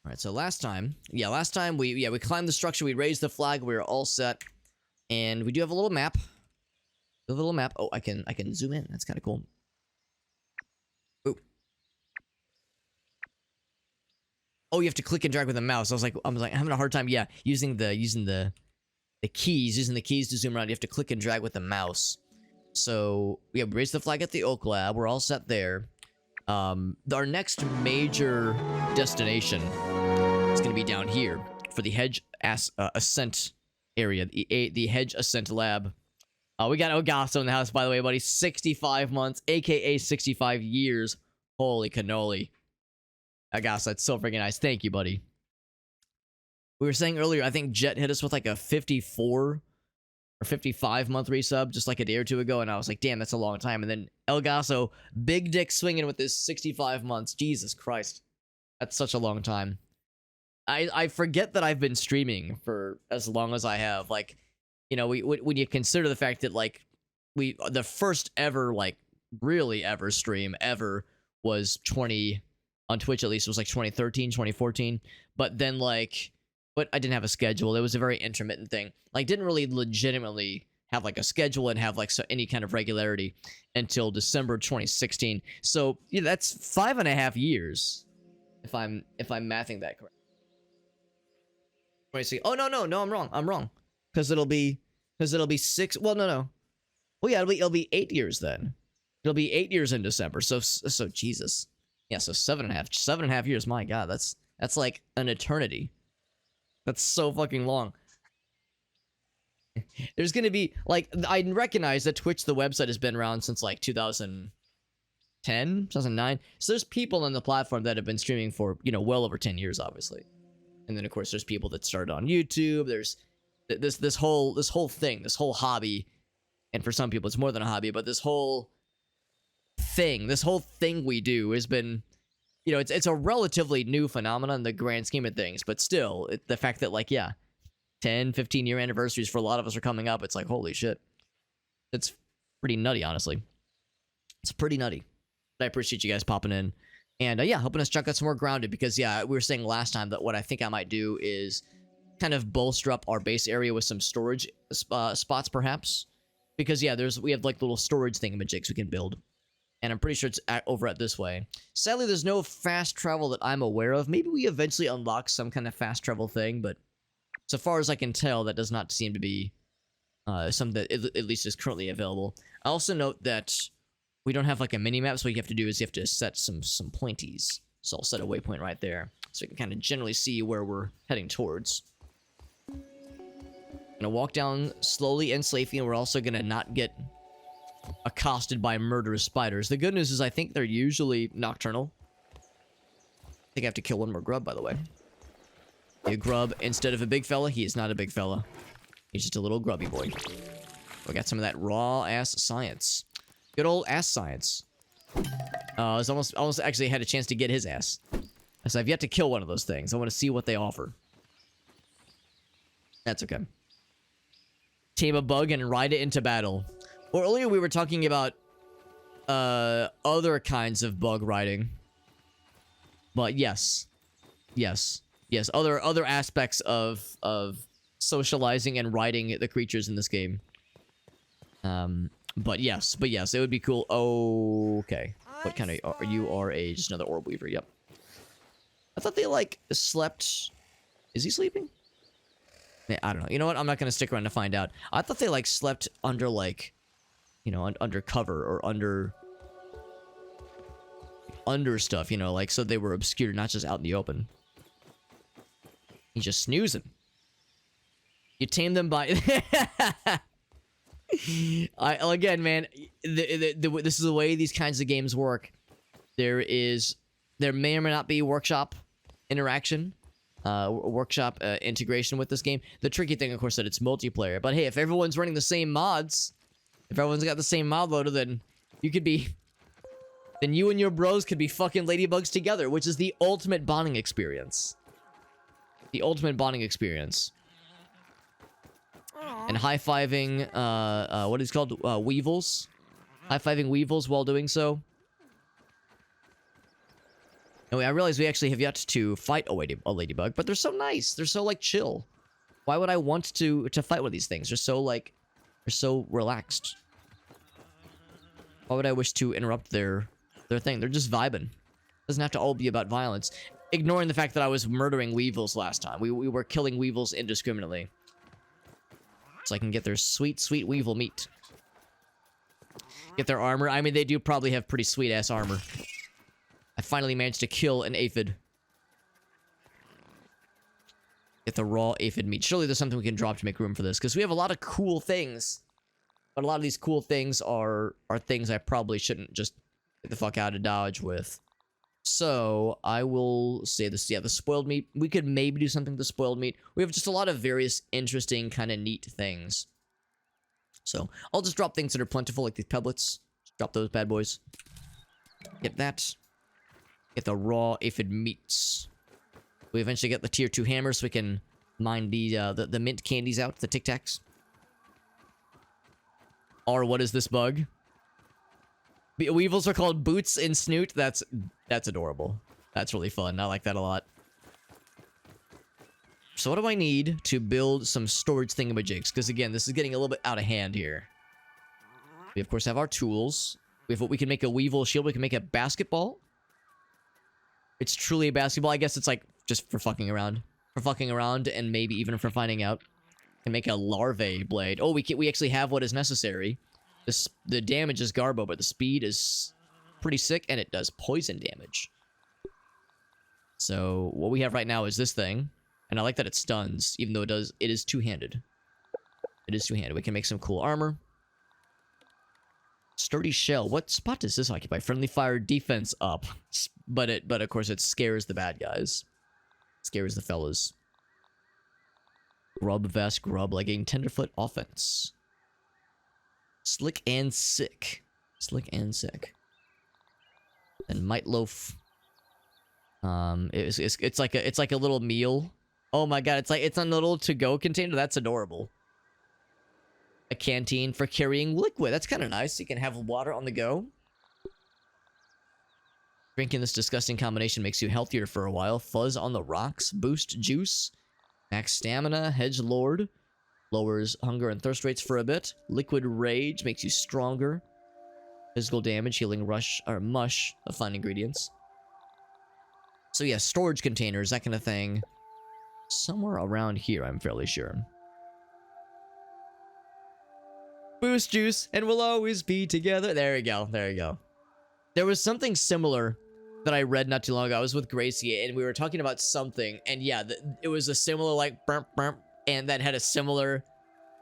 All right, so last time we climbed the structure, we raised the flag, we were all set, and we do have a little map. A little map. Oh, I can zoom in. That's kind of cool. Ooh. Oh, you have to click and drag with the mouse. I was like having a hard time. Yeah, using the keys to zoom around. You have to click and drag with the mouse. So we have raised the flag at the Oak Lab. We're all set there. Our next major destination is going to be down here for the Hedge Ascent area, the Hedge Ascent Lab. We got Ogasso in the house, by the way, buddy. 65 months, aka 65 years. Holy cannoli. Ogasso, that's so freaking nice. Thank you, buddy. We were saying earlier, I think Jet hit us with like a 54 or 55 month resub just like a day or two ago, and I was like, damn, that's a long time. And then Elgasso, big dick swinging with this 65 months. Jesus Christ. That's such a long time. I forget that I've been streaming for as long as I have. Like, you know, when you consider the fact that, like, the first ever, like, really ever stream ever was on Twitch at least, it was like 2013, 2014. But then, like, but I didn't have a schedule. It was a very intermittent thing. Like, didn't really legitimately have, like, a schedule and have, like, any kind of regularity until December 2016. So, yeah, that's 5.5 years, if I'm mathing that correct. 26. Oh, no, I'm wrong. Because it'll be 6. Well, no. Well, yeah, it'll be 8 years then. It'll be 8 years in December. So Jesus. Yeah, so 7.5 years. My God, that's like an eternity. That's so fucking long. There's gonna be, like, I recognize that Twitch, the website, has been around since like 2010, 2009. So there's people on the platform that have been streaming for, you know, well over 10 years, obviously. And then of course there's people that started on YouTube. There's this whole thing, this whole hobby, and for some people it's more than a hobby, but this whole thing we do has been, you know, it's a relatively new phenomenon in the grand scheme of things, but still, the fact that, like, yeah, 10, 15-year anniversaries for a lot of us are coming up, it's like, holy shit. It's pretty nutty, honestly. It's pretty nutty. But I appreciate you guys popping in. And, yeah, helping us check out some more Grounded, because, yeah, we were saying last time that what I think I might do is kind of bolster up our base area with some storage spots, perhaps. Because, yeah, we have, like, little storage thingamajigs we can build. And I'm pretty sure it's over at this way. Sadly, there's no fast travel that I'm aware of. Maybe we eventually unlock some kind of fast travel thing, but so far as I can tell, that does not seem to be something that at least is currently available. I also note that we don't have, like, a mini-map, so what you have to do is you have to set some pointies. So I'll set a waypoint right there, so you can kind of generally see where we're heading towards. Gonna walk down slowly and safely, and we're also gonna not get accosted by murderous spiders. The good news is I think they're usually nocturnal. I think I have to kill one more grub, by the way. A grub instead of a big fella. He is not a big fella. He's just a little grubby boy. We got some of that raw ass science. Good old ass science. I was almost actually had a chance to get his ass. So I've yet to kill one of those things. I want to see what they offer. That's okay. Tame a bug and ride it into battle. Well, earlier we were talking about other kinds of bug riding. But yes. Other aspects of socializing and riding the creatures in this game. But yes, it would be cool. Oh, okay. What kind of are you? Just another orb weaver. Yep. I thought they, like, slept. Is he sleeping? Yeah, I don't know. You know what? I'm not gonna stick around to find out. I thought they, like, slept under, like, you know, under cover or under stuff, you know, like, so they were obscured, not just out in the open. He's just snoozing. You tame them by... Again, man, this is the way these kinds of games work. There may or may not be workshop interaction, workshop integration with this game. The tricky thing, of course, that it's multiplayer. But hey, if everyone's running the same mods... If everyone's got the same mod loader, then you could be... Then you and your bros could be fucking ladybugs together, which is the ultimate bonding experience. The ultimate bonding experience. And high-fiving, what is it called? Weevils. High-fiving weevils while doing so. And I realize we actually have yet to fight a ladybug, but they're so nice. They're so, like, chill. Why would I want to fight with these things? They're so, like, they're so relaxed. Why would I wish to interrupt their thing? They're just vibing. Doesn't have to all be about violence. Ignoring the fact that I was murdering weevils last time. We were killing weevils indiscriminately. So I can get their sweet, sweet weevil meat. Get their armor. I mean, they do probably have pretty sweet-ass armor. I finally managed to kill an aphid. Get the raw aphid meat. Surely there's something we can drop to make room for this. Because we have a lot of cool things. But a lot of these cool things are things I probably shouldn't just get the fuck out of Dodge with. So, I will say this. Yeah, the spoiled meat. We could maybe do something with the spoiled meat. We have just a lot of various interesting, kind of neat things. So, I'll just drop things that are plentiful, like these pebblets. Just drop those bad boys. Get that. Get the raw aphid meats. We eventually get the tier 2 hammer so we can mine the mint candies out, the Tic Tacs. Or what is this bug? Weevils are called Boots and Snoot. That's adorable. That's really fun. I like that a lot. So what do I need to build some storage thingamajigs? Because again, this is getting a little bit out of hand here. We of course have our tools. We have what we can make a weevil shield. We can make a basketball. It's truly a basketball. I guess it's like just for fucking around. For fucking around and maybe even for finding out. Can make a larvae blade. Oh, we actually have what is necessary. The damage is garbo, but the speed is pretty sick, and it does poison damage. So what we have right now is this thing, and I like that it stuns, even though it is two-handed. It is two-handed. We can make some cool armor. Sturdy shell. What spot does this occupy? Friendly fire defense up, but of course it scares the bad guys. Scares the fellas. Grub vest, grub legging, tenderfoot offense. Slick and sick. Slick and sick. And might loaf. It's like a little meal. Oh my god, it's a little to-go container. That's adorable. A canteen for carrying liquid. That's kind of nice. You can have water on the go. Drinking this disgusting combination makes you healthier for a while. Fuzz on the rocks. Boost juice. Max stamina. Hedge lord. Lowers hunger and thirst rates for a bit. Liquid rage makes you stronger. Physical damage. Healing rush or mush of fine ingredients. So yeah, storage containers, that kind of thing. Somewhere around here, I'm fairly sure. Boost juice, and we'll always be together. There we go. There you go. There was something similar that I read not too long ago. I was with Gracie, and we were talking about something, and yeah, it was a similar, like, burp, burp, and that had a similar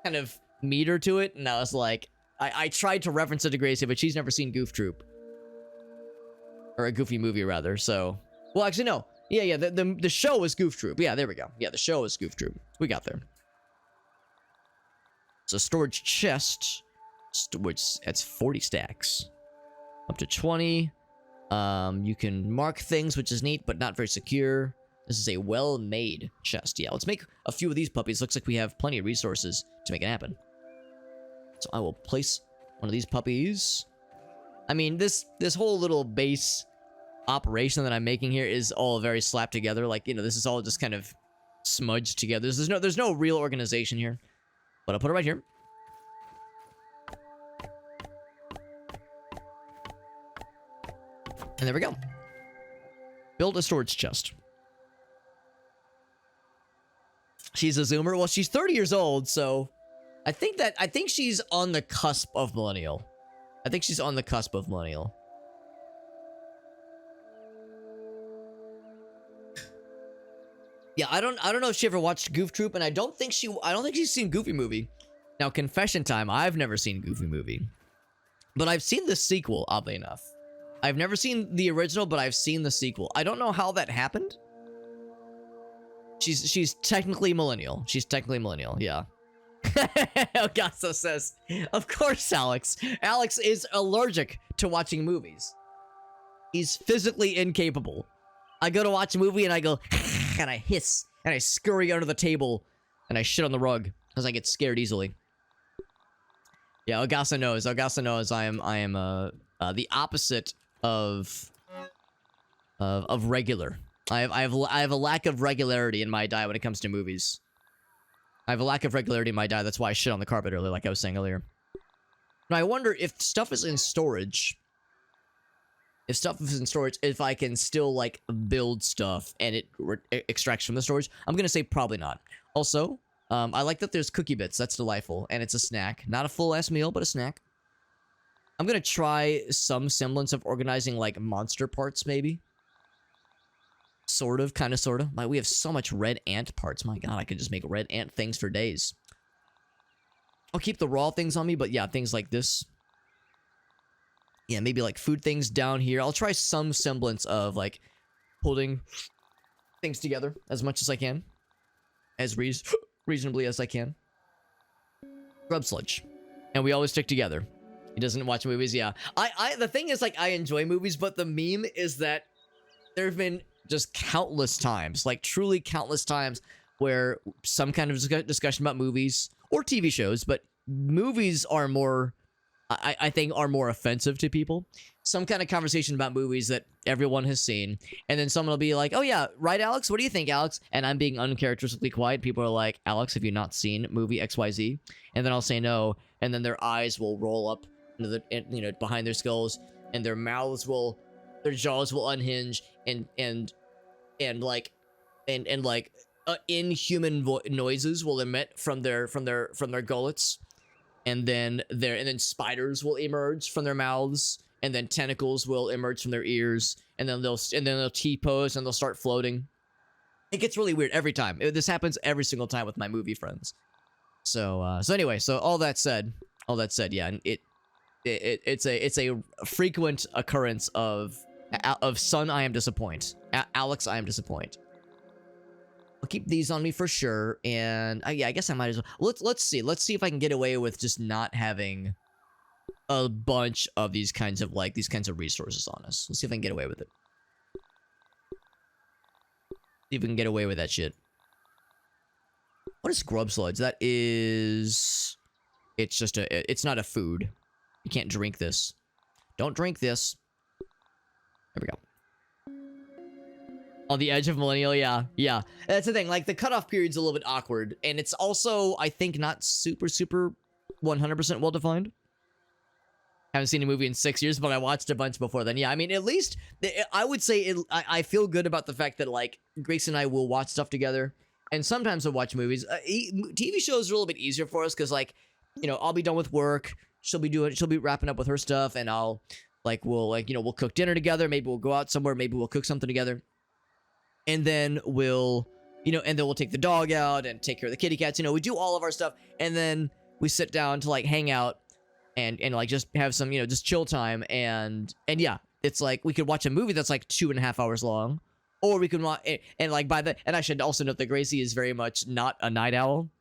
kind of meter to it, and I was like, I tried to reference it to Gracie, but she's never seen Goof Troop. Or a Goofy movie, rather, so... Well, actually, no. Yeah, the show is Goof Troop. Yeah, there we go. Yeah, the show is Goof Troop. We got there. So, storage chest, which that's 40 stacks. Up to 20. You can mark things, which is neat, but not very secure. This is a well-made chest. Yeah, let's make a few of these puppies. Looks like we have plenty of resources to make it happen. So I will place one of these puppies. I mean, this whole little base operation that I'm making here is all very slapped together. Like, you know, this is all just kind of smudged together. There's no real organization here. But I'll put it right here. And there we go. Build a storage chest. She's a Zoomer. Well, she's 30 years old, so I think she's on the cusp of millennial. I think she's on the cusp of millennial. Yeah, I don't know if she ever watched Goof Troop, and I don't think she's seen Goofy Movie. Now, confession time, I've never seen Goofy Movie. But I've seen the sequel, oddly enough. I've never seen the original, but I've seen the sequel. I don't know how that happened. She's technically millennial. She's technically millennial, yeah. Elgaso says, of course, Alex. Alex is allergic to watching movies. He's physically incapable. I go to watch a movie and I go, and I hiss, and I scurry under the table, and I shit on the rug, because I get scared easily. Yeah, Elgaso knows. Elgaso knows I am the opposite of of regular. I have a lack of regularity in my diet when it comes to movies. I have a lack of regularity in my diet. That's why I shit on the carpet earlier, like I was saying earlier. Now I wonder if stuff is in storage. If stuff is in storage, if I can still like build stuff and it extracts from the storage. I'm gonna say probably not. Also, I like that there's cookie bits. That's delightful, and it's a snack. Not a full-ass meal, but a snack. I'm gonna try some semblance of organizing like monster parts, maybe. Sort of, kind of, sort of. Like, we have so much red ant parts. My god, I could just make red ant things for days. I'll keep the raw things on me, but yeah, things like this. Yeah, maybe like food things down here. I'll try some semblance of like holding things together as much as I can. As reasonably as I can. Grub Sludge. And we always stick together. He doesn't watch movies, yeah. The thing is, like, I enjoy movies, but the meme is that there have been just countless times, like truly countless times, where some kind of discussion about movies or TV shows, but movies are more, I think, are more offensive to people. Some kind of conversation about movies that everyone has seen, and then someone will be like, "Oh yeah, right, Alex? What do you think, Alex?" And I'm being uncharacteristically quiet. People are like, "Alex, have you not seen movie XYZ?" And then I'll say no, and then their eyes will roll up into the, behind their skulls, and their jaws will unhinge, and inhuman noises will emit from their gullets, and then spiders will emerge from their mouths, and then tentacles will emerge from their ears, and then they'll T-pose and they'll start floating. It gets really weird every time. This happens every single time with my movie friends. So anyway, so all that said, yeah, it's a frequent occurrence of son, I am disappointed. Alex, I am disappointed. I'll keep these on me for sure, and yeah, I guess I might as well. Let's see if I can get away with just not having a bunch of these kinds of resources on us. Let's see if I can get away with it. See if we can get away with that shit. What is grub sludge? That is, it's not a food. You can't drink this. Don't drink this. There we go. On the edge of millennial, yeah. That's the thing, like, the cutoff period's a little bit awkward, and it's also, I think, not super 100% well-defined. Haven't seen a movie in 6 years, but I watched a bunch before then. Yeah, I mean, at least, I would say, I feel good about the fact that, like, Grace and I will watch stuff together, and sometimes we'll watch movies. TV shows are a little bit easier for us, because, like, I'll be done with work, she'll be wrapping up with her stuff, and we'll cook dinner together, maybe we'll go out somewhere, maybe we'll cook something together. And then we'll take the dog out and take care of the kitty cats. We do all of our stuff, and then we sit down to like hang out and like just have some just chill time. And yeah, it's like we could watch a movie that's like 2.5 hours long, or we could watch and I should also note that Gracie is very much not a night owl.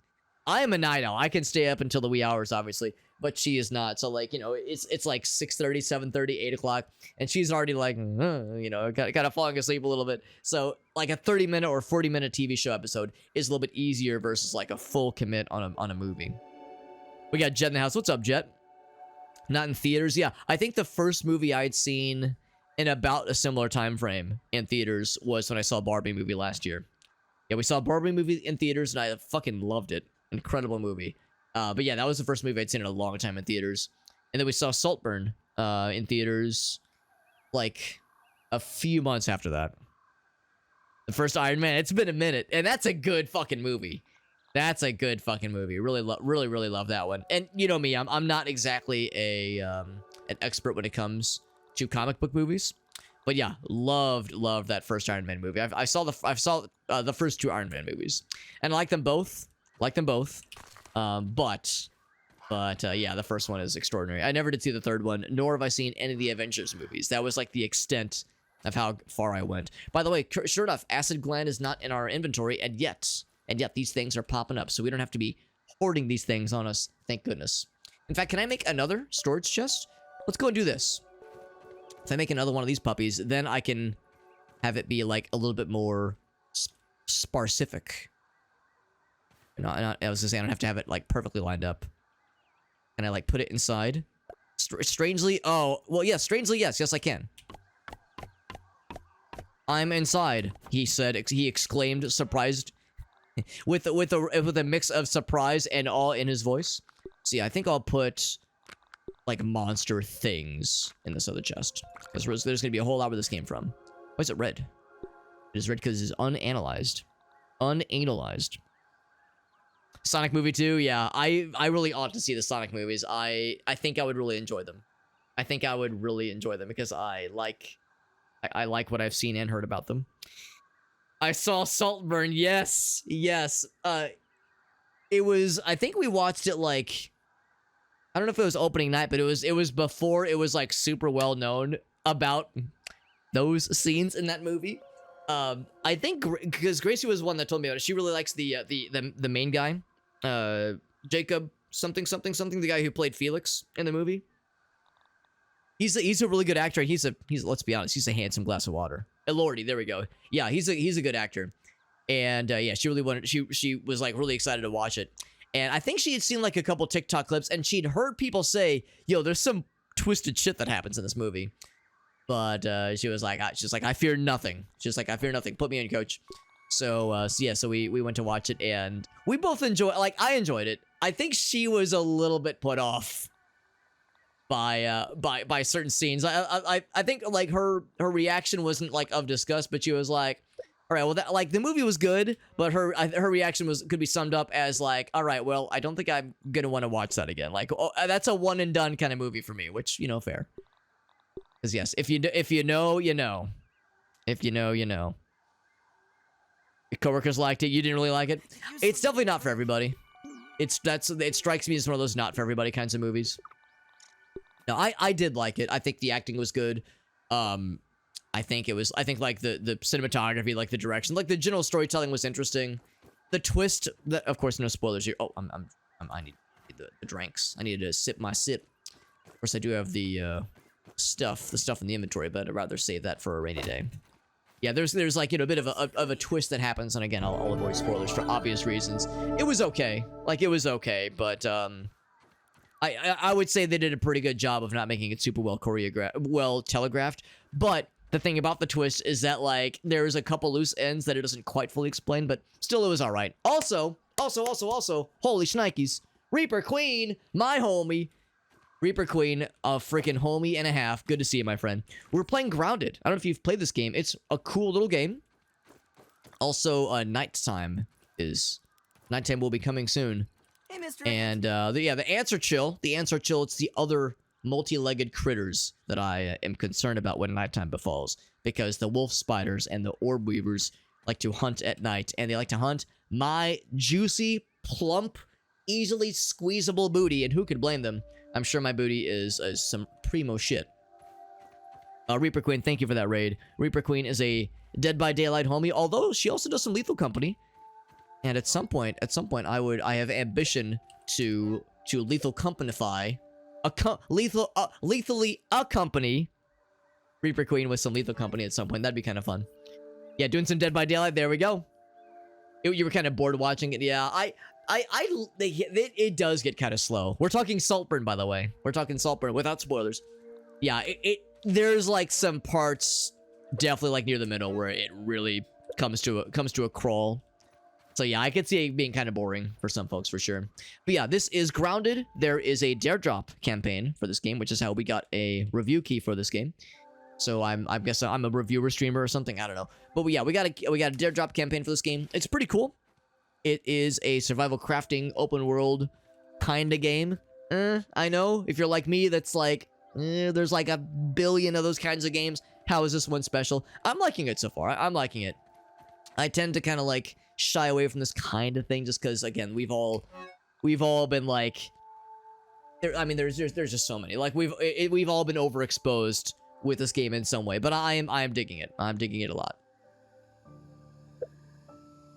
I am a night owl. I can stay up until the wee hours, obviously, but she is not. So like it's like 6:30, 7:30, 8 o'clock, and she's already like kind of falling asleep a little bit. So like a 30-minute or 40-minute TV show episode is a little bit easier versus like a full commit on a movie. We got Jet in the house. What's up, Jet? Not in theaters. Yeah, I think the first movie I'd seen in about a similar time frame in theaters was when I saw Barbie movie last year. Yeah, we saw Barbie movie in theaters, and I fucking loved it. Incredible movie. But yeah, that was the first movie I'd seen in a long time in theaters. And then we saw Saltburn in theaters like a few months after that. The first Iron Man. It's been a minute, and that's a good fucking movie. That's a good fucking movie. Really love that one. And you know me, I'm not exactly an expert when it comes to comic book movies. But yeah, loved that first Iron Man movie. I saw the first 2 Iron Man movies, and I like them both. But yeah, the first one is extraordinary. I never did see the third one, nor have I seen any of the Avengers movies. That was like the extent of how far I went. By the way, sure enough, Acid Gland is not in our inventory, and yet these things are popping up, so we don't have to be hoarding these things on us. Thank goodness. In fact, can I make another storage chest? Let's go and do this. If I make another one of these puppies, then I can have it be like a little bit more sparcific. I was gonna say I don't have to have it like perfectly lined up. Can I like put it inside? Strangely, oh well, yes. Strangely, yes. Yes, I can. I'm inside, he said. He exclaimed, surprised, with a mix of surprise and awe in his voice. See, I think I'll put like monster things in this other chest, because there's gonna be a whole lot where this came from. Why is it red? It is red because it's unanalyzed. Unanalyzed. Sonic movie 2, yeah. I really ought to see the Sonic movies. I think I would really enjoy them. I think I would really enjoy them because I like what I've seen and heard about them. I saw Saltburn. Yes. Yes. It was, I think we watched it like, I don't know if it was opening night, but it was before it was like super well known about those scenes in that movie. I think because Gracie was one that told me about it. She really likes the main guy, Jacob something, the guy who played Felix in the movie. He's a really good actor. He's let's be honest, he's a handsome glass of water. Lordy, there we go. Yeah, he's a good actor. And yeah, she really wanted, she was like really excited to watch it. And I think she had seen like a couple TikTok clips and she'd heard people say, yo, there's some twisted shit that happens in this movie. But she was like, I fear nothing. She's like, I fear nothing. Put me in, coach. So yeah, so we went to watch it and we both enjoyed, like I enjoyed it. I think she was a little bit put off by certain scenes. I think like her reaction wasn't like of disgust, but she was like, all right, well, that, like the movie was good, but her reaction could be summed up as like, all right, well, I don't think I'm gonna want to watch that again. Like, oh, that's a one and done kind of movie for me, which, you know, fair. Because yes, if you know, you know. If you know, you know. Your coworkers liked it. You didn't really like it. It's definitely not for everybody. It strikes me as one of those not for everybody kinds of movies. No, I did like it. I think the acting was good. I think like the cinematography, like the direction, like the general storytelling was interesting. The twist, of course, no spoilers here. Oh, I need the drinks. I need to sip my sip. Of course, I do have the stuff in the inventory, but I'd rather save that for a rainy day. Yeah, there's like, you know, a bit of a twist that happens, and again, I'll avoid spoilers for obvious reasons. It was okay. Like, it was okay, but I would say they did a pretty good job of not making it super well telegraphed. But the thing about the twist is that, like, there's a couple loose ends that it doesn't quite fully explain, but still it was all right. Also, holy shnikes, Reaper Queen, my homie. Reaper Queen, a freaking homie and a half. Good to see you, my friend. We're playing Grounded. I don't know if you've played this game. It's a cool little game. Also, nighttime will be coming soon. Hey, Mr. And the ants are chill. The ants are chill. It's the other multi-legged critters that I am concerned about when nighttime befalls, because the wolf spiders and the orb weavers like to hunt at night, and they like to hunt my juicy, plump, easily squeezable booty, and who could blame them? I'm sure my booty is some primo shit. Reaper Queen, thank you for that raid. Reaper Queen is a Dead by Daylight homie, although she also does some Lethal Company. And at some point, I have ambition to lethal companyfy, lethally accompany Reaper Queen with some Lethal Company at some point. That'd be kind of fun. Yeah, doing some Dead by Daylight. There we go. You were kind of bored watching it. Yeah, it does get kind of slow. We're talking Saltburn, by the way. We're talking Saltburn without spoilers. Yeah, there's like some parts definitely like near the middle where it really comes to a crawl. So yeah, I could see it being kind of boring for some folks for sure. But yeah, this is Grounded. There is a dare drop campaign for this game, which is how we got a review key for this game. So I guess I'm a reviewer streamer or something. I don't know. But yeah, we got a dare drop campaign for this game. It's pretty cool. It is a survival crafting open world kind of game. I know if you're like me, that's like there's like a billion of those kinds of games. How is this one special? I'm liking it so far. I'm liking it. I tend to kind of like shy away from this kind of thing just because, again, we've all been like, I mean, there's just so many. Like we've all been overexposed with this game in some way, but I am digging it. I'm digging it a lot.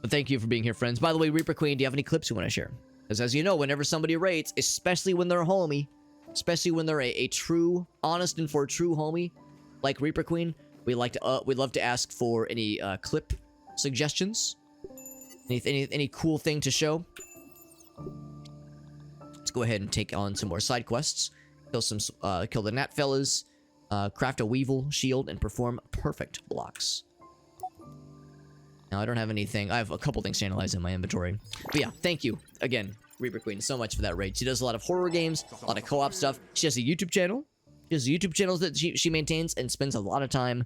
But thank you for being here, friends. By the way, Reaper Queen, do you have any clips you want to share? Because as you know, whenever somebody rates, especially when they're a homie, especially when they're a true, honest and for a true homie like Reaper Queen, we'd love to ask for any clip suggestions. Any cool thing to show? Let's go ahead and take on some more side quests. Kill the gnat fellas, craft a weevil shield, and perform perfect blocks. Now, I don't have anything. I have a couple things to analyze in my inventory. But yeah, thank you again, Reaper Queen, so much for that raid. She does a lot of horror games, a lot of co-op stuff. She has a YouTube channel. She has YouTube channels that she maintains and spends a lot of time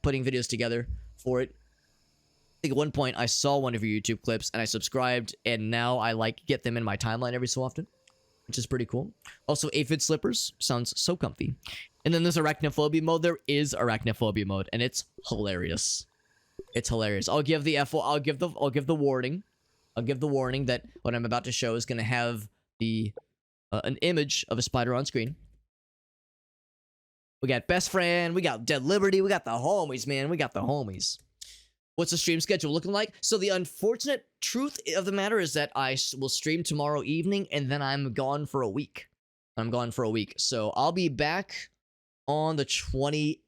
putting videos together for it. I think at one point I saw one of your YouTube clips and I subscribed, and now I get them in my timeline every so often, which is pretty cool. Also, aphid slippers sounds so comfy. And then there's arachnophobia mode. There is arachnophobia mode, and it's hilarious. It's hilarious. I'll give the warning. I'll give the warning that what I'm about to show is going to have an image of a spider on screen. We got best friend, we got Dead Liberty, we got the homies, man. We got the homies. What's the stream schedule looking like? So the unfortunate truth of the matter is that I will stream tomorrow evening, and then I'm gone for a week. I'm gone for a week. So I'll be back on the 27th.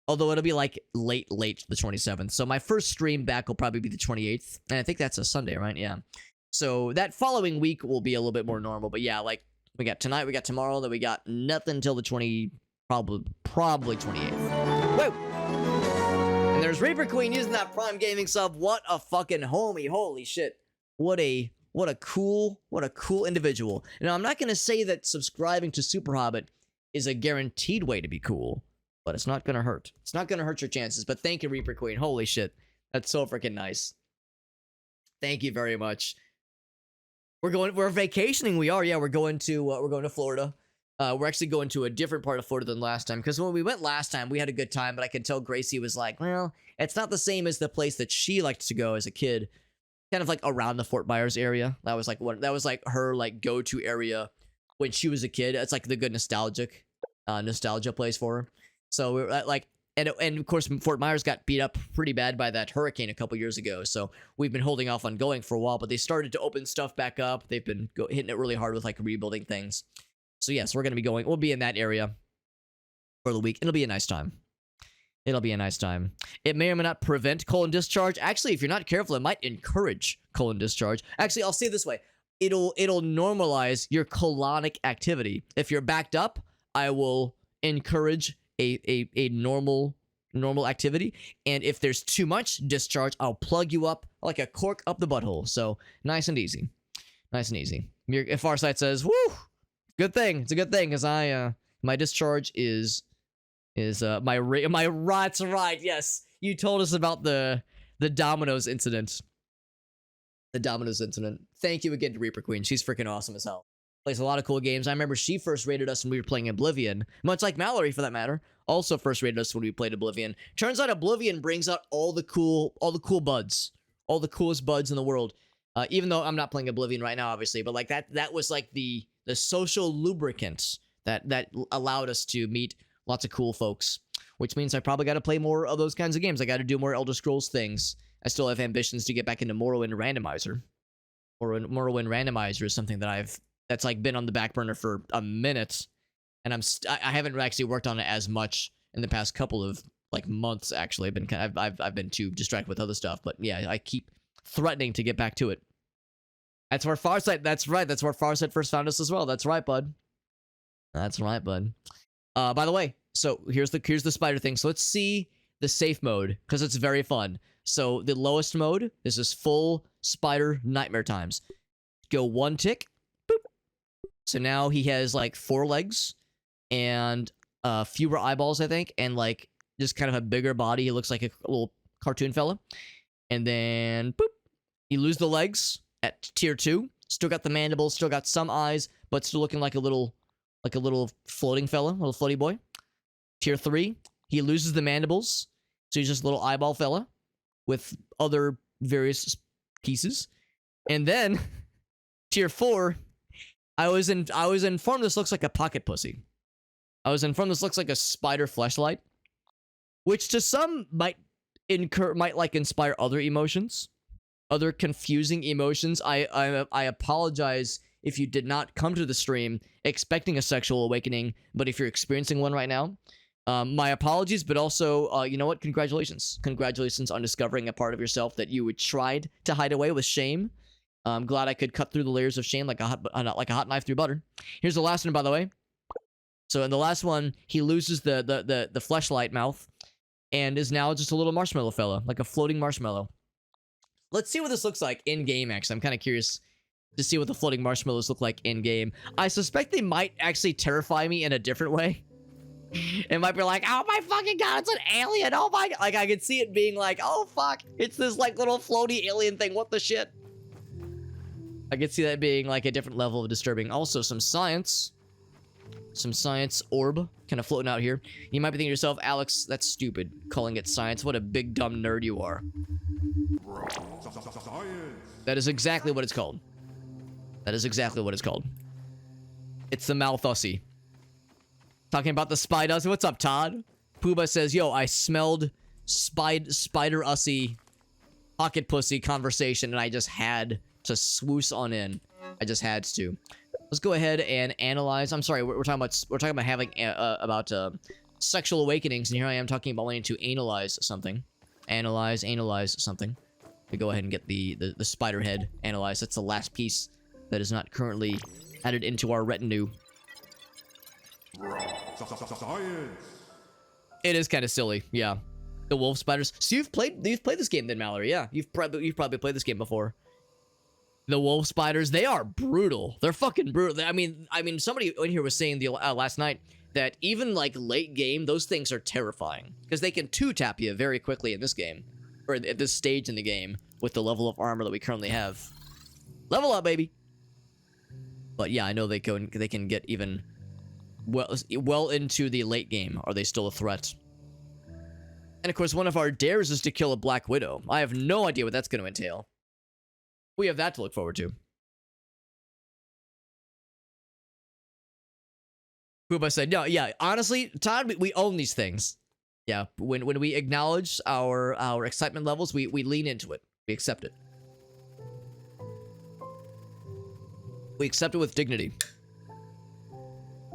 Although it'll be like late the 27th. So my first stream back will probably be the 28th. And I think that's a Sunday, right? Yeah. So that following week will be a little bit more normal. But yeah, like we got tonight, we got tomorrow, then we got nothing until the probably 28th. Woo! And there's Reaper Queen using that Prime Gaming sub. What a fucking homie. Holy shit. What a cool individual. Now, I'm not going to say that subscribing to Super Hobbit is a guaranteed way to be cool. But it's not gonna hurt. It's not gonna hurt your chances. But thank you, Reaper Queen. Holy shit. That's so freaking nice. Thank you very much. We're vacationing. We are. Yeah, we're going to Florida. We're actually going to a different part of Florida than last time. Because when we went last time, we had a good time. But I could tell Gracie was like, well, it's not the same as the place that she liked to go as a kid. Kind of like around the Fort Myers area. That was like her like go-to area when she was a kid. It's like the good nostalgia place for her. So we're like, and of course, Fort Myers got beat up pretty bad by that hurricane a couple years ago. So we've been holding off on going for a while, but they started to open stuff back up. They've been hitting it really hard with like rebuilding things. So yes, we're going to be going. We'll be in that area for the week. It'll be a nice time. It'll be a nice time. It may or may not prevent colon discharge. Actually, if you're not careful, it might encourage colon discharge. Actually, I'll say it this way. It'll normalize your colonic activity. If you're backed up, I will encourage a normal activity, and if there's too much discharge, I'll plug you up like a cork up the butthole. So nice and easy. If Farsight says, "Woo, good thing." It's a good thing because my discharge is my that's right. Yes, you told us about the Domino's incident. The Domino's incident. Thank you again to Reaper Queen. She's freaking awesome as hell. Plays a lot of cool games. I remember she first rated us when we were playing Oblivion, much like Mallory for that matter. Also first rated us when we played Oblivion. Turns out Oblivion brings out all the cool buds, all the coolest buds in the world. Even though I'm not playing Oblivion right now, obviously, but like that was like the social lubricant that allowed us to meet lots of cool folks. Which means I probably got to play more of those kinds of games. I got to do more Elder Scrolls things. I still have ambitions to get back into Morrowind Randomizer. Or Morrowind Randomizer is something that's like been on the back burner for a minute, and I haven't actually worked on it as much in the past couple of like months. Actually, I've been too distracted with other stuff, but yeah, I keep threatening to get back to it. That's where Farsight. That's right. That's where Farsight first found us as well. That's right, bud. That's right, bud. By the way, so here's the spider thing. So let's see the safe mode because it's very fun. So the lowest mode, this is full spider nightmare times. Go one tick. So now he has like 4 legs and fewer eyeballs, I think, and like just kind of a bigger body. He looks like a little cartoon fella. And then boop, you lose the legs at tier 2. Still got the mandibles, still got some eyes, but still looking like a little floating fella, little floaty boy. Tier 3, he loses the mandibles, so he's just a little eyeball fella with other various pieces. And then tier 4. I was informed this looks like a pocket pussy. I was informed this looks like a spider fleshlight, which to some might inspire other emotions, other confusing emotions. I apologize if you did not come to the stream expecting a sexual awakening, but if you're experiencing one right now, my apologies. But also, you know what? Congratulations on discovering a part of yourself that you tried to hide away with shame. I'm glad I could cut through the layers of shame like a hot knife through butter. Here's the last one, by the way. So in the last one, he loses the fleshlight mouth, and is now just a little marshmallow fella, like a floating marshmallow. Let's see what this looks like in game. Actually, I'm kind of curious to see what the floating marshmallows look like in game. I suspect they might actually terrify me in a different way. It might be like, oh my fucking god, it's an alien. Oh my, like I could see it being like, oh fuck, it's this like little floaty alien thing. What the shit? I could see that being like a different level of disturbing. Also, some science orb kind of floating out here. You might be thinking to yourself, Alex, that's stupid, calling it science. What a big dumb nerd you are. That is exactly what it's called. That is exactly what it's called. It's the Malthussy. Talking about the Spider. What's up, Todd? Pooba says, yo, I smelled Spider-Ussy pocket pussy conversation and I just had to swoosh on in. I just had to. Let's go ahead and analyze. I'm sorry, we're talking about having sexual awakenings, and here I am talking about wanting to analyze something. Analyze something. We go ahead and get the spider head analyzed. That's the last piece that is not currently added into our retinue. It is kind of silly, yeah. The wolf spiders. So you've played this game then, Mallory? Yeah, you've probably played this game before. The wolf spiders, they are brutal. They're fucking brutal. I mean, somebody in here was saying last night that even like late game, those things are terrifying because they can two-tap you very quickly in this game, or at this stage in the game with the level of armor that we currently have. Level up, baby. But yeah, I know they can get even well into the late game. Are they still a threat? And of course, one of our dares is to kill a Black Widow. I have no idea what that's going to entail. We have that to look forward to. Kuba said, no, yeah, honestly, Todd, we own these things. Yeah, when we acknowledge our excitement levels, we lean into it. We accept it. We accept it with dignity.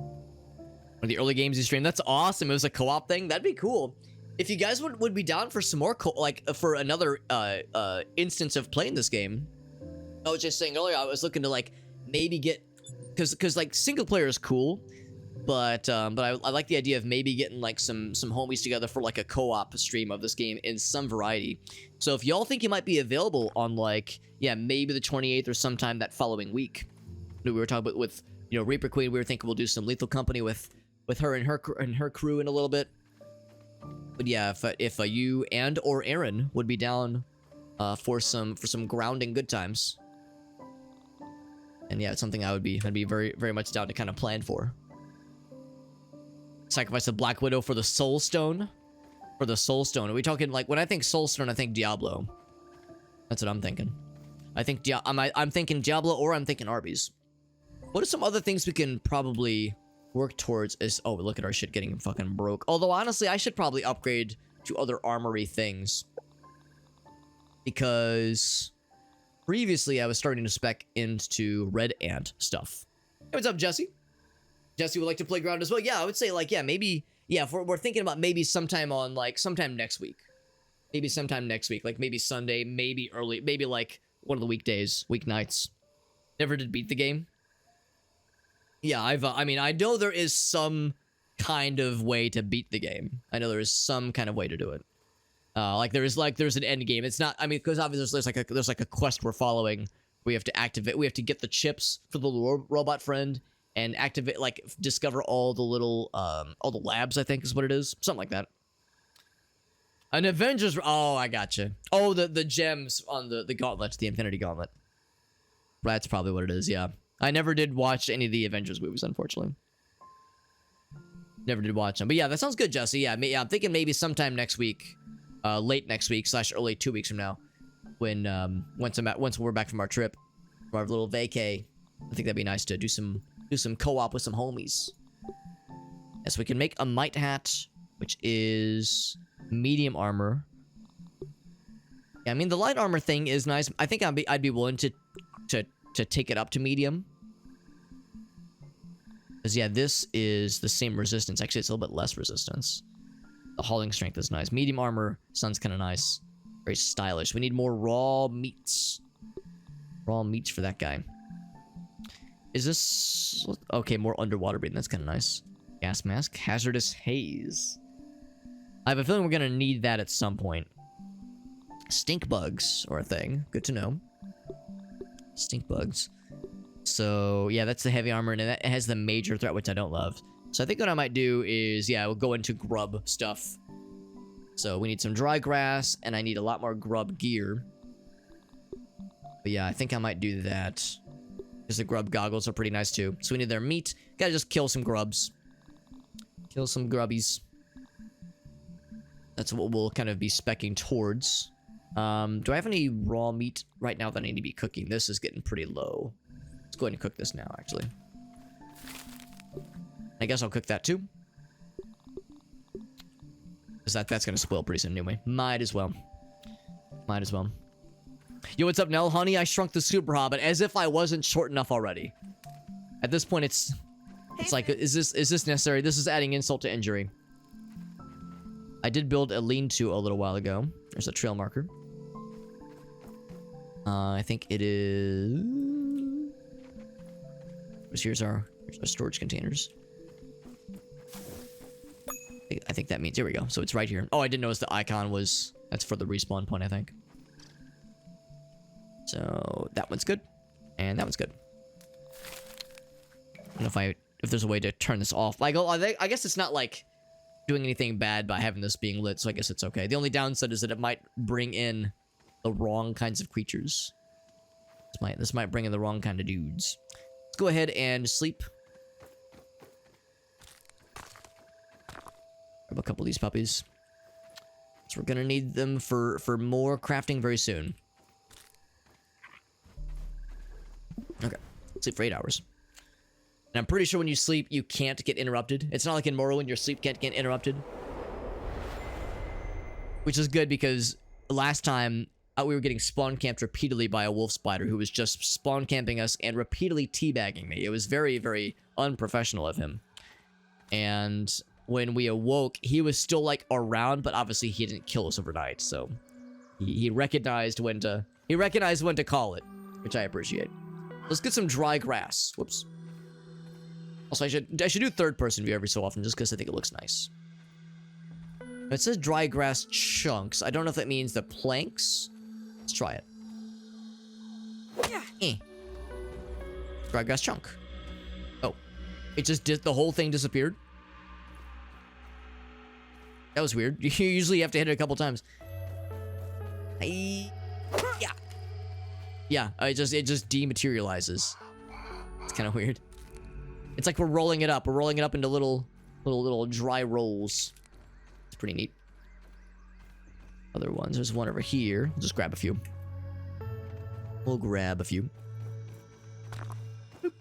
One of the early games you streamed, that's awesome. It was a co-op thing. That'd be cool. If you guys would be down for some more, for another instance of playing this game. I was just saying earlier, I was looking to like maybe get, because like single player is cool, but I like the idea of maybe getting like some homies together for like a co-op stream of this game in some variety. So if y'all think you might be available on like, yeah, maybe the 28th or sometime that following week. We were talking about with, you know, Reaper Queen. We were thinking we'll do some Lethal Company with her and her crew in a little bit. But yeah, if you and or Aaron would be down for some grounding good times. And yeah, it's something I'd be very, very much down to kind of plan for. Sacrifice the Black Widow for the Soul Stone. For the Soul Stone. Are we talking like, when I think Soul Stone, I think Diablo. That's what I'm thinking. I'm thinking Diablo or I'm thinking Arby's. What are some other things we can probably work towards? Oh, look at our shit getting fucking broke. Although honestly, I should probably upgrade to other armory things. Because previously I was starting to spec into Red Ant stuff. Hey, what's up, Jesse? Jesse would like to play ground as well. Yeah, I would say like, yeah, maybe, yeah, if we're thinking about maybe sometime next week. Maybe sometime next week, like maybe Sunday, maybe early, maybe like one of the weeknights. Never did beat the game. Yeah, I mean, I know there is some kind of way to beat the game. I know there is some kind of way to do it. There's an end game. It's not, I mean, because obviously there's like a quest we're following. We have to activate, we have to get the chips for the little robot friend and activate, like, discover all the little, all the labs, I think is what it is. Something like that. An Avengers, oh, I gotcha. Oh, the gems on the gauntlet, the Infinity Gauntlet. That's probably what it is, yeah. I never did watch any of the Avengers movies, unfortunately. Never did watch them. But yeah, that sounds good, Jesse. Yeah, I'm thinking maybe sometime next week. Late next week / early 2 weeks from now. When, once we're back from our trip. From our little vacay. I think that'd be nice to do some co-op with some homies. Yes, we can make a Might Hat, which is medium armor. Yeah, I mean, the light armor thing is nice. I think I'd be willing to take it up to medium. Because, yeah, this is the same resistance. Actually, it's a little bit less resistance. The hauling strength is nice. Medium armor sounds kind of nice. Very stylish. We need more raw meats. Raw meats for that guy. Is this... Okay, more underwater breathing. That's kind of nice. Gas mask. Hazardous haze. I have a feeling we're gonna need that at some point. Stink bugs are a thing. Good to know. Stink bugs. So, yeah, that's the heavy armor, and that has the major threat, which I don't love. So I think what I might do is, yeah, we'll go into grub stuff. So we need some dry grass, and I need a lot more grub gear. But yeah, I think I might do that. Because the grub goggles are pretty nice, too. So we need their meat. Gotta just kill some grubs. Kill some grubbies. That's what we'll kind of be speccing towards. Do I have any raw meat right now that I need to be cooking? This is getting pretty low. Let's go ahead and cook this now, actually. I guess I'll cook that too. Because that's going to spoil pretty soon anyway. Might as well. Might as well. Yo, what's up, Nell? Honey, I shrunk the super hobbit as if I wasn't short enough already. At this point, it's like, is this necessary? This is adding insult to injury. I did build a lean-to a little while ago. There's a trail marker. I think it is... Here's our storage containers. I think that means... Here we go. So it's right here. Oh, I didn't notice the icon was... That's for the respawn point, I think. So that one's good. And that one's good. I don't know if there's a way to turn this off. Like, I guess it's not like doing anything bad by having this being lit, so I guess it's okay. The only downside is that it might bring in the wrong kinds of creatures. This might bring in the wrong kind of dudes. Let's go ahead and sleep. Grab a couple of these puppies. So we're gonna need them for more crafting very soon. Okay, sleep for 8 hours. And I'm pretty sure when you sleep, you can't get interrupted. It's not like in Morrowind, your sleep can't get interrupted. Which is good because last time, we were getting spawn camped repeatedly by a wolf spider who was just spawn camping us and repeatedly teabagging me. It was very, very unprofessional of him. And when we awoke, he was still like around, but obviously he didn't kill us overnight. So he recognized when to call it, which I appreciate. Let's get some dry grass. Whoops. Also, I should do third person view every so often just because I think it looks nice. It says dry grass chunks. I don't know if that means the planks. Let's try it. Yeah. Dry grass chunk. Oh. It just did, the whole thing disappeared? That was weird. You usually have to hit it a couple times. Yeah. Yeah, it just dematerializes. It's kind of weird. It's like we're rolling it up. We're rolling it up into little dry rolls. It's pretty neat. Other ones. There's one over here. We'll just grab a few. We'll grab a few. Boop.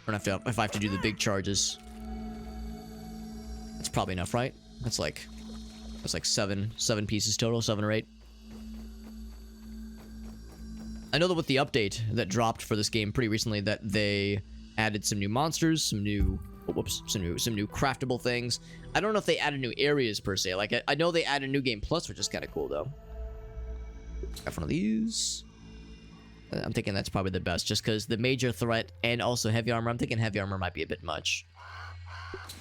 I don't have to, if I have to do the big charges. That's probably enough, right? That's like seven pieces total, 7 or 8. I know that with the update that dropped for this game pretty recently, that they added some new monsters, some new craftable things. I don't know if they added new areas per se. Like I know they added New Game Plus, which is kind of cool though. Got one of these. I'm thinking that's probably the best, just because the major threat and also heavy armor. I'm thinking heavy armor might be a bit much.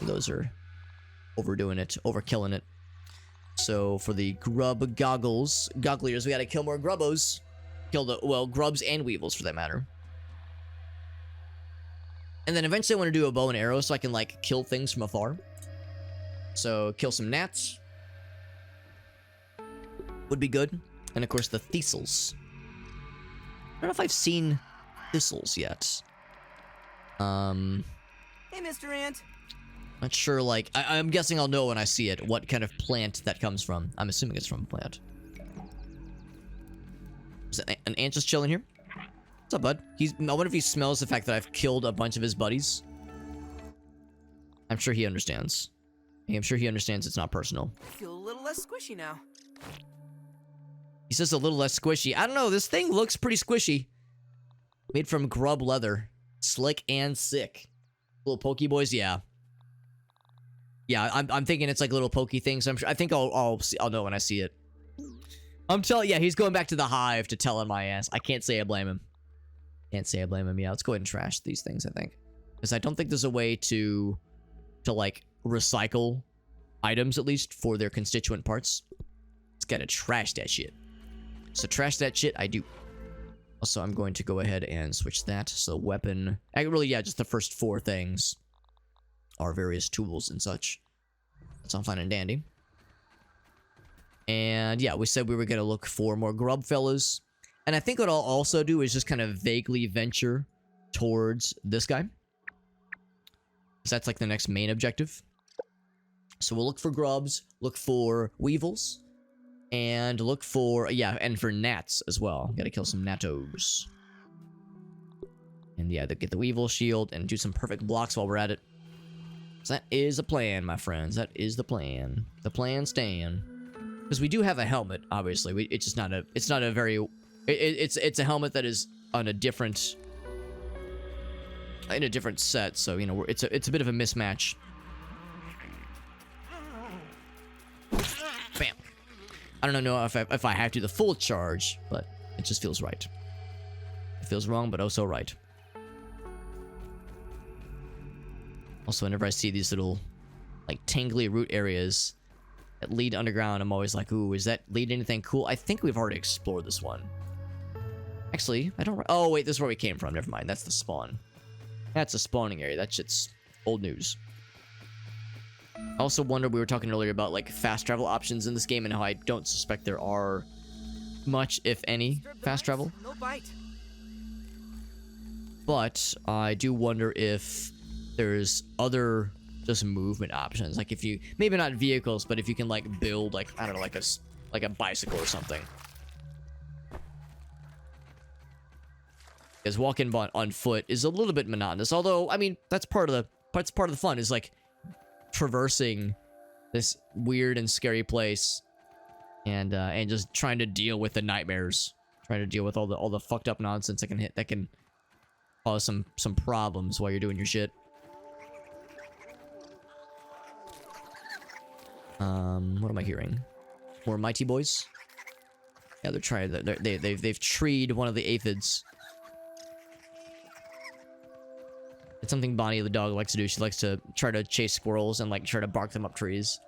Those are overdoing it, overkilling it. So for the grub goggles, goggliers, we gotta kill more grubbos. Kill the, well, grubs and weevils for that matter. And then eventually I want to do a bow and arrow so I can like kill things from afar. So kill some gnats. Would be good. And of course the thistles. I don't know if I've seen thistles yet. Hey, Mr. Ant. Not sure, like, I'm guessing I'll know when I see it what kind of plant that comes from. I'm assuming it's from a plant. Is an ant just chilling here? What's up, bud? I wonder if he smells the fact that I've killed a bunch of his buddies. I'm sure he understands. I'm sure he understands it's not personal. I feel a little less squishy now. He says a little less squishy. I don't know, this thing looks pretty squishy. Made from grub leather. Slick and sick. Little pokey boys, yeah. Yeah, I'm thinking it's like little pokey things. I think I'll know when I see it. I'm telling, yeah, he's going back to the hive to tell on my ass. I can't say I blame him. Can't say I blame him. Yeah, let's go ahead and trash these things, I think. Because I don't think there's a way to to like recycle items at least for their constituent parts. It's gotta trash that shit. So trash that shit, I do. Also, I'm going to go ahead and switch that. So weapon, really, yeah, just the first 4 things are various tools and such. That's all fine and dandy. And yeah, we said we were gonna look for more grub fellas. And I think what I'll also do is just kind of vaguely venture towards this guy. Because that's like the next main objective. So we'll look for grubs, look for weevils, and look for, yeah, and for gnats as well. Gotta kill some nattos. And yeah, get the weevil shield and do some perfect blocks while we're at it. So that is a plan, my friends. That is the plan. The plan stand. Because we do have a helmet, obviously. It's just not a, it's not a very, it's a helmet that is on a different, in a different set. So, you know, it's a bit of a mismatch. Bam. I don't know if I have to do the full charge, but it just feels right. It feels wrong, but oh so right. Also, whenever I see these little, like, tangly root areas that lead underground, I'm always like, ooh, is that lead anything cool? I think we've already explored this one. Actually, I don't... Oh, wait, this is where we came from. Never mind. That's the spawn. That's a spawning area. That shit's old news. I also wonder, we were talking earlier about, like, fast travel options in this game and how I don't suspect there are much, if any, fast travel. No bite. But I do wonder if there's other just movement options. Like if you, maybe not vehicles, but if you can like build like, I don't know, like a bicycle or something. Because walking on foot is a little bit monotonous. Although, I mean, that's part of the fun is like traversing this weird and scary place and just trying to deal with the nightmares. Trying to deal with all the fucked up nonsense that can cause some problems while you're doing your shit. What am I hearing? More mighty boys? Yeah, they're trying. They've treed one of the aphids. It's something Bonnie the dog likes to do. She likes to try to chase squirrels and like try to bark them up trees.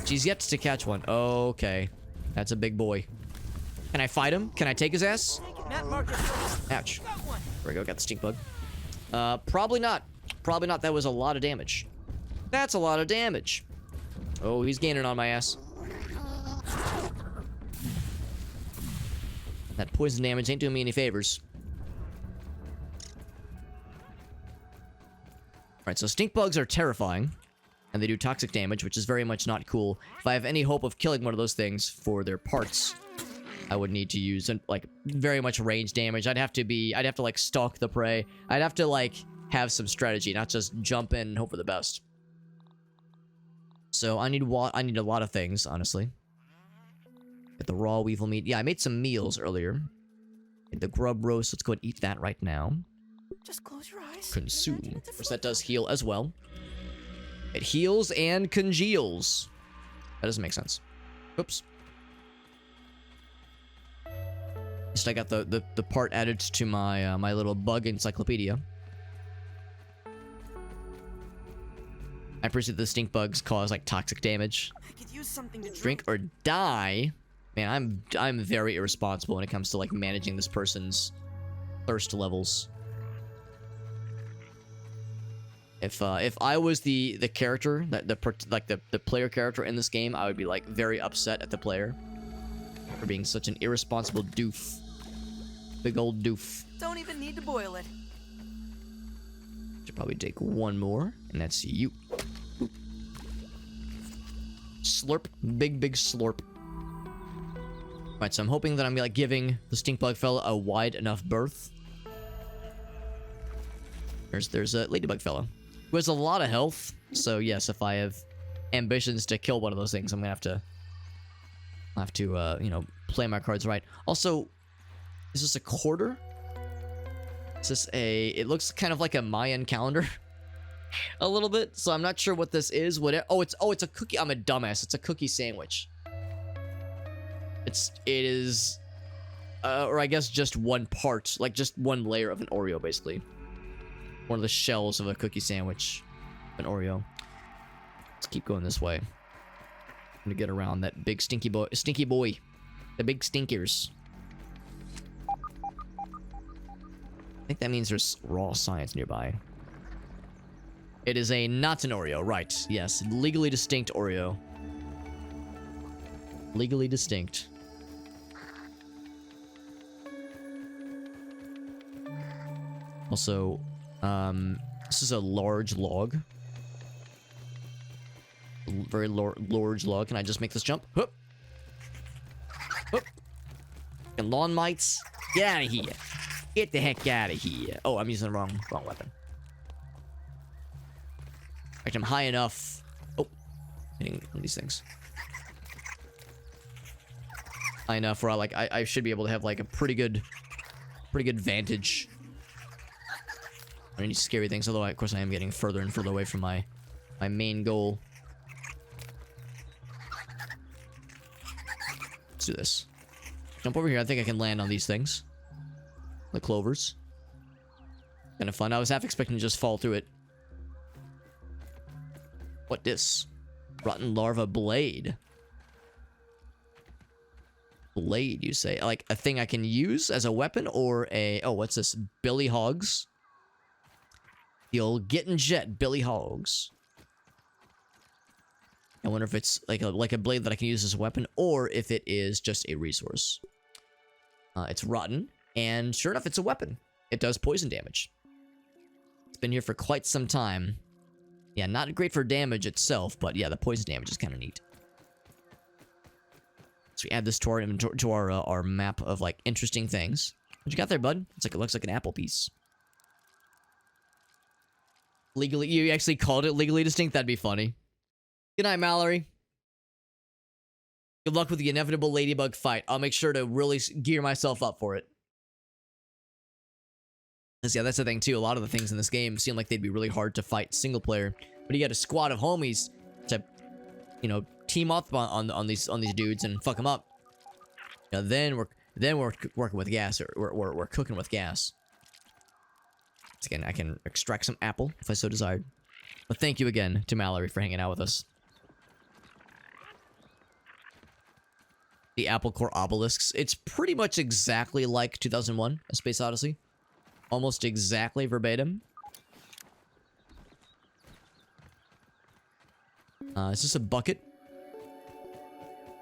She's yet to catch one. Okay, that's a big boy. Can I fight him? Can I take his ass? Ouch. There we go. Got the stink bug. Probably not. Probably not. That was a lot of damage. That's a lot of damage. Oh, he's gaining on my ass. That poison damage ain't doing me any favors. Alright, so stink bugs are terrifying. And they do toxic damage, which is very much not cool. If I have any hope of killing one of those things for their parts, I would need to use, like, very much range damage. I'd have to, like, stalk the prey. I'd have to, like, have some strategy, not just jump in and hope for the best. So I need a lot of things, honestly. Get the raw weevil meat. Yeah, I made some meals earlier. Get the grub roast. Let's go and eat that right now. Just close your eyes. Consume. Of course, that does heal as well. It heals and congeals. That doesn't make sense. Oops. At least I got the part added to my my little bug encyclopedia. I appreciate the stink bugs cause like toxic damage. I could use something to Drink or die. Man, I'm very irresponsible when it comes to like managing this person's thirst levels. If I was the character, the player character in this game, I would be like very upset at the player for being such an irresponsible doof. Big old doof. Don't even need to boil it. Should probably take one more, and that's you. Oop. Slurp, big slurp. Right, so I'm hoping that I'm like giving the stink bug fella a wide enough berth. There's a ladybug fellow who has a lot of health. So yes, if I have ambitions to kill one of those things, I'm gonna have to you know, play my cards right. Also, is this a quarter? Is this a? It looks kind of like a Mayan calendar, a little bit. So I'm not sure what this is. Oh, it's a cookie. I'm a dumbass. It's a cookie sandwich. It is, or I guess just one part, like just one layer of an Oreo, basically. One of the shells of a cookie sandwich. An Oreo. Let's keep going this way. I'm gonna get around that big stinky boy. The big stinkers. I think that means there's raw science nearby. It is a not an Oreo, right? Yes, legally distinct Oreo. Legally distinct. Also, this is a large log. Very large log. Can I just make this jump? Hup. Hup. And lawn mites. Get out of here. Get the heck out of here. Oh, I'm using the wrong weapon. In fact, I'm high enough. Oh, hitting one of these things. High enough where I should be able to have like a pretty good vantage. Any scary things, although of course I am getting further and further away from my main goal. Let's do this. Jump over here. I think I can land on these things. The clovers. Kind of fun. I was half expecting to just fall through it. What this? Rotten larva blade. Blade, you say? Like a thing I can use as a weapon or a... Oh, what's this? Billy Hogs. The old Gettin' Jet Billy Hogs. I wonder if it's like a blade that I can use as a weapon or if it is just a resource. It's rotten. And sure enough, it's a weapon. It does poison damage. It's been here for quite some time. Yeah, not great for damage itself, but yeah, the poison damage is kind of neat. So we add this to our inventory, to our map of like interesting things. What you got there, bud? It looks like an apple piece. Legally, you actually called it legally distinct? That'd be funny. Good night, Mallory. Good luck with the inevitable ladybug fight. I'll make sure to really gear myself up for it. Yeah, that's the thing too. A lot of the things in this game seem like they'd be really hard to fight single player, but you got a squad of homies to, you know, team up on these dudes and fuck them up. You know, then we're working with gas, or we're cooking with gas. Again, I can extract some apple if I so desired. But thank you again to Mallory for hanging out with us. The Apple Core obelisks. It's pretty much exactly like 2001: A Space Odyssey. Almost exactly verbatim. Is this a bucket?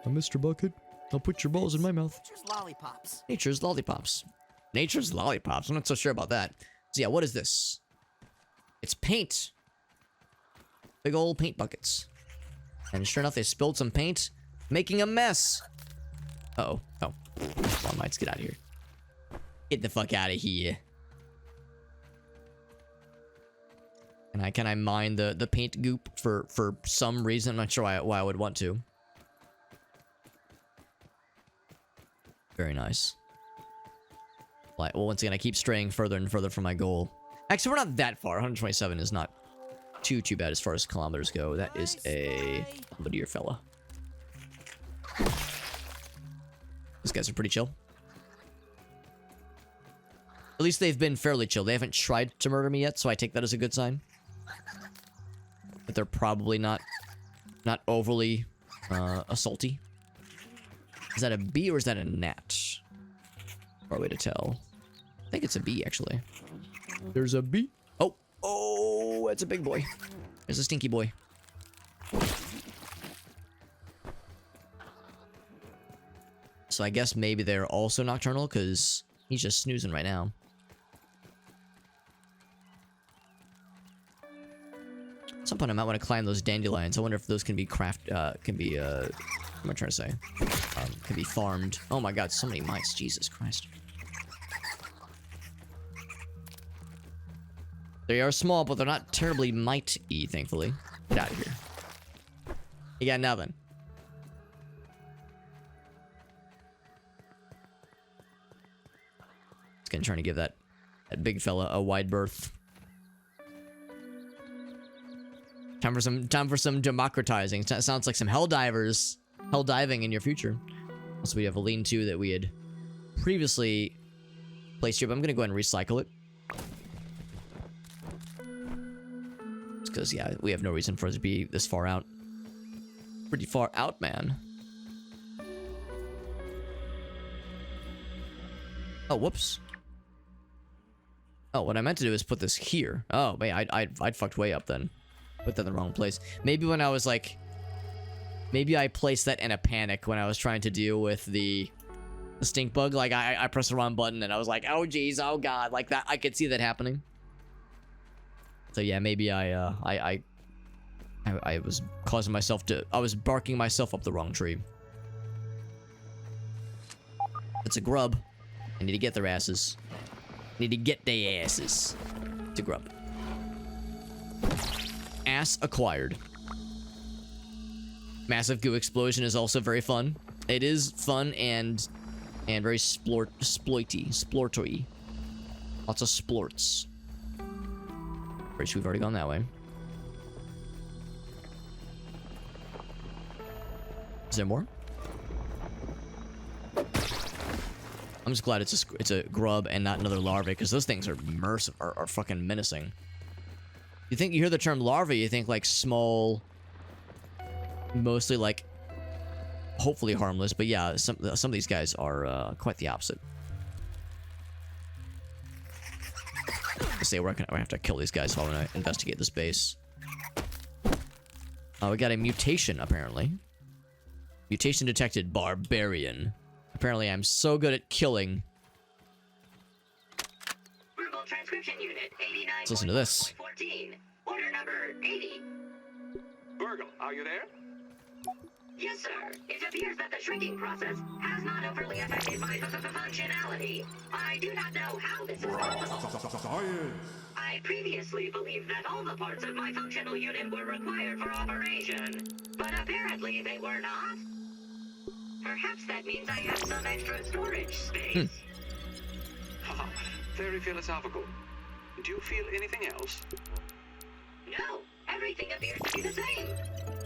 Mr. Bucket, I'll put your balls in my mouth. Nature's lollipops. Nature's lollipops. Nature's lollipops. I'm not so sure about that. So yeah, what is this? It's paint. Big old paint buckets. And sure enough, they spilled some paint, making a mess. Uh-oh. Oh. Lawn mites, get out of here. Get the fuck out of here. Can I mine the paint goop for some reason? I'm not sure why I would want to. Very nice. Like, well, once again, I keep straying further and further from my goal. Actually, we're not that far. 127 is not too bad as far as kilometers go. That is a deer fella. These guys are pretty chill. At least they've been fairly chill. They haven't tried to murder me yet, so I take that as a good sign. But they're probably not overly assaulty. Is that a bee or is that a gnat? Far way to tell. I think it's a bee, actually. There's a bee. Oh, oh, that's a big boy. There's a stinky boy. So I guess maybe they're also nocturnal, because he's just snoozing right now. At some point I might want to climb those dandelions. I wonder if those can be what am I trying to say? Can be farmed. Oh my god, so many mice. Jesus Christ. They are small, but they're not terribly mite-y, thankfully. Get out of here. You got nothing. It's gonna try to give that big fella a wide berth. Time for some democratizing. Sounds like some hell diving in your future. Also, we have a lean-to that we had previously placed here, but I'm gonna go ahead and recycle it. because, yeah, we have no reason for it to be this far out. Pretty far out, man. Oh, whoops. Oh, what I meant to do is put this here. Oh, wait, I'd fucked way up then. Put that in the wrong place. Maybe when I was like... Maybe I placed that in a panic when I was trying to deal with the stink bug. Like, I pressed the wrong button and I was like, oh, jeez, oh, God. Like, that, I could see that happening. So, yeah, maybe I was causing myself to... I was barking myself up the wrong tree. It's a grub. I need to get their asses. Need to get their asses. To grub. Ass acquired. Massive goo explosion is also very fun. It is fun and very splorty. Lots of splorts. Pretty sure we've already gone that way. Is there more? I'm just glad it's a grub and not another larvae, because those things are are fucking menacing. You think you hear the term larvae, you think like small, mostly like hopefully harmless, but yeah, some of these guys are quite the opposite. I say we're gonna have to kill these guys while we investigate this base. Oh, we got a mutation apparently. Mutation detected, barbarian. Apparently, I'm so good at killing. Verbal transcription unit 89. Let's listen to this. Order number 80. BURG.L, are you there? Yes, sir. It appears that the shrinking process has not overly affected my functionality. I do not know how this is possible. Science! I previously believed that all the parts of my functional unit were required for operation, but apparently they were not. Perhaps that means I have some extra storage space. Haha, very philosophical. Do you feel anything else? No, everything appears to be the same.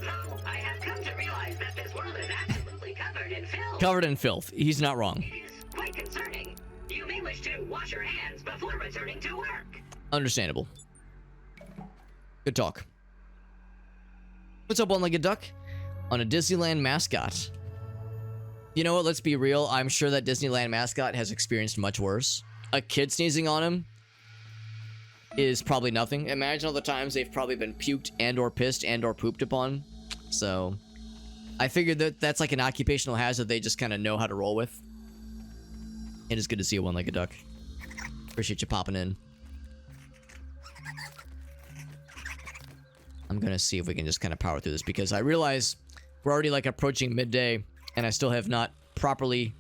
Though I have come to realize that this world is absolutely covered in filth. Covered in filth. He's not wrong. It is quite concerning. You may wish to wash your hands before returning to work. Understandable. Good talk. What's up, one-legged duck? On a Disneyland mascot. You know what? Let's be real. I'm sure that Disneyland mascot has experienced much worse. A kid sneezing on him is probably nothing. Imagine all the times they've probably been puked and or pissed and or pooped upon. So I figured that that's like an occupational hazard they just kind of know how to roll with. It is good to see a one-legged duck. Appreciate you popping in. I'm gonna see if we can just kind of power through this, because I realize we're already like approaching midday and I still have not properly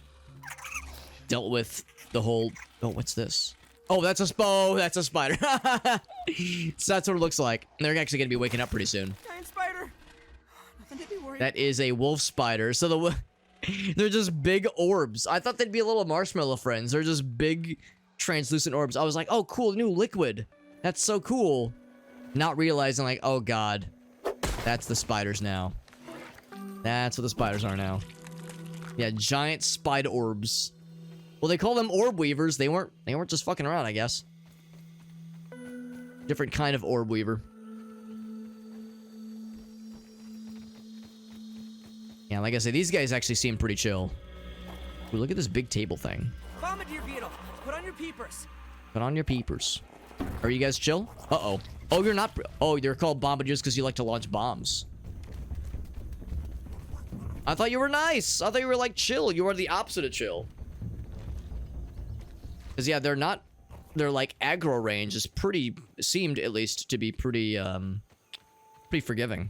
dealt with the whole... Oh, what's this? Oh, that's a spider. So that's what it looks like. They're actually gonna be waking up pretty soon. Giant spider. Nothing to be worried. That is a wolf spider. So they're just big orbs. I thought they'd be little marshmallow friends. They're just big translucent orbs. I was like, oh, cool, new liquid. That's so cool. Not realizing, like, oh god, that's the spiders now. That's what the spiders are now. Yeah, giant spider orbs. Well, they call them orb weavers. They weren't just fucking around, I guess. Different kind of orb weaver. Yeah, like I said, these guys actually seem pretty chill. Ooh, look at this big table thing. Bombardier beetle. Put on your peepers. Put on your peepers. Are you guys chill? Uh-oh. Oh, you're not... Oh, you're called bombardiers because you like to launch bombs. I thought you were nice. I thought you were, like, chill. You are the opposite of chill. Because, yeah, they're not... Their, like, aggro range is pretty... Seemed, at least, to be pretty, pretty forgiving.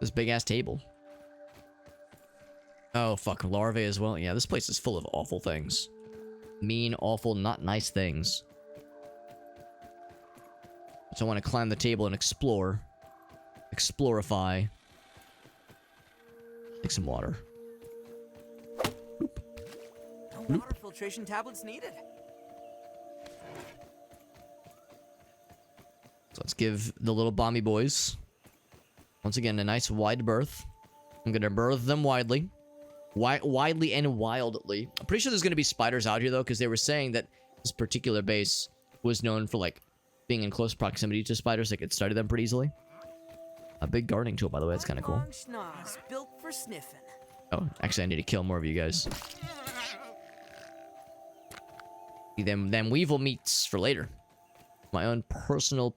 This big-ass table. Oh, fuck. Larvae as well. Yeah, this place is full of awful things. Mean, awful, not nice things. So I want to climb the table and explore. Explorify. Take some water. No water filtration tablets needed. So let's give the little bomby boys, once again, a nice wide berth. I'm gonna berth them widely. Widely and wildly. I'm pretty sure there's gonna be spiders out here, though, because they were saying that this particular base was known for like being in close proximity to spiders. They could study them pretty easily. A big gardening tool, by the way. That's kind of cool. Long schnoz, built for sniffing. Oh, actually, I need to kill more of you guys. Them weevil meats for later. My own personal,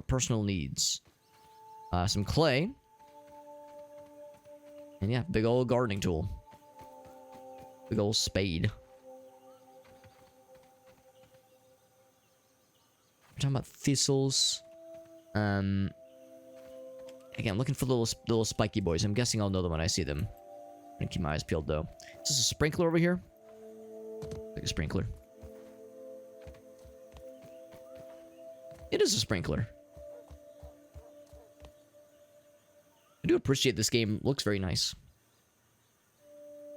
personal needs. Some clay. And yeah, big old gardening tool. Big old spade. We're talking about thistles. Again, I'm looking for little spiky boys. I'm guessing I'll know them when I see them. I'm gonna keep my eyes peeled though. Is this a sprinkler over here? Like a sprinkler. It is a sprinkler. I do appreciate this game. Looks very nice.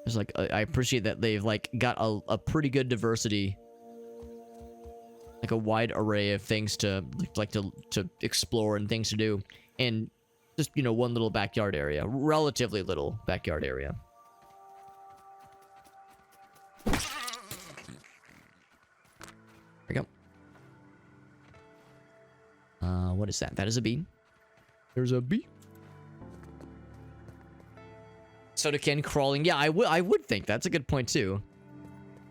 It's like I appreciate that they've like got a pretty good diversity, like a wide array of things to to explore and things to do, and just, you know, one little backyard area, relatively little backyard area. There we go. What is that? That is a bee. There's a bee. Soda can crawling. Yeah, I would think that's a good point too.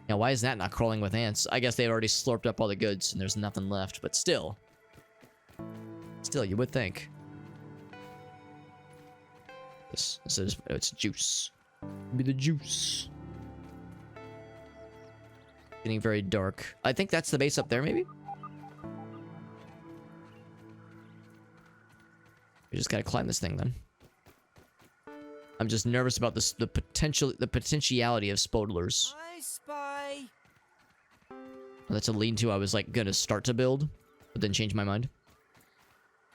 Now, why is that not crawling with ants? I guess they've already slurped up all the goods and there's nothing left, but still. Still, you would think. This is, it's juice. Be the juice. Getting very dark. I think that's the base up there, maybe? We just gotta climb this thing then. I'm just nervous about this, the potentiality of spodlers. I spy. That's a lean-to I was like gonna start to build, but then change my mind.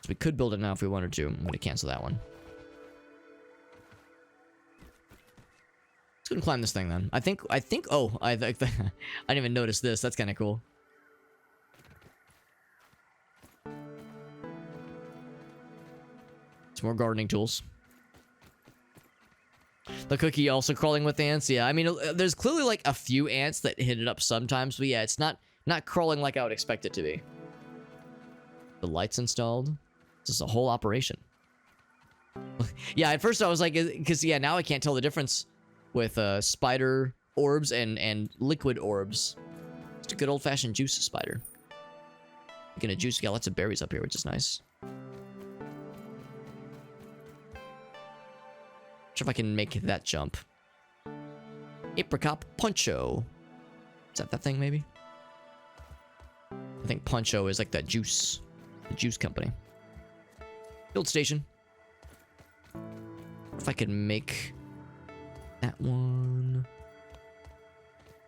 So we could build it now if we wanted to. I'm gonna cancel that one. Let's go and climb this thing then. I think, oh, I didn't even notice this. That's kind of cool. Some more gardening tools. The cookie also crawling with ants. Yeah, I mean, there's clearly like a few ants that hit it up sometimes, but yeah, it's not crawling like I would expect it to be. The lights installed. This is a whole operation. Yeah, at first I was like, because yeah, now I can't tell the difference with spider orbs and liquid orbs. Just a good old-fashioned juice spider. Making a juice. Got lots of berries up here, which is nice. Sure if I can make that jump. Apricot Poncho. Is that thing, maybe? I think Poncho is like that juice. The juice company. Build station. If I could make that one.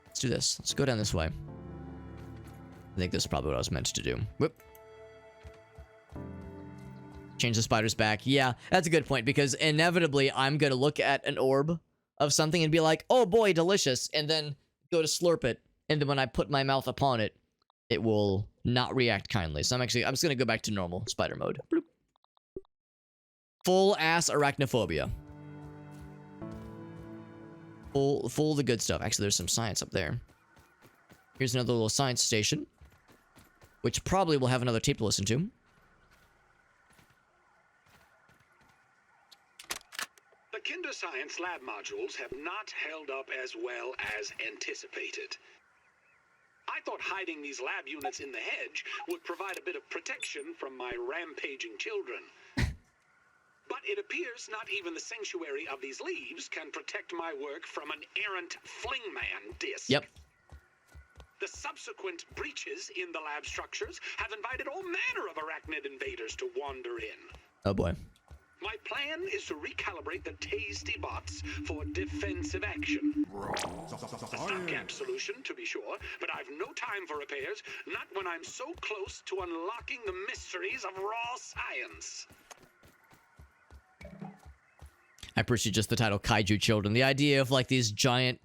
Let's do this. Let's go down this way. I think this is probably what I was meant to do. Whoop. Change the spiders back. Yeah, that's a good point, because inevitably I'm going to look at an orb of something and be like, oh boy, delicious, and then go to slurp it, and then when I put my mouth upon it, it will not react kindly. So I'm just going to go back to normal spider mode. Bloop. Full ass arachnophobia. Full the good stuff. Actually, there's some science up there. Here's another little science station, which probably will have another tape to listen to. The Kinder Science lab modules have not held up as well as anticipated. I thought hiding these lab units in the hedge would provide a bit of protection from my rampaging children. But it appears not even the sanctuary of these leaves can protect my work from an errant flingman disc. Yep. The subsequent breaches in the lab structures have invited all manner of arachnid invaders to wander in. Oh boy. My plan is to recalibrate the tasty bots for defensive action. A stopgap solution, to be sure, but I've no time for repairs, not when I'm so close to unlocking the mysteries of raw science. I appreciate just the title Kaiju Children. The idea of like these giant,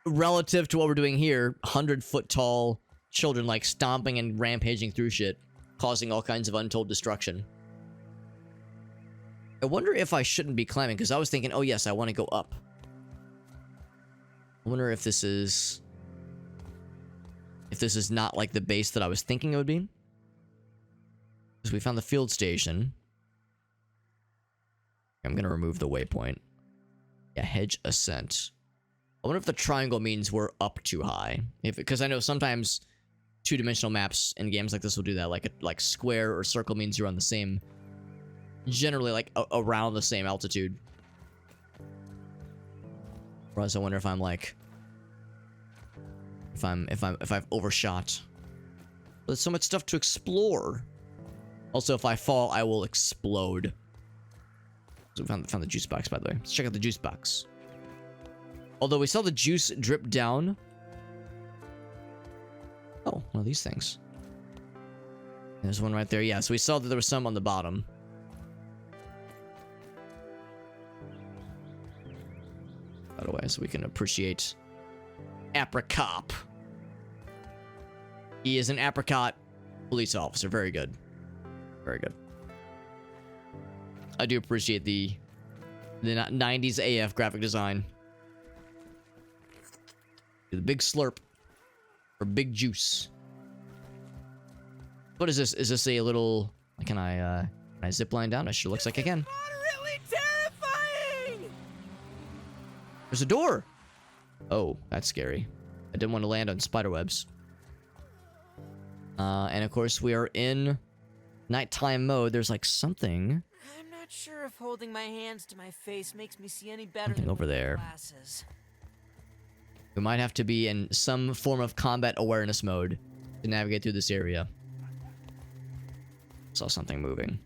relative to what we're doing here, 100-foot tall children like stomping and rampaging through shit, causing all kinds of untold destruction. I wonder if I shouldn't be climbing, because I was thinking, oh yes, I want to go up. I wonder if this is... if this is not like the base that I was thinking it would be. Because we found the field station. I'm gonna remove the waypoint. Yeah, Hedge Ascent. I wonder if the triangle means we're up too high. Because I know sometimes two-dimensional maps in games like this will do that. Like square or circle means you're on the same, generally like around the same altitude. Whereas I wonder if I'm like, if I've overshot. But there's so much stuff to explore. Also, if I fall, I will explode. So we found the juice box, by the way. Let's check out the juice box. Although we saw the juice drip down. Oh, one of these things. There's one right there. Yeah, so we saw that there was some on the bottom. By the way, so we can appreciate Apricot. He is an apricot police officer. Very good. Very good. I do appreciate the 90s AF graphic design. The big slurp. Or big juice. What is this? Is this a little... Can I zip line down? It sure looks like I can. Moderately terrifying! There's a door! Oh, that's scary. I didn't want to land on spiderwebs. And of course, we are in nighttime mode. There's like something... I'm not sure if holding my hands to my face makes me see any better Something than over there. glasses. We might have to be in some form of combat awareness mode to navigate through this area. Saw something moving.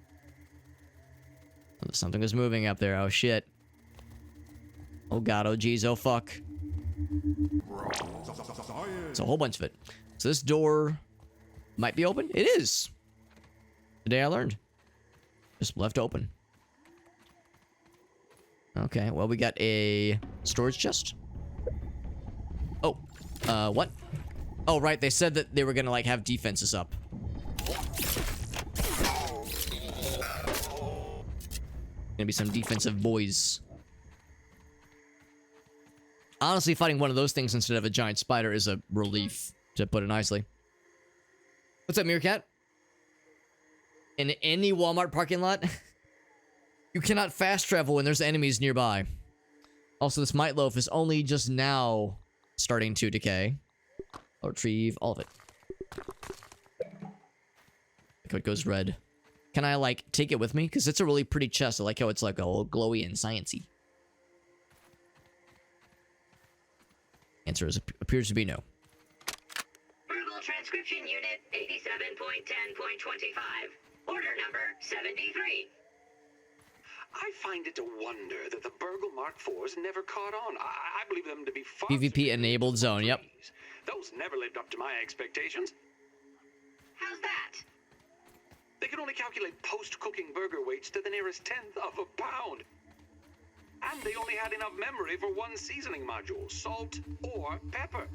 Something was moving up there. Oh shit. Oh god, oh geez, oh fuck. It's a whole bunch of it. So this door might be open. It is. Today I learned. Just left open. Okay, well we got a storage chest. Oh, what? Oh, right, they said that they were gonna, like, have defenses up. Gonna be some defensive boys. Honestly, fighting one of those things instead of a giant spider is a relief, to put it nicely. What's up, Meerkat? In any Walmart parking lot? You cannot fast travel when there's enemies nearby. Also, this Might Loaf is only just now starting to decay. I'll retrieve all of it. Look how it goes red. Can I, like, take it with me? Because it's a really pretty chest. I like how it's, like, all glowy and sciencey. Answer appears to be no. BURG.L transcription unit 87.10.25. Order number 73. I find it a wonder that the BURG.L Mark IVs never caught on. I believe them to be far PvP enabled zone, yep. Those never lived up to my expectations. How's that? They can only calculate post-cooking burger weights to the nearest tenth of a pound. And they only had enough memory for one seasoning module, salt or pepper.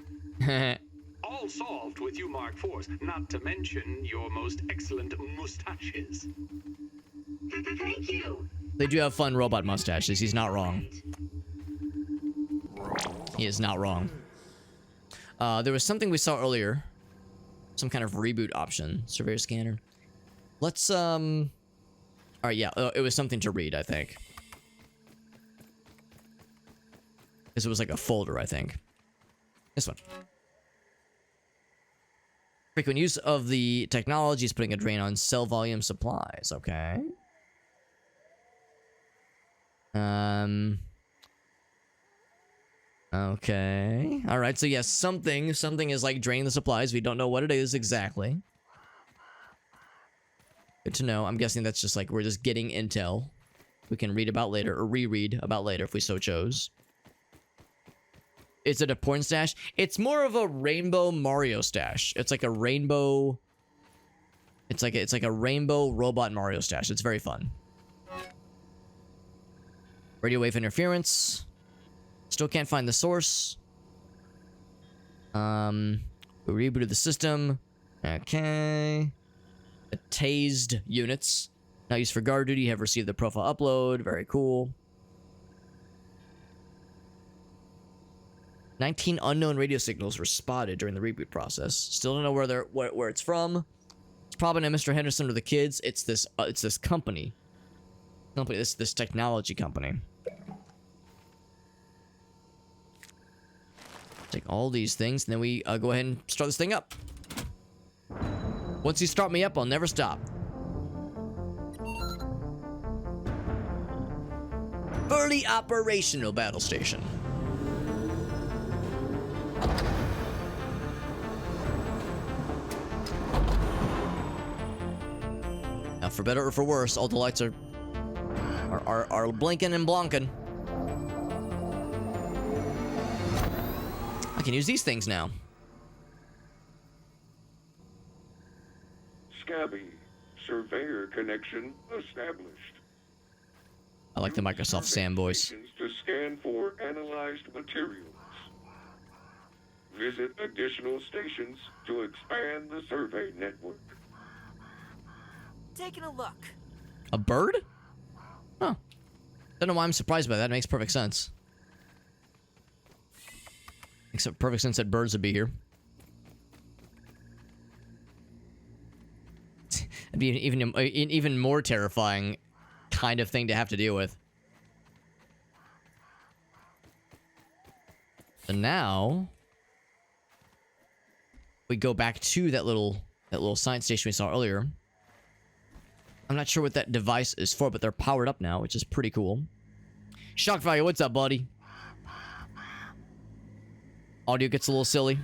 All solved with you Mark IVs, not to mention your most excellent mustaches. Thank you. They do have fun robot mustaches. He's not wrong. He is not wrong. There was something we saw earlier. Some kind of reboot option. Surveyor scanner. Let's, Alright, yeah. It was something to read, I think. Because it was like a folder, I think. This one. Frequent use of the technology is putting a drain on cell volume supplies. Okay. Okay. Alright, so yes, something is like draining the supplies. We don't know what it is exactly. Good to know. I'm guessing that's just like, we're just getting intel. We can read about later, or reread about later if we so chose. Is it a porn stash? It's more of a rainbow Mario stash. It's like a rainbow... It's like a rainbow robot Mario stash. It's very fun. Radio wave interference. Still can't find the source. We rebooted the system. Okay. The tased units. Now used for guard duty. Have received the profile upload. Very cool. 19 unknown radio signals were spotted during the reboot process. Still don't know where it's from. It's probably not Mr. Henderson or the kids. It's this company. This technology company. Take all these things, and then we go ahead and start this thing up. Once you start me up, I'll never stop. Fully operational battle station. Now, for better or for worse, all the lights are blinking and blonking. I can use these things now. Scabby, surveyor connection established. I like the Microsoft Sam voice. To scan for analyzed materials. Visit additional stations to expand the survey network. Taking a look. A bird? Huh. Don't know why I'm surprised by that. It makes perfect sense. Except perfect sense that birds would be here. It'd be an even more terrifying kind of thing to have to deal with. So now we go back to that little science station we saw earlier. I'm not sure what that device is for, but they're powered up now, which is pretty cool. Shock value, what's up, buddy? Audio gets a little silly.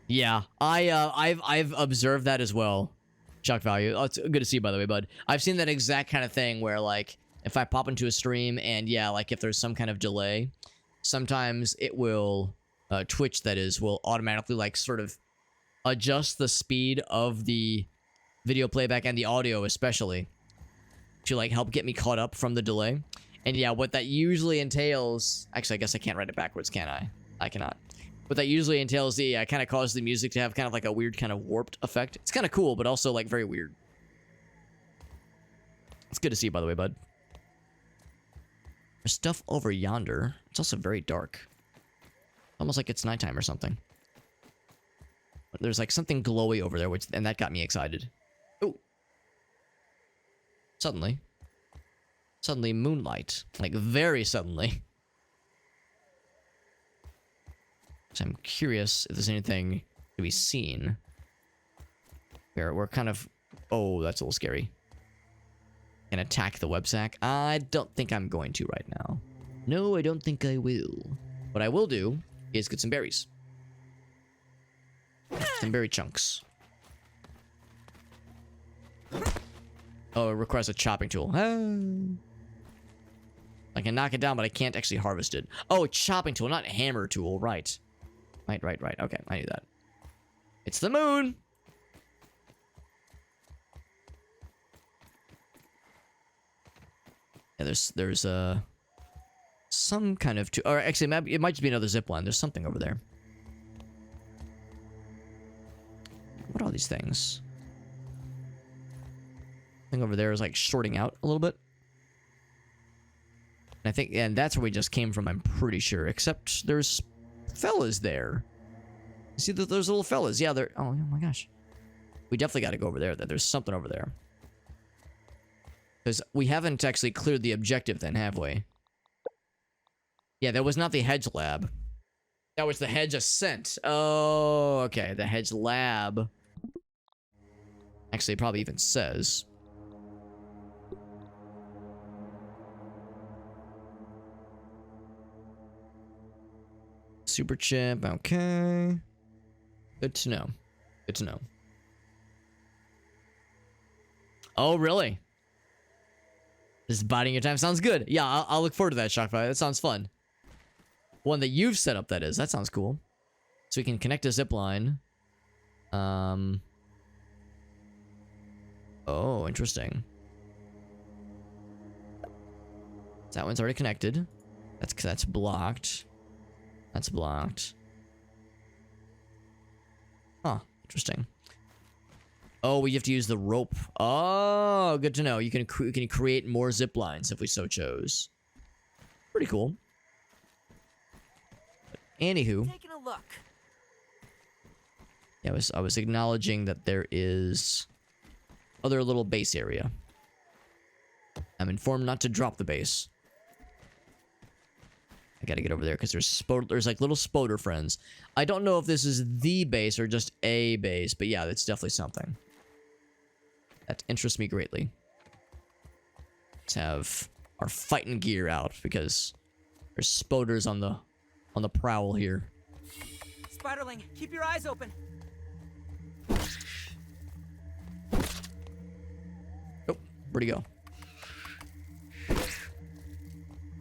Yeah, I've observed that as well. Shock value. Oh, it's good to see you, by the way, bud. I've seen that exact kind of thing where, like, if I pop into a stream and, yeah, like, if there's some kind of delay, sometimes it will, Twitch, that is, will automatically, like, sort of adjust the speed of the video playback and the audio, especially, to, like, help get me caught up from the delay. And, yeah, what that usually entails... Actually, I guess I can't write it backwards, can I? I cannot. What that usually entails, yeah, kind of causes the music to have kind of like a weird kind of warped effect. It's kind of cool, but also like very weird. It's good to see you, by the way, bud. There's stuff over yonder. It's also very dark. Almost like it's nighttime or something. But there's like something glowy over there, and that got me excited. Oh. Suddenly moonlight. Like very suddenly. So I'm curious if there's anything to be seen. We're kind of... Oh, that's a little scary. Can attack the web sack? I don't think I'm going to right now. No, I don't think I will. What I will do is get some berries. Some berry chunks. Oh, it requires a chopping tool. I can knock it down, but I can't actually harvest it. Oh, a chopping tool, not a hammer tool. Right. Right. Okay, I knew that. It's the moon! Yeah, there's some kind of... Or actually, it might just be another zip line. There's something over there. What are all these things? Thing over there is like shorting out a little bit. And that's where we just came from, I'm pretty sure. Except there's fellas there. You see those little fellas? Yeah, they're... Oh my gosh. We definitely got to go over there. There's something over there. Because we haven't actually cleared the objective then, have we? Yeah, that was not the Hedge Lab. That was the Hedge Ascent. Oh, okay. The Hedge Lab. Actually, it probably even says... Super chip, okay. Good to know. Good to know. Oh, really? Just biding your time sounds good. Yeah, I'll look forward to that, Shockfire. That sounds fun. One that you've set up, that is. That sounds cool. So we can connect a zipline. Oh, interesting. That one's already connected. That's blocked. That's blocked. Huh, interesting. Oh, we have to use the rope. Oh, good to know. You can create more zip lines if we so chose. Pretty cool. Anywho, Taking a look. yeah, I was acknowledging that there is other little base area. I'm informed not to drop the base. I gotta get over there because there's like little spoder friends. I don't know if this is the base or just a base, but yeah, it's definitely something. That interests me greatly. Let's have our fighting gear out because there's spoders on the prowl here. Spiderling, keep your eyes open. Oh, where'd he go?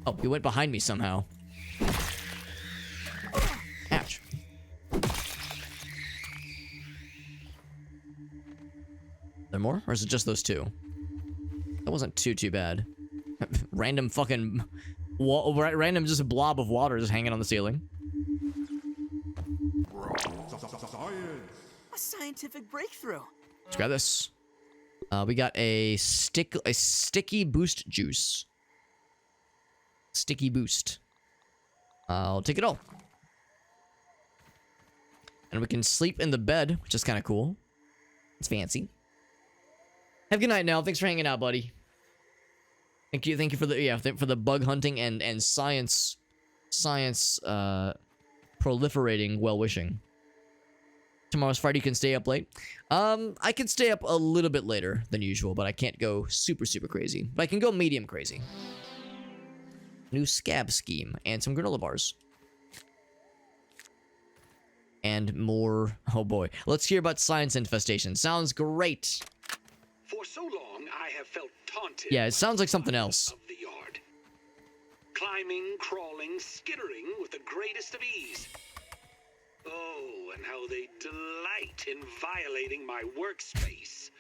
Oh, he went behind me somehow. Ouch. There more? Or is it just those two? That wasn't too bad. Random fucking... random just blob of water just hanging on the ceiling. A scientific breakthrough. Let's grab this. We got a sticky boost juice. Sticky boost. I'll take it all. And we can sleep in the bed, which is kind of cool. It's fancy. Have a good night now. Thanks for hanging out, buddy. Thank you for the for the bug hunting and science proliferating well wishing. Tomorrow's Friday, you can stay up late. I can stay up a little bit later than usual, but I can't go super crazy. But I can go medium crazy. New scab scheme and some granola bars. And more. Oh boy. Let's hear about science infestation. Sounds great. For so long, I have felt taunted. Yeah, it sounds like something else. Of the yard. Climbing, crawling, skittering with the greatest of ease. Oh, and how they delight in violating my workspace.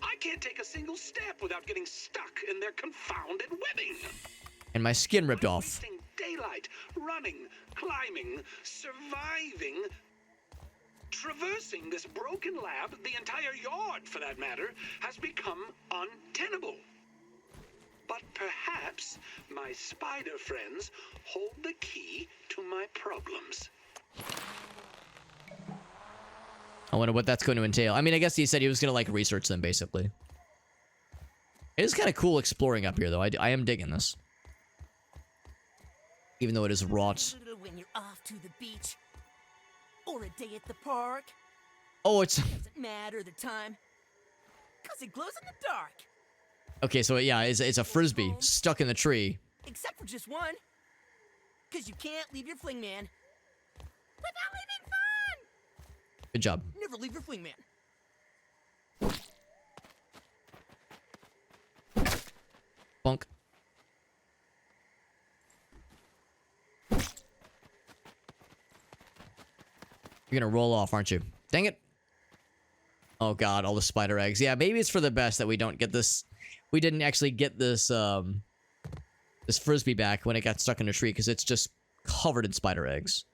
I can't take a single step without getting stuck in their confounded webbing. And my skin ripped off. Wasting daylight, running, climbing, surviving, traversing this broken lab, the entire yard for that matter, has become untenable. But perhaps my spider friends hold the key to my problems. I wonder what that's going to entail. I mean, I guess he said he was going to, like, research them, basically. It is kind of cool exploring up here, though. I am digging this. Even though it is wrought. When you're off to the beach or a day at the park. Oh, it's... Doesn't matter the time. Because it glows in the dark. Okay, so yeah, it's a frisbee stuck in the tree. Except for just one. Because you can't leave your fling man without having fun. Good job. Never leave your fling man. Bunk. You're gonna roll off, aren't you? Dang it. Oh god, all the spider eggs. Yeah, maybe it's for the best that we don't get this. We didn't actually get this, this frisbee back when it got stuck in a tree, because it's just covered in spider eggs.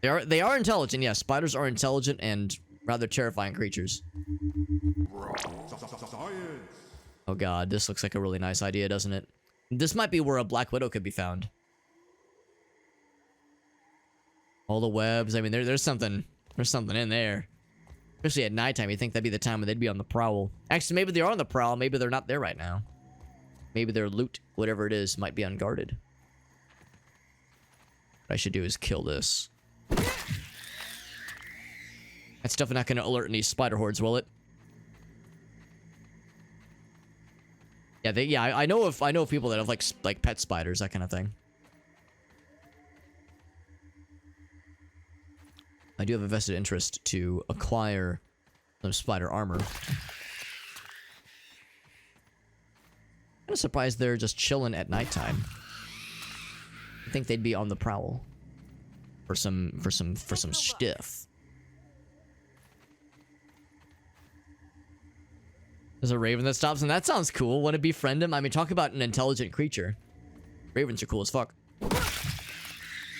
They are intelligent, yeah. Spiders are intelligent and rather terrifying creatures. Oh god, this looks like a really nice idea, doesn't it? This might be where a black widow could be found. All the webs. I mean, there's something in there. Especially at nighttime, you think that'd be the time when they'd be on the prowl. Actually, maybe they are on the prowl. Maybe they're not there right now. Maybe their loot, whatever it is, might be unguarded. What I should do is kill this. That's definitely not going to alert any spider hordes, will it? Yeah, I know of people that have like pet spiders, that kind of thing. I do have a vested interest to acquire some spider armor. I'm surprised they're just chilling at nighttime. I think they'd be on the prowl for some stiff. There's a raven that stops, and that sounds cool. Want to befriend him? I mean, talk about an intelligent creature. Ravens are cool as fuck.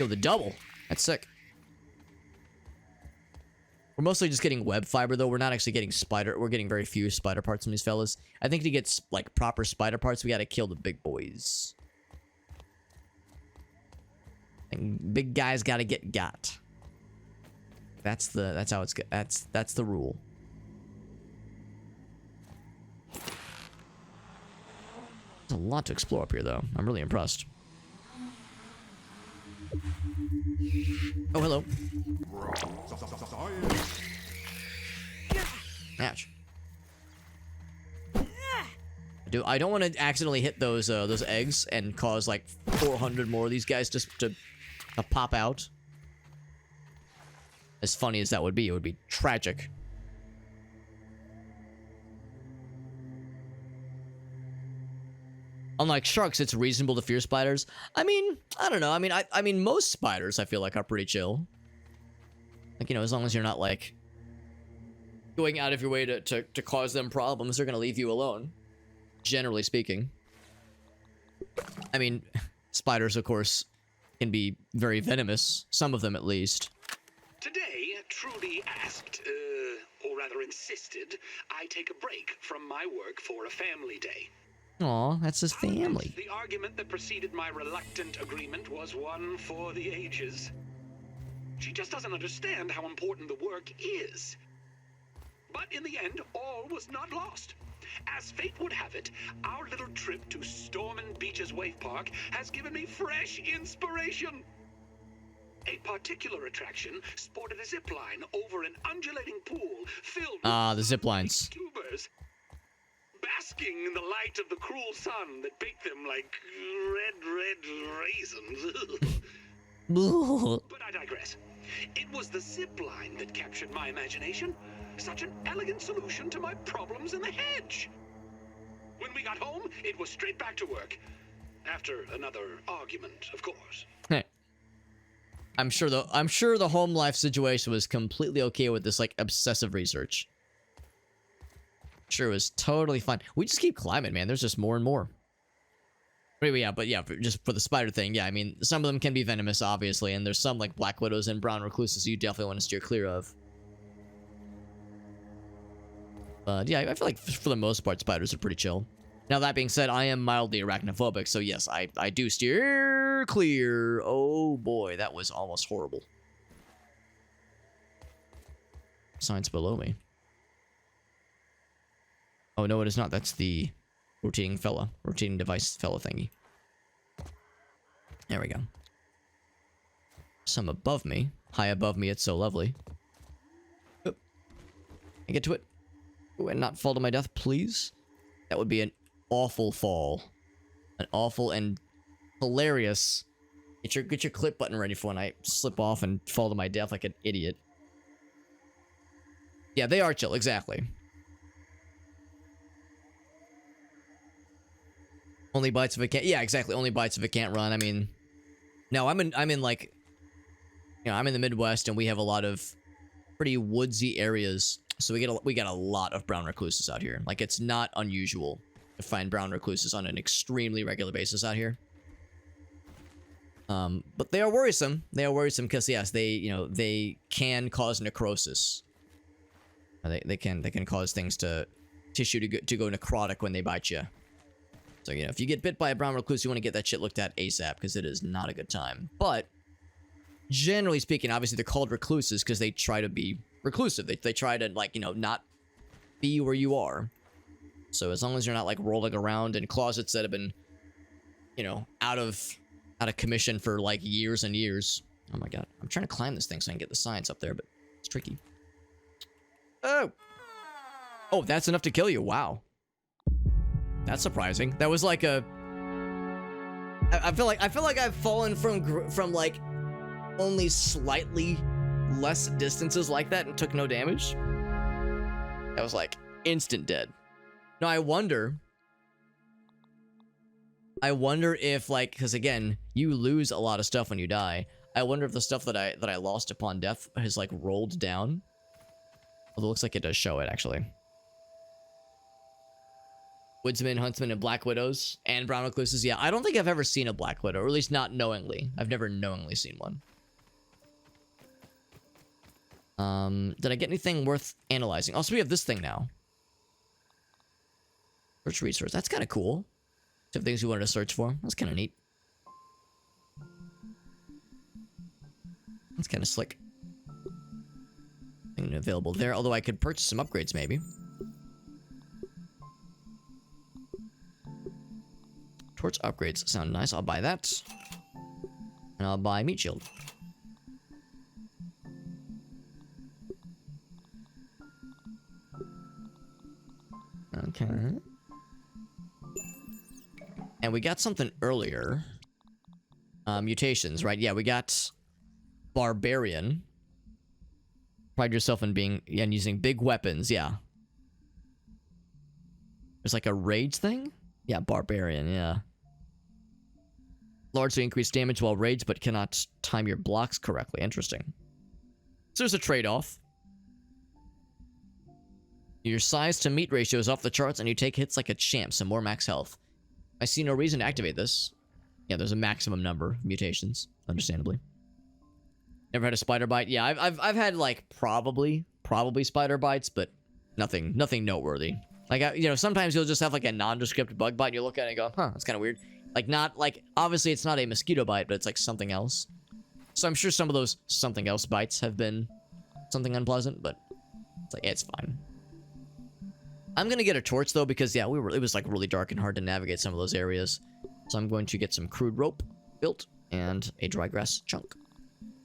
Yo, the double. That's sick. We're mostly just getting web fiber, though. We're not actually getting spider. We're getting very few spider parts from these fellas. I think to get, like, proper spider parts, we gotta kill the big boys. And big guys gotta get got. That's how it's that's the rule. There's a lot to explore up here, though. I'm really impressed. Oh, hello. Ouch. Dude, I don't want to accidentally hit those eggs and cause like 400 more of these guys just to pop out. As funny as that would be, it would be tragic. Unlike sharks, it's reasonable to fear spiders. I mean, I don't know. I mean, most spiders I feel like are pretty chill. Like, you know, as long as you're not like going out of your way to cause them problems, they're gonna leave you alone. Generally speaking. I mean, spiders, of course, can be very venomous. Some of them, at least. Today, Trudy asked, or rather insisted, I take a break from my work for a family day. Aw, that's his family. The argument that preceded my reluctant agreement was one for the ages. She just doesn't understand how important the work is. But in the end, all was not lost. As fate would have it, our little trip to Stormin Beach's Wave Park has given me fresh inspiration. A particular attraction sported a zip line over an undulating pool filled with the zip lines. tubers, basking in the light of the cruel sun that baked them like red raisins. But I digress. It was the zip line that captured my imagination. Such an elegant solution to my problems in the hedge. When we got home, it was straight back to work. After another argument, of course. Hey. I'm sure the home life situation was completely okay with this like obsessive research. Sure, it was totally fine. We just keep climbing, man. There's just more and more. But yeah, just for the spider thing, yeah, I mean, some of them can be venomous, obviously, and there's some like black widows and brown recluses you definitely want to steer clear of. But yeah, I feel like for the most part, spiders are pretty chill. Now, that being said, I am mildly arachnophobic, so yes, I do steer clear. Oh boy, that was almost horrible. Signs below me. Oh, no, it is not. That's the rotating device fella thingy. There we go. Some above me. High above me, it's so lovely. Oop. I get to it. Ooh, and not fall to my death, please. That would be an awful fall. An awful and hilarious. Get your clip button ready for when I slip off and fall to my death like an idiot. Yeah, they are chill, exactly. Only bites if it can't. Yeah, exactly. Only bites if it can't run. I mean, no, I'm in like, you know, I'm in the Midwest and we have a lot of pretty woodsy areas. So we got a lot of brown recluses out here. Like, it's not unusual to find brown recluses on an extremely regular basis out here. But they are worrisome. They are worrisome because yes, they can cause necrosis. They can cause things tissue to go necrotic when they bite you. So, you know, if you get bit by a brown recluse, you want to get that shit looked at ASAP because it is not a good time. But generally speaking, obviously they're called recluses because they try to be reclusive. They try to, like, you know, not be where you are. So as long as you're not like rolling around in closets that have been, you know, out of commission for like years and years. Oh my god, I'm trying to climb this thing so I can get the science up there, but it's tricky. Oh, that's enough to kill you. Wow. That's surprising. That was like a. I feel like I've fallen from like only slightly less distances like that and took no damage. That was like instant dead. No, I wonder if like, because again, you lose a lot of stuff when you die. I wonder if the stuff that I lost upon death has like rolled down. Although it looks like it does show it actually. Woodsmen, huntsmen, and black widows, and brown recluses. Yeah, I don't think I've ever seen a black widow, or at least not knowingly. I've never knowingly seen one. Did I get anything worth analyzing? Also, we have this thing now. Search resource. That's kind of cool. Some things we wanted to search for. That's kind of neat. That's kind of slick. Nothing available there, although I could purchase some upgrades maybe. Torch upgrades sound nice. I'll buy that. And I'll buy meat shield. Okay. And we got something earlier. Mutations, right? Yeah, we got Barbarian. Pride yourself in being and using big weapons, yeah. There's like a rage thing? Yeah, Barbarian, yeah. Largely increased damage while raged, but cannot time your blocks correctly. Interesting. So there's a trade-off. Your size to meat ratio is off the charts, and you take hits like a champ, some more max health. I see no reason to activate this. Yeah, there's a maximum number of mutations, understandably. Never had a spider bite. Yeah, I've had like probably spider bites, but nothing noteworthy. Like you know, sometimes you'll just have like a nondescript bug bite, and you look at it and go, huh, that's kind of weird. Like not like obviously it's not a mosquito bite, but it's like something else. So I'm sure some of those something else bites have been something unpleasant, but it's like it's fine. I'm gonna get a torch though because yeah, it was like really dark and hard to navigate some of those areas. So I'm going to get some crude rope built and a dry grass chunk.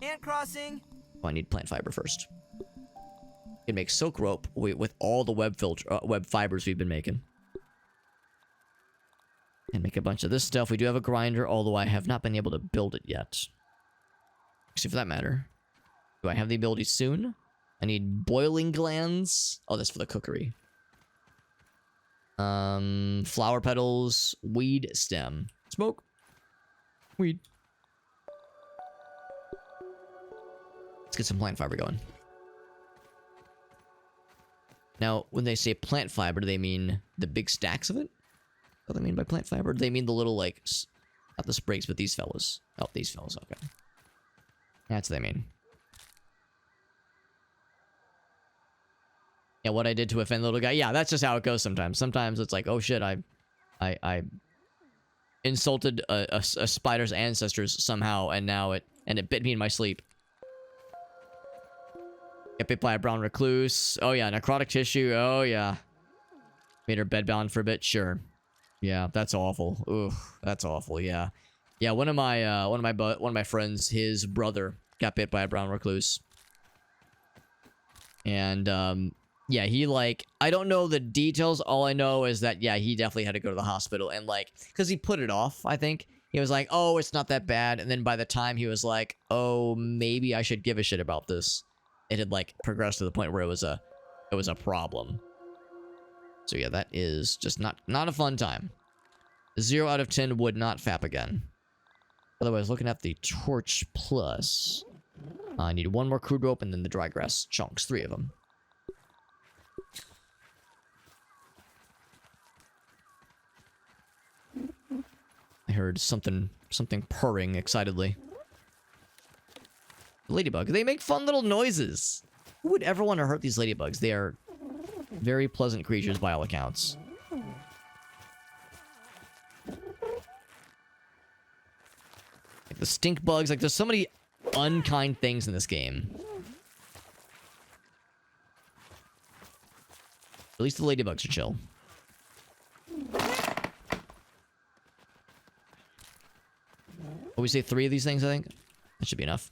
Ant crossing. Oh, I need plant fiber first. Can make silk rope with all the web fibers we've been making. And make a bunch of this stuff. We do have a grinder, although I have not been able to build it yet. Actually, for that matter, do I have the ability soon? I need boiling glands. Oh, that's for the cookery. Flower petals, weed stem, smoke, weed. Let's get some plant fiber going. Now, when they say plant fiber, do they mean the big stacks of it? What do they mean by plant fiber? Do they mean the little, like, not the sprigs, but these fellas? Oh, these fellas, okay. That's what they mean. Yeah, what I did to offend the little guy. Yeah, that's just how it goes sometimes. Sometimes it's like, oh shit, I insulted a spider's ancestors somehow, and now it bit me in my sleep. Get bit by a brown recluse. Oh yeah, necrotic tissue. Oh yeah. Made her bedbound for a bit. Sure. Yeah, that's awful. Ooh, that's awful. Yeah, yeah. One of my friends, his brother got bit by a brown recluse, and yeah, he like I don't know the details. All I know is that yeah, he definitely had to go to the hospital, and like because he put it off. I think he was like, oh, it's not that bad, and then by the time he was like, oh, maybe I should give a shit about this. It had like progressed to the point where it was a problem. So yeah, that is just not a fun time. 0 out of 10 would not fap again. Otherwise, looking at the torch plus, I need one more crude rope and then the dry grass chunks, 3 of them. I heard something purring excitedly. Ladybug. They make fun little noises. Who would ever want to hurt these ladybugs? They are very pleasant creatures by all accounts. Like the stink bugs. Like there's so many unkind things in this game. At least the ladybugs are chill. What we say 3 of these things, I think? That should be enough.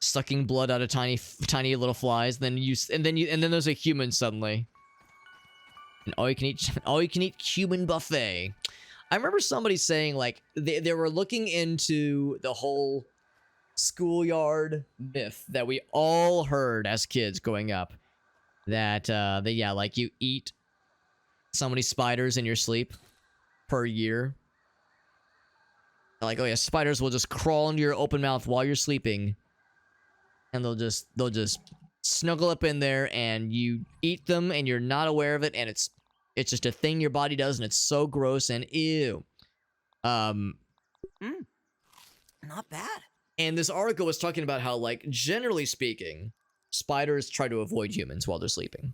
Sucking blood out of tiny little flies, and then there's a human suddenly. An all you can eat human buffet. I remember somebody saying like they were looking into the whole schoolyard myth that we all heard as kids growing up, that yeah, like you eat so many spiders in your sleep per year. Like, oh yeah, spiders will just crawl into your open mouth while you're sleeping. And they'll just snuggle up in there, and you eat them, and you're not aware of it, and it's just a thing your body does, and it's so gross and ew. Not bad. And this article was talking about how, like, generally speaking, spiders try to avoid humans while they're sleeping.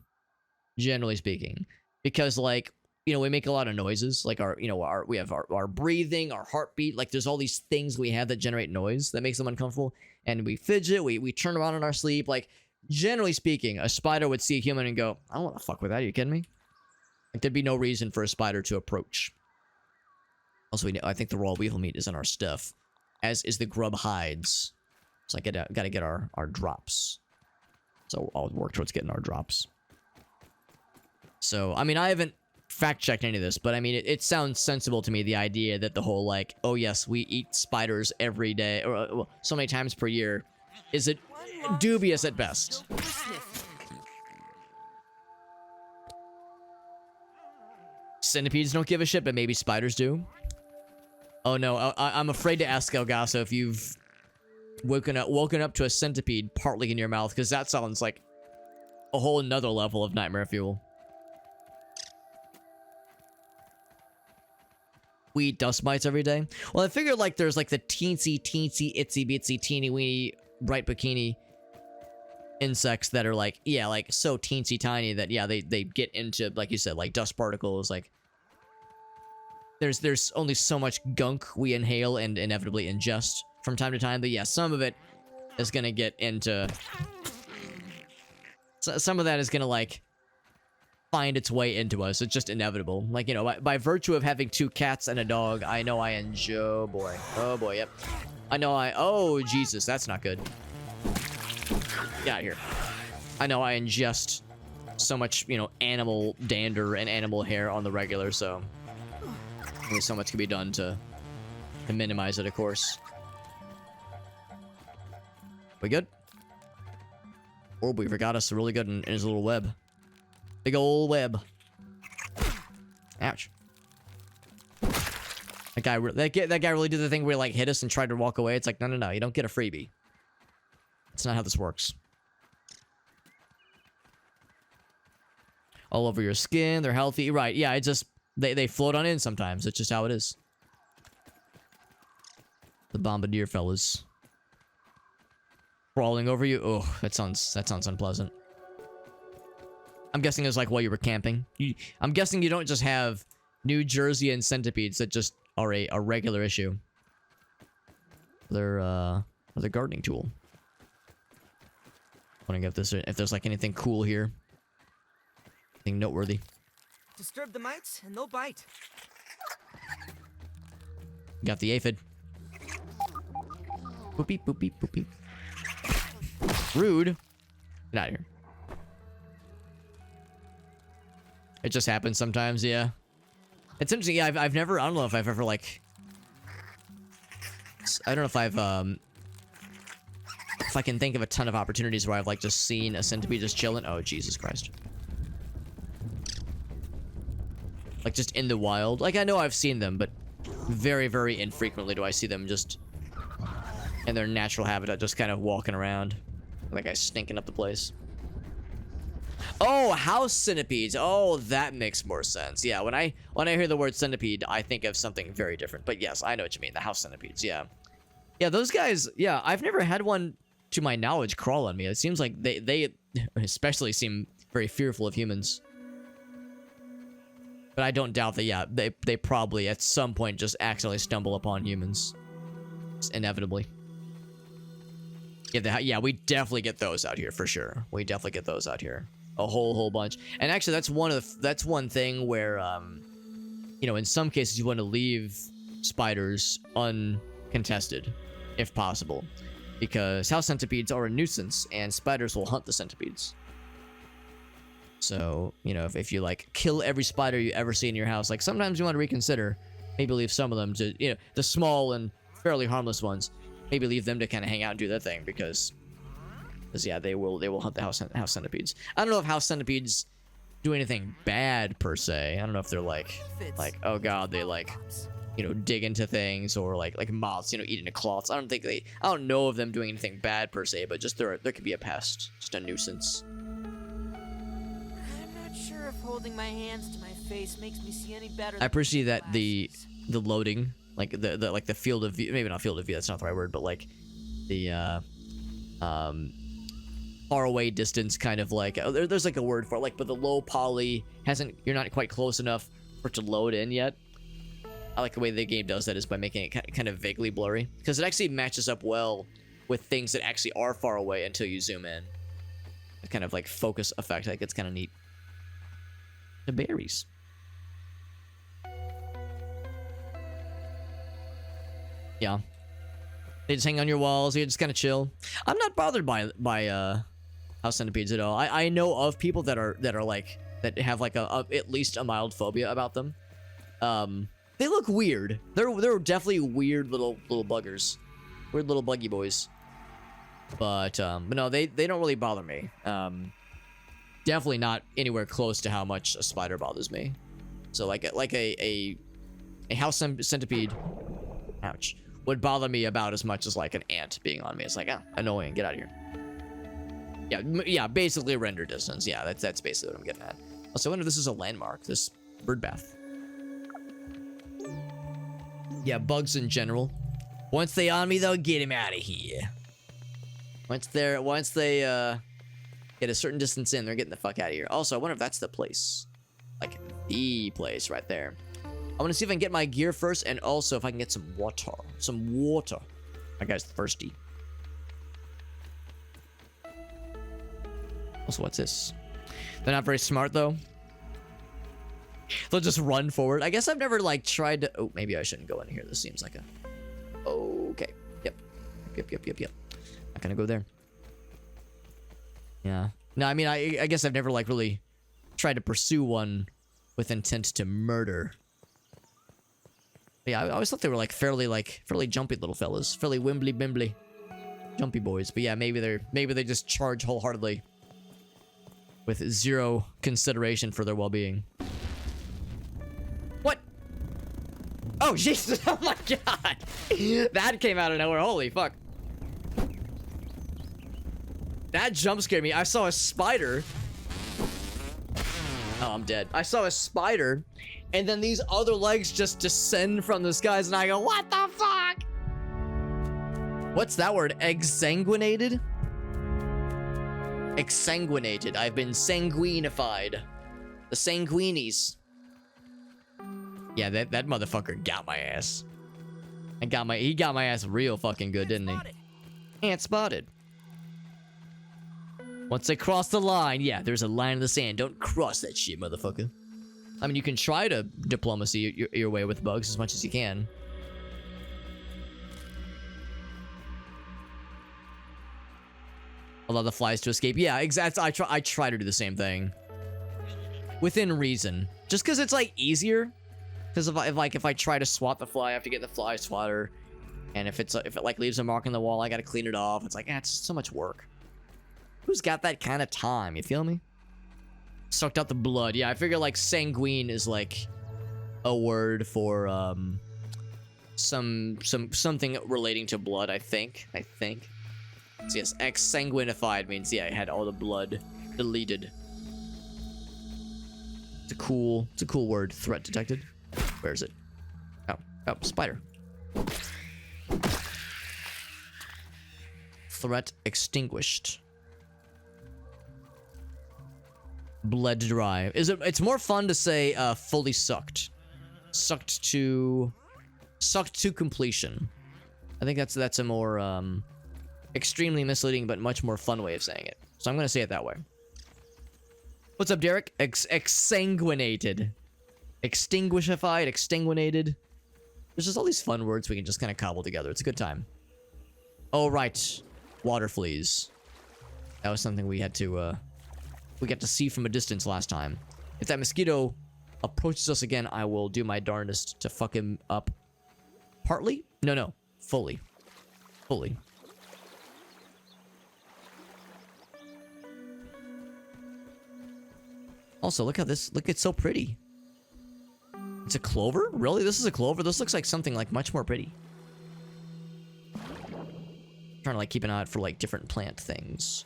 Generally speaking, because like you know, we make a lot of noises, like our, you know, we have our breathing, our heartbeat, like there's all these things we have that generate noise that makes them uncomfortable, and we fidget, we turn around in our sleep. Like, generally speaking, a spider would see a human and go, I don't want to fuck with that, are you kidding me? Like, there'd be no reason for a spider to approach. Also, I think the raw weevil meat is in our stuff, as is the grub hides. So I gotta get our drops. So I'll work towards getting our drops. So, I mean, I haven't fact-checked any of this, but I mean, it sounds sensible to me, the idea that the whole, like, oh yes, we eat spiders every day, or well, so many times per year, is it dubious at best. Centipedes don't give a shit, but maybe spiders do. Oh no, I'm afraid to ask Elgaso if you've woken up to a centipede partly in your mouth, because that sounds like a whole nother level of nightmare fuel. We eat dust mites every day. Well, I figured like there's like the teensy, itsy bitsy, teeny weeny, bright bikini insects that are like, yeah, like so teensy tiny that, yeah, they get into, like you said, like dust particles. Like there's only so much gunk we inhale and inevitably ingest from time to time, but yeah, some of it is gonna get into, some of that is gonna like find its way into us. It's just inevitable. Like, you know, by virtue of having 2 cats and a dog, I know I enjoy, oh boy, yep, I know oh Jesus, that's not good. Get out of here. I know I ingest so much, you know, animal dander and animal hair on the regular, so only so much can be done to minimize it, of course. We good? Oh, we forgot us really good in his little web. Big old web. Ouch. That guy really did the thing where he like hit us and tried to walk away. It's like, no, you don't get a freebie. That's not how this works. All over your skin, they're healthy. Right, yeah, it just, they float on in sometimes. It's just how it is. The bombardier fellas. Crawling over you. Oh, that sounds unpleasant. I'm guessing it was like while you were camping. I'm guessing you don't just have New Jersey and centipedes that just are a regular issue. They're a gardening tool. Wondering if there's like anything cool here. Anything noteworthy. Disturb the mites and they'll bite. Got the aphid. Boopy, boopy, boopy. Rude. Get out of here. It just happens sometimes, yeah. It's interesting, yeah, I've never, I don't know if I've ever, like... I don't know if I can think of a ton of opportunities where I've, like, just seen a centipede just chilling. Oh, Jesus Christ. Like, just in the wild. Like, I know I've seen them, but very, very infrequently do I see them just in their natural habitat, just kind of walking around. Like, I stinking up the place. Oh, house centipedes. Oh, that makes more sense. Yeah, when I hear the word centipede, I think of something very different. But yes, I know what you mean. The house centipedes, yeah. Yeah, those guys, yeah, I've never had one, to my knowledge, crawl on me. It seems like they especially seem very fearful of humans. But I don't doubt that, yeah, they probably at some point just accidentally stumble upon humans. Just inevitably. Yeah, we definitely get those out here for sure. We definitely get those out here. A whole bunch. And actually, that's one thing where, you know, in some cases you want to leave spiders uncontested, if possible, because house centipedes are a nuisance, and spiders will hunt the centipedes. So, you know, if you like kill every spider you ever see in your house, like sometimes you want to reconsider, maybe leave some of them to, you know, the small and fairly harmless ones, maybe leave them to kind of hang out and do their thing, because yeah, they will hunt the house centipedes. I don't know if house centipedes do anything bad per se. I don't know if they're like oh god, they like, you know, dig into things, or like moths, you know, eat into cloths. I don't know of them doing anything bad per se, but just there could be a pest, just a nuisance. I'm not sure if holding my hands to my face makes me see any better. I appreciate that the loading, like the field of view, maybe not field of view, that's not the right word, but like the far away distance, kind of like, there's like a word for it, like, but the low poly you're not quite close enough for it to load in yet. I like the way the game does that is by making it kind of vaguely blurry. Because it actually matches up well with things that actually are far away until you zoom in. The kind of like focus effect, like it's kind of neat. The berries. Yeah. They just hang on your walls, you just kind of chill. I'm not bothered by house centipedes at all. I know of people that are like that have like a at least a mild phobia about them. They look weird. They're definitely weird little buggers. Weird little buggy boys. But no, they don't really bother me. Definitely not anywhere close to how much a spider bothers me. So like a house centipede, ouch, would bother me about as much as like an ant being on me. It's like, ah, annoying, get out of here. Yeah, basically render distance. Yeah, that's basically what I'm getting at. Also, I wonder if this is a landmark, this bird bath. Yeah, bugs in general. Once they on me, though, get him out of here. Once they get a certain distance in, they're getting the fuck out of here. Also, I wonder if that's the place. Like, the place right there. I want to see if I can get my gear first, and also if I can get some water. Some water. My guy's thirsty. Also, what's this? They're not very smart, though. They'll just run forward. I guess I've never, like, tried to... Oh, maybe I shouldn't go in here. This seems like a... Okay. Yep. Not gonna go there. Yeah. No, I mean, I guess I've never, like, really tried to pursue one with intent to murder. But yeah, I always thought they were, like, fairly jumpy little fellas. Fairly wimbly-bimbly. Jumpy boys. But yeah, maybe they just charge wholeheartedly with zero consideration for their well-being. What? Oh, Jesus. Oh, my God. That came out of nowhere. Holy fuck. That jump scared me. I saw a spider. Oh, I'm dead. I saw a spider, and then these other legs just descend from the skies, and I go, what the fuck? What's that word? Exsanguinated? Exsanguinated. I've been sanguinified. The sanguinies. Yeah, that motherfucker got my ass. He got my ass real fucking good, didn't he? Ant spotted. Once they cross the line, yeah, there's a line in the sand. Don't cross that shit, motherfucker. I mean, you can try to diplomacy your way with bugs as much as you can. Allow the flies to escape. Yeah, exactly. I try to do the same thing. Within reason. Just because it's, like, easier. Because if I try to swat the fly, I have to get the fly swatter. And if it like leaves a mark on the wall, I gotta clean it off. It's like, it's so much work. Who's got that kind of time? You feel me? Sucked out the blood. Yeah, I figure like sanguine is like a word for something relating to blood. I think. So yes, exsanguinified means yeah, it had all the blood deleted. It's a cool word. Threat detected. Where is it? Oh, spider. Threat extinguished. Bled dry. It's more fun to say fully sucked. Sucked to completion. I think that's a more extremely misleading but much more fun way of saying it. So I'm gonna say it that way. What's up, Derek? Exsanguinated. Extinguishified, extinguinated. There's just all these fun words we can just kind of cobble together. It's a good time. Oh, right. Water fleas. That was something we had to, we got to see from a distance last time. If that mosquito approaches us again, I will do my darndest to fuck him up. Partly? No. Fully. Also, look it's so pretty. It's a clover? Really? This is a clover? This looks like something like much more pretty. I'm trying to like keep an eye out for like different plant things.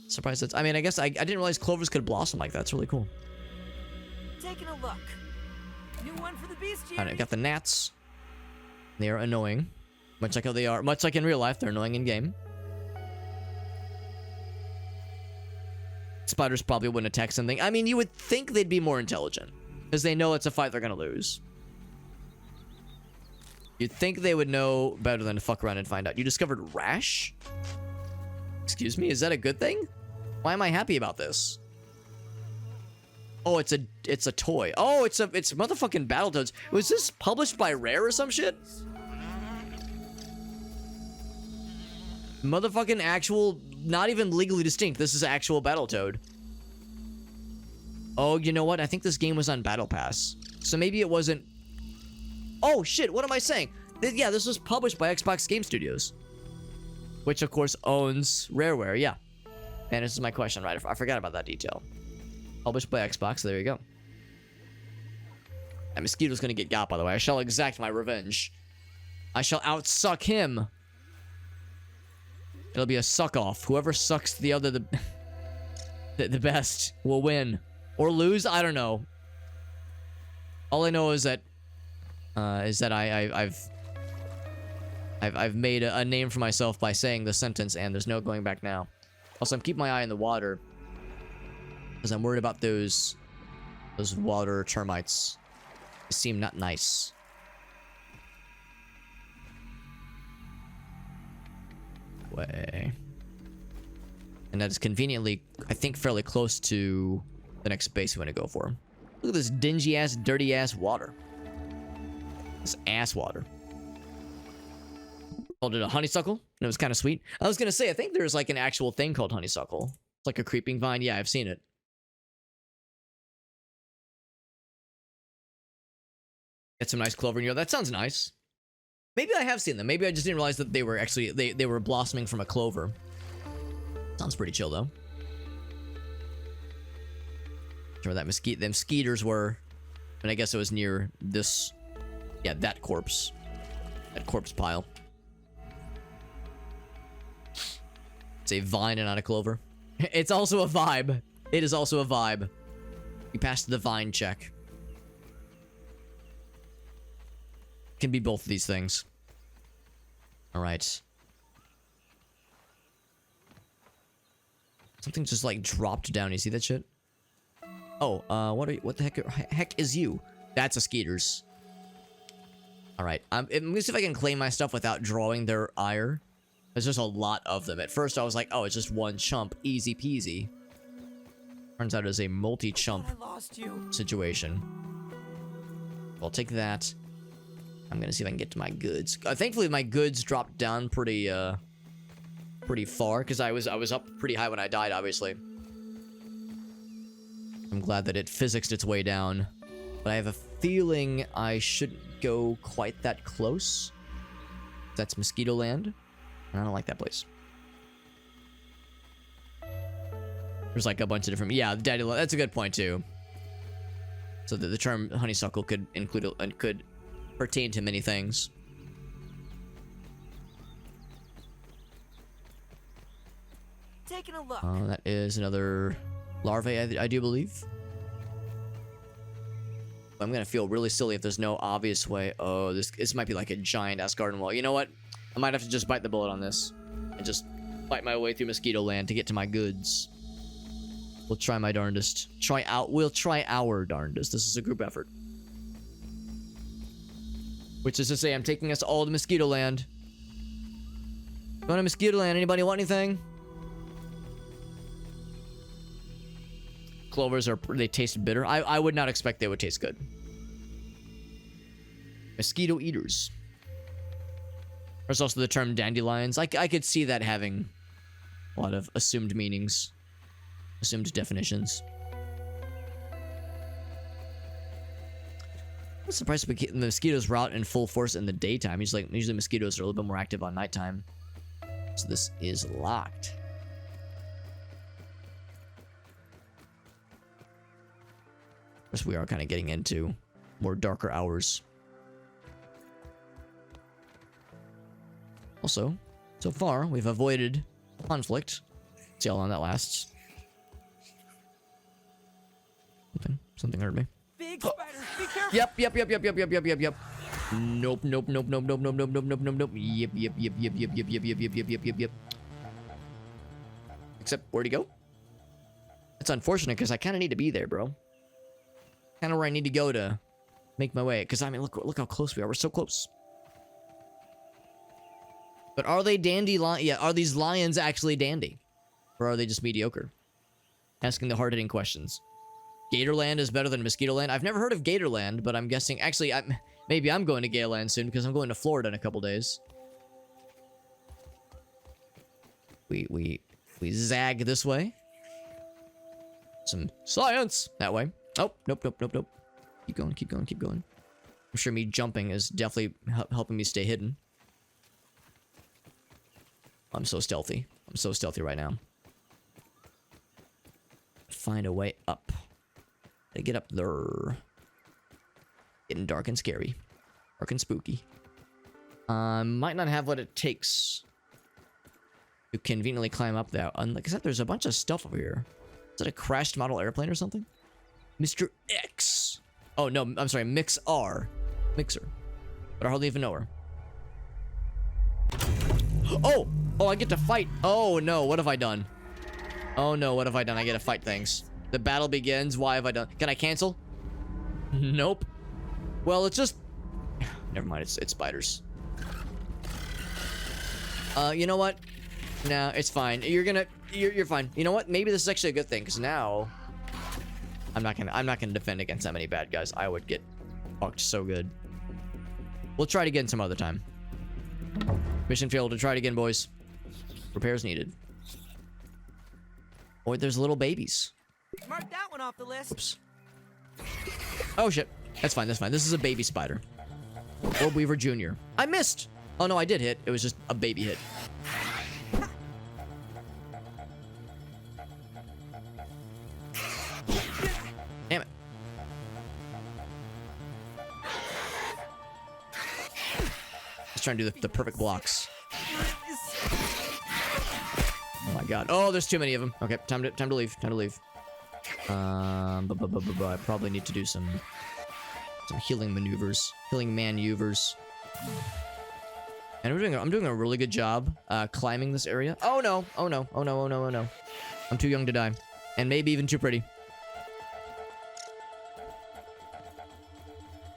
Surprised that's... I mean, I guess I didn't realize clovers could blossom like that. It's really cool. Taking a look. New one for the bestiary. Alright, I got the gnats. They are annoying. Much like how they are... Much like in real life, they're annoying in game. Spiders probably wouldn't attack something. I mean, you would think they'd be more intelligent. Because they know it's a fight they're gonna lose. You'd think they would know better than to fuck around and find out. You discovered Rash? Excuse me, is that a good thing? Why am I happy about this? Oh, it's a toy. Oh, it's motherfucking Battletoads. Was this published by Rare or some shit? Motherfucking actual, not even legally distinct. This is actual Battletoad. Oh, you know what? I think this game was on Battle Pass. So maybe it wasn't... Oh, shit, what am I saying? Yeah, this was published by Xbox Game Studios. Which, of course, owns Rareware, yeah. And this is my question, right? I forgot about that detail. Published by Xbox, so there you go. That mosquito's gonna get got, by the way. I shall exact my revenge. I shall outsuck him. It'll be a suck-off. Whoever sucks the other the best will win. Or lose, I don't know. All I know is that I've made a name for myself by saying the sentence, and there's no going back now. Also, I'm keeping my eye on the water, because I'm worried about those water termites. They seem not nice. Way. And that is conveniently, I think, fairly close to the next base we want to go for. Look at this dingy ass, dirty ass water. This ass water. Called it a honeysuckle, and it was kind of sweet. I was gonna say, I think there's like an actual thing called honeysuckle. It's like a creeping vine. Yeah, I've seen it. Get some nice clover in here. That sounds nice. Maybe I have seen them. Maybe I just didn't realize that they were actually they were blossoming from a clover. Sounds pretty chill though. Where that them skeeters were, and I guess it was near this. Yeah, that corpse pile. It's a vine and not a clover. It's also a vibe. It is also a vibe. You passed the vine check. Can be both of these things. All right. Something just like dropped down. You see that shit? Oh, what the heck is you? That's a skeeters. All right. I'm gonna see if I can claim my stuff without drawing their ire. There's just a lot of them. At first, I was like, oh, it's just one chump. Easy peasy. Turns out it's a multi-chump situation. I'll take that. I'm gonna see if I can get to my goods. Thankfully, my goods dropped down pretty far, because I was up pretty high when I died, obviously. I'm glad that it physicsed its way down. But I have a feeling I shouldn't go quite that close. That's Mosquito Land. I don't like that place. There's like a bunch of different... Yeah, Daddy... That's a good point, too. So the term honeysuckle could include... and could pertain to many things. Taking a look. That is another larvae, I do believe. I'm gonna feel really silly if there's no obvious way. Oh, this might be like a giant-ass garden wall. You know what? I might have to just bite the bullet on this. And just fight my way through Mosquito Land to get to my goods. We'll try my darndest. We'll try our darndest. This is a group effort. Which is to say, I'm taking us all to Mosquito Land. Going to Mosquito Land. Anybody want anything? Clovers they taste bitter. I would not expect they would taste good. Mosquito eaters. There's also the term dandelions. I could see that having a lot of assumed meanings. Assumed definitions. I'm surprised the mosquitoes were out in full force in the daytime. Usually mosquitoes are a little bit more active on nighttime. So this is locked. Of course, we are kind of getting into more darker hours. Also, so far, we've avoided conflict. See how long that lasts. Something hurt me. Big spiders, be careful. Yep. Nope. Yep. Except, where'd he go? It's unfortunate because I kind of need to be there, bro. Kind of where I need to go to make my way. Because, I mean, look how close we are. We're so close. But are they dandy lions? Yeah, are these lions actually dandy? Or are they just mediocre? Asking the hard-hitting questions. Gatorland is better than Mosquitoland? I've never heard of Gatorland, but I'm guessing... Actually, maybe I'm going to Gatorland soon because I'm going to Florida in a couple days. We zag this way. Some science that way. Oh, nope. Keep going. I'm sure me jumping is definitely helping me stay hidden. I'm so stealthy. I'm so stealthy right now. Find a way up. Gotta get up there. Getting dark and scary. Dark and spooky. Might not have what it takes to conveniently climb up there. Except there's a bunch of stuff over here. Is that a crashed model airplane or something? Mr. X. Oh, no, I'm sorry. Mix R. Mixer. But I hardly even know her. Oh! Oh, I get to fight. Oh, no. What have I done? Oh, no. What have I done? I get to fight things. The battle begins. Why have I done? Can I cancel? Nope. Well, it's just... Never mind. It's spiders. You know what? No, it's fine. You're fine. You know what? Maybe this is actually a good thing, because now I'm not gonna defend against that many bad guys. I would get fucked so good. We'll try it again some other time. Mission failed. To try it again, boys. Repairs needed. Boy, there's little babies. Mark that one off the list. Oops. Oh shit. That's fine. This is a baby spider. Or Weaver Jr. I missed. Oh no, I did hit. It was just a baby hit. Damn it. Just trying to do the perfect blocks. Oh my god. Oh, there's too many of them. Okay, time to leave. I probably need to do some healing maneuvers. Healing maneuvers. And I'm doing a really good job climbing this area. Oh no. Oh no. I'm too young to die. And maybe even too pretty.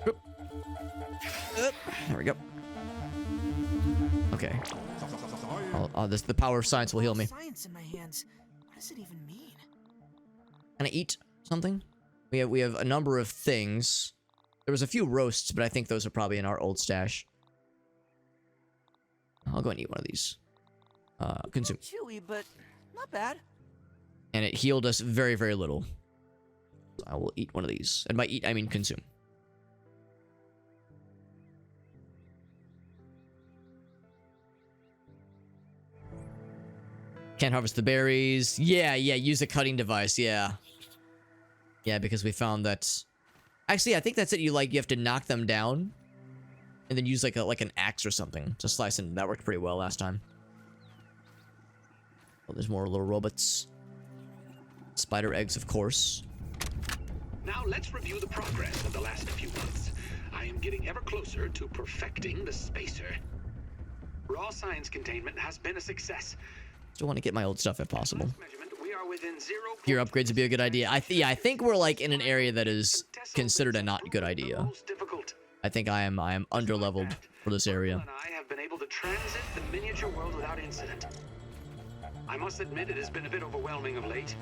Oop. There we go. Okay. The power of science will heal me. Science in my hands. What does it even mean? Can I eat something? We have a number of things. There was a few roasts, but I think those are probably in our old stash. I'll go and eat one of these. Consume. Chewy, but not bad. And it healed us very, very little. So I will eat one of these. And by eat, I mean consume. Can't harvest the berries. Yeah, use a cutting device. Yeah, because we found that... Actually, I think that's it. You have to knock them down. And then use like an axe or something to slice in. That worked pretty well last time. Oh, there's more little robots. Spider eggs, of course. Now let's review the progress of the last few months. I am getting ever closer to perfecting the spacer. Raw science containment has been a success. Still want to get my old stuff if possible. We are within 0. Gear upgrades would be a good idea. I think we're like in an area that is considered a not good idea. I think I am underleveled for this area. And I have been able to transit the miniature world without incident. I must admit it has been a bit overwhelming of late.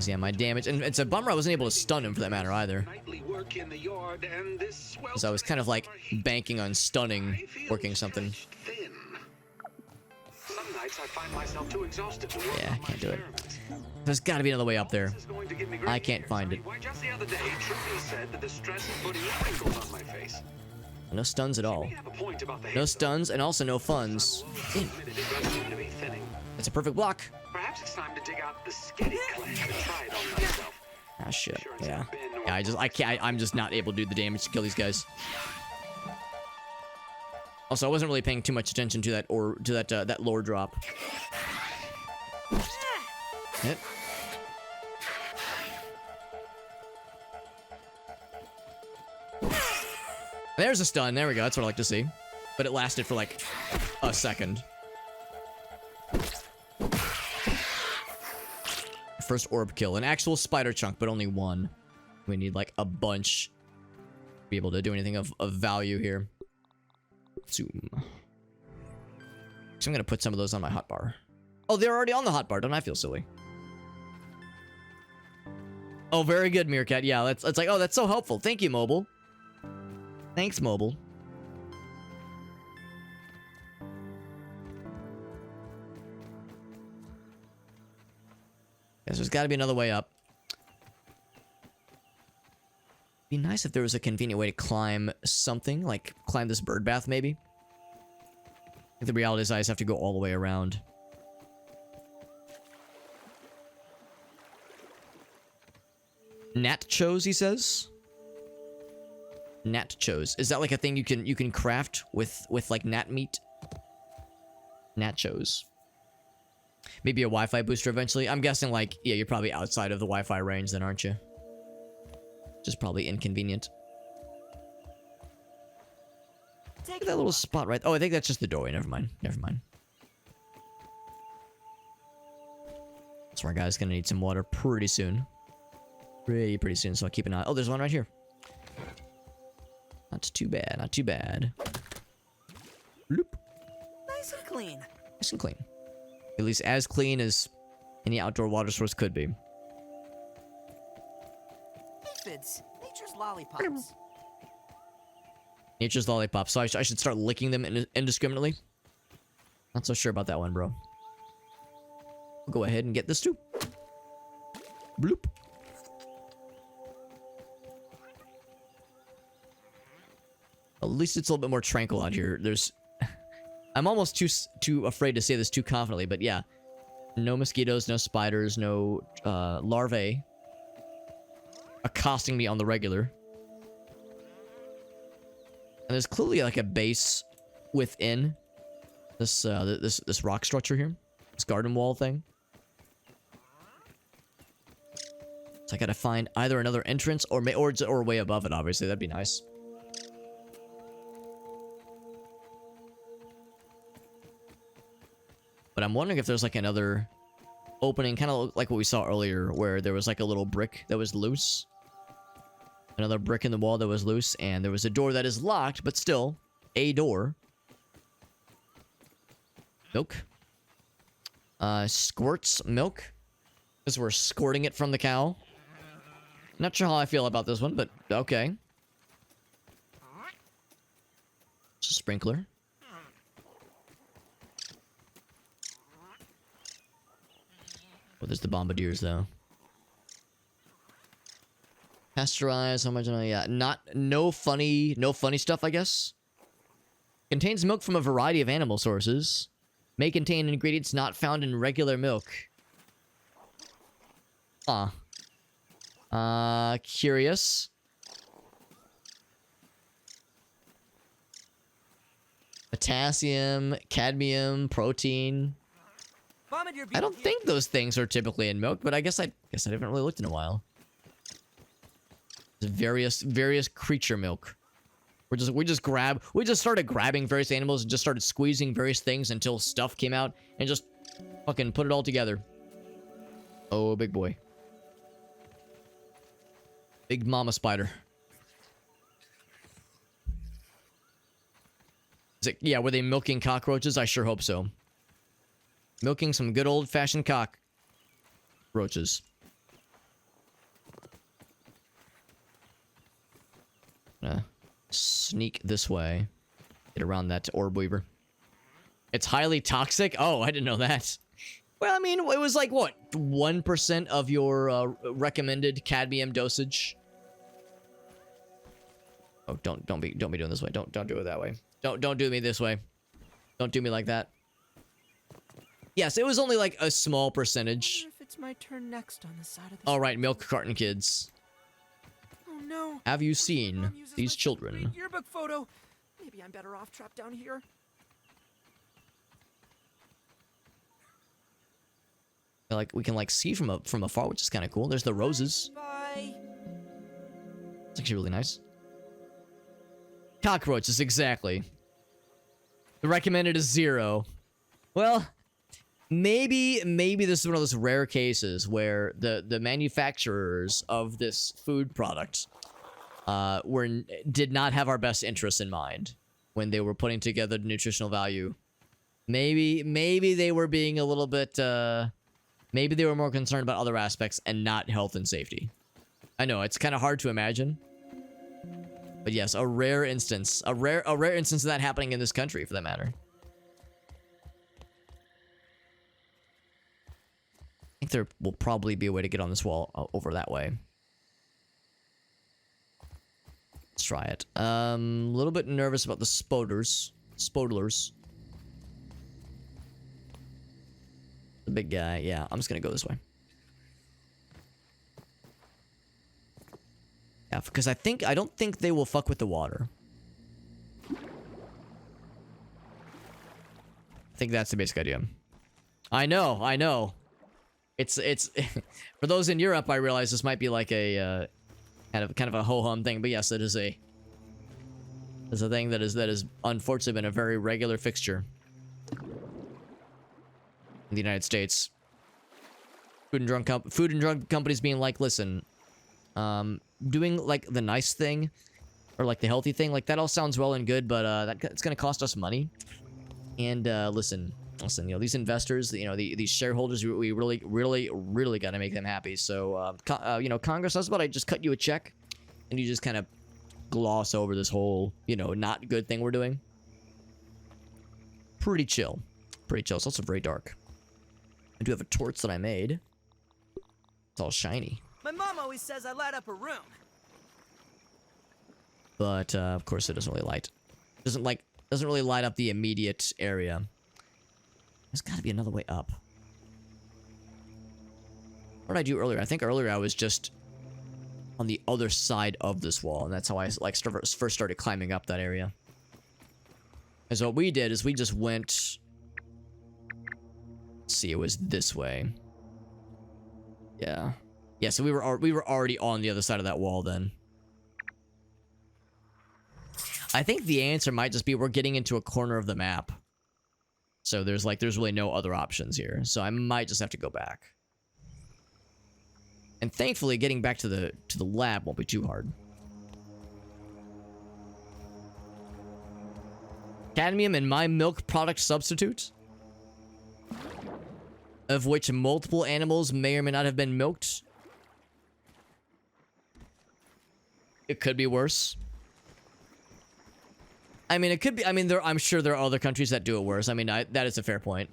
Yeah, my damage, and it's a bummer I wasn't able to stun him for that matter either. Nightly work in the yard and this Because I was kind of like banking on stunning, working something. Thin. Some nights I find myself too exhausted to work Yeah, on I my can't do it. experiments. There's got to be another way up there. This is going to give me great I can't find it. Why, just the other day, Trudy said that the stress is putting wrinkles on my face. No stuns at all. We have a point about the No hair, stuns and also no funds. though. Admitted it does seem to be thinning. It's a perfect block. Perhaps it's time to dig out the skitty clamp and try it on myself. Ah shit. Sure it's Yeah. been Yeah, I can't. I'm just not able to do the damage to kill these guys. Also, I wasn't really paying too much attention to that lore drop. Hit. There's a stun. There we go. That's what I like to see. But it lasted for like a second. first orb kill. An actual spider chunk, but only one. We need like a bunch to be able to do anything of value here. Zoom. So I'm gonna put some of those on my hotbar. Oh, they're already on the hotbar. Don't I feel silly? Oh, very good, Meerkat. Yeah, it's like, oh, that's so helpful. Thank you, Mobile. Thanks, Mobile. Guess there's got to be another way up. Be nice if there was a convenient way to climb something, like climb this bird bath, maybe. I think the reality is I just have to go all the way around. Nachos, he says. Nachos. Is that like a thing you can craft with like gnat meat? Nachos. Maybe a Wi-Fi booster eventually. I'm guessing like, yeah, you're probably outside of the Wi-Fi range then, aren't you? Just probably inconvenient. Look at that little spot right. Oh, I think that's just the doorway. Never mind. Never mind. So our guy's gonna need some water pretty soon. Pretty soon, so I'll keep an eye. Oh, there's one right here. Not too bad, not too bad. Loop. Nice and clean. Nice and clean. At least as clean as any outdoor water source could be. Aphids, nature's lollipops. Nature's lollipop. So I should start licking them indiscriminately. Not so sure about that one, bro. We'll go ahead and get this too. Bloop. At least it's a little bit more tranquil out here. There's... I'm almost too afraid to say this too confidently, but yeah. No mosquitoes, no spiders, no larvae accosting me on the regular. And there's clearly like a base within this this rock structure here. This garden wall thing. So I gotta find either another entrance or way above it, obviously. That'd be nice. But I'm wondering if there's like another opening, kind of like what we saw earlier, where there was like a little brick that was loose. Another brick in the wall that was loose, and there was a door that is locked, but still a door. Milk. Squirts milk. Because we're squirting it from the cow. Not sure how I feel about this one, but okay. It's a sprinkler. Oh, there's the bombardiers, though. Pasteurize, how much? Yeah, no funny stuff, I guess. Contains milk from a variety of animal sources. May contain ingredients not found in regular milk. Curious. Potassium, cadmium, protein. I don't think those things are typically in milk, but I guess I haven't really looked in a while. There's various creature milk. We just started grabbing various animals and just started squeezing various things until stuff came out and just fucking put it all together. Oh, big boy. Big mama spider. Is it, yeah, were they milking cockroaches? I sure hope so. Milking some good old-fashioned cockroaches. Sneak this way. Get around that orb weaver. It's highly toxic? Oh, I didn't know that. Well, I mean, it was like, what? 1% of your recommended cadmium dosage? Oh, don't be doing this way. Don't do it that way. Don't do me this way. Don't do me like that. Yes, it was only like a small percentage. I wonder if it's my turn next on the side of the All right, milk carton kids. Oh no. Have you seen these children? Yearbook photo. Maybe I'm better off trapped down here. Like we can like see from afar, which is kind of cool. There's the roses. Bye. It's actually really nice. Cockroaches, exactly. The recommended is 0. Well, maybe this is one of those rare cases where the manufacturers of this food product did not have our best interests in mind when they were putting together the nutritional value. Maybe they were being a little bit maybe they were more concerned about other aspects and not health and safety. I know it's kind of hard to imagine, but yes, a rare instance of that happening in this country, for that matter. I think there will probably be a way to get on this wall over that way. Let's try it. A little bit nervous about the spodlers. The big guy. Yeah, I'm just gonna go this way. Yeah, because I don't think they will fuck with the water. I think that's the basic idea. I know. It's for those in Europe, I realize this might be like a kind of a ho-hum thing, but yes, it is a thing that is unfortunately been a very regular fixture in the United States. Food and drug companies being like, listen, doing like the nice thing or like the healthy thing, like that all sounds well and good, but it's gonna cost us money. And listen, you know, these investors, you know, these shareholders, we really got to make them happy. So, you know, Congress, how's about I just cut you a check and you just kind of gloss over this whole, you know, not good thing we're doing? Pretty chill. It's also very dark. I do have a torch that I made. It's all shiny. My mom always says I light up her room. But, of course, it doesn't really light. Doesn't really light up the immediate area. There's got to be another way up. What did I do earlier? I think earlier I was just on the other side of this wall, and that's how I like first started climbing up that area. And so what we did is we just went. Let's see, it was this way. Yeah. So we were already on the other side of that wall then. I think the answer might just be we're getting into a corner of the map. So there's really no other options here. So I might just have to go back. And thankfully, getting back to the lab won't be too hard. Cadmium in my milk product substitute, of which multiple animals may or may not have been milked. It could be worse. I mean, it could be. I mean, I'm sure there are other countries that do it worse. I mean, that is a fair point.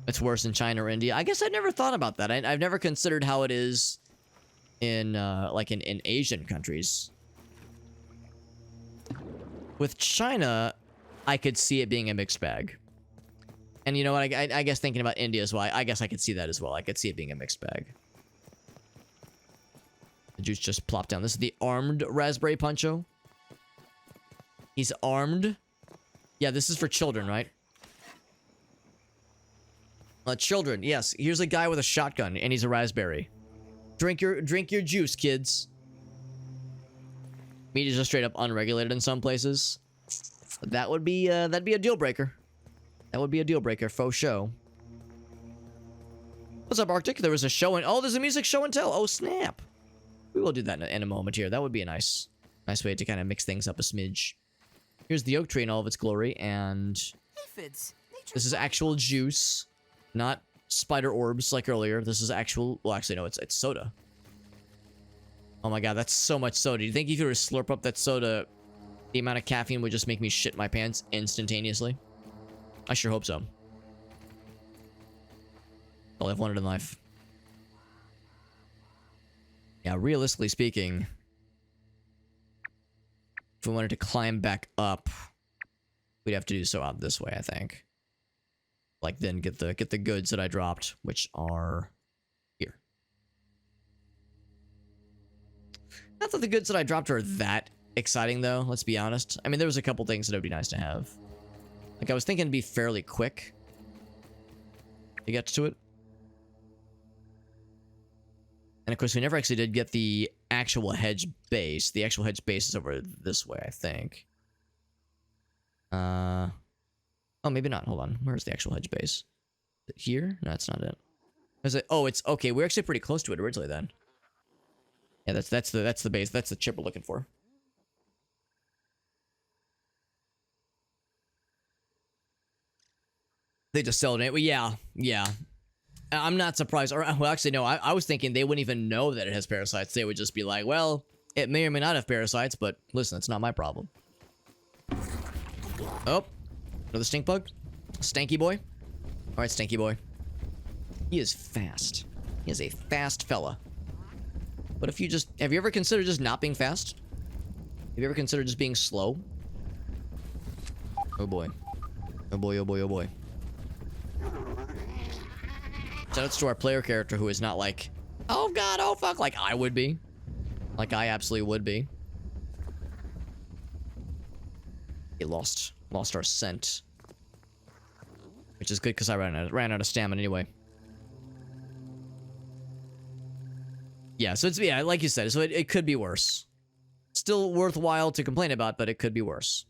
It's worse in China or India. I guess I never thought about that. I've never considered how it is in like in Asian countries. With China, I could see it being a mixed bag. And you know what? I guess thinking about India as well, I guess I could see that as well. I could see it being a mixed bag. The juice just plopped down. This is the armed raspberry poncho. He's armed. Yeah, this is for children, right? Children, yes. Here's a guy with a shotgun, and he's a raspberry. Drink your juice, kids. Meat is just straight up unregulated in some places. That would be that'd be a deal breaker. That would be a deal breaker, faux show. What's up, Arctic? There was a show and there's a music show and tell. Oh snap! We will do that in a moment here. That would be a nice way to kind of mix things up a smidge. Here's the oak tree in all of its glory, and Aphids. this is actual juice, not spider orbs like earlier. This is actual. Well, actually, no, it's soda. Oh my god, that's so much soda. Do you think if you were to slurp up that soda, the amount of caffeine would just make me shit my pants instantaneously? I sure hope so. All I've wanted in life. Yeah, realistically speaking, if we wanted to climb back up, we'd have to do so out this way, I think. Like then get the goods that I dropped, which are here. Not that the goods that I dropped are that exciting though, let's be honest. I mean, there was a couple things that would be nice to have. Like I was thinking it'd be fairly quick to get to it. And of course, we never actually did get the actual hedge base. The actual hedge base is over this way, I think. Oh, maybe not. Hold on. Where's the actual hedge base? Is it here? No, that's not it. Is it? Oh, it's okay. We're actually pretty close to it originally then. Yeah, that's the base. That's the chip we're looking for. They just sell it. Well, yeah, yeah. I'm not surprised. Or well, actually, no. I was thinking they wouldn't even know that it has parasites. They would just be like, well, it may or may not have parasites, but listen, it's not my problem. Oh, another stink bug. Stanky boy. All right, Stanky boy. He is fast. He is a fast fella. But if you just... Have you ever considered just not being fast? Have you ever considered just being slow? Oh boy. Oh boy, oh boy, oh boy. Shoutouts to our player character who is not like, oh god, oh fuck, like I would be. Like I absolutely would be. He lost our scent. Which is good because I ran out of stamina anyway. Yeah, so it's, yeah, like you said, so it could be worse. Still worthwhile to complain about, but it could be worse.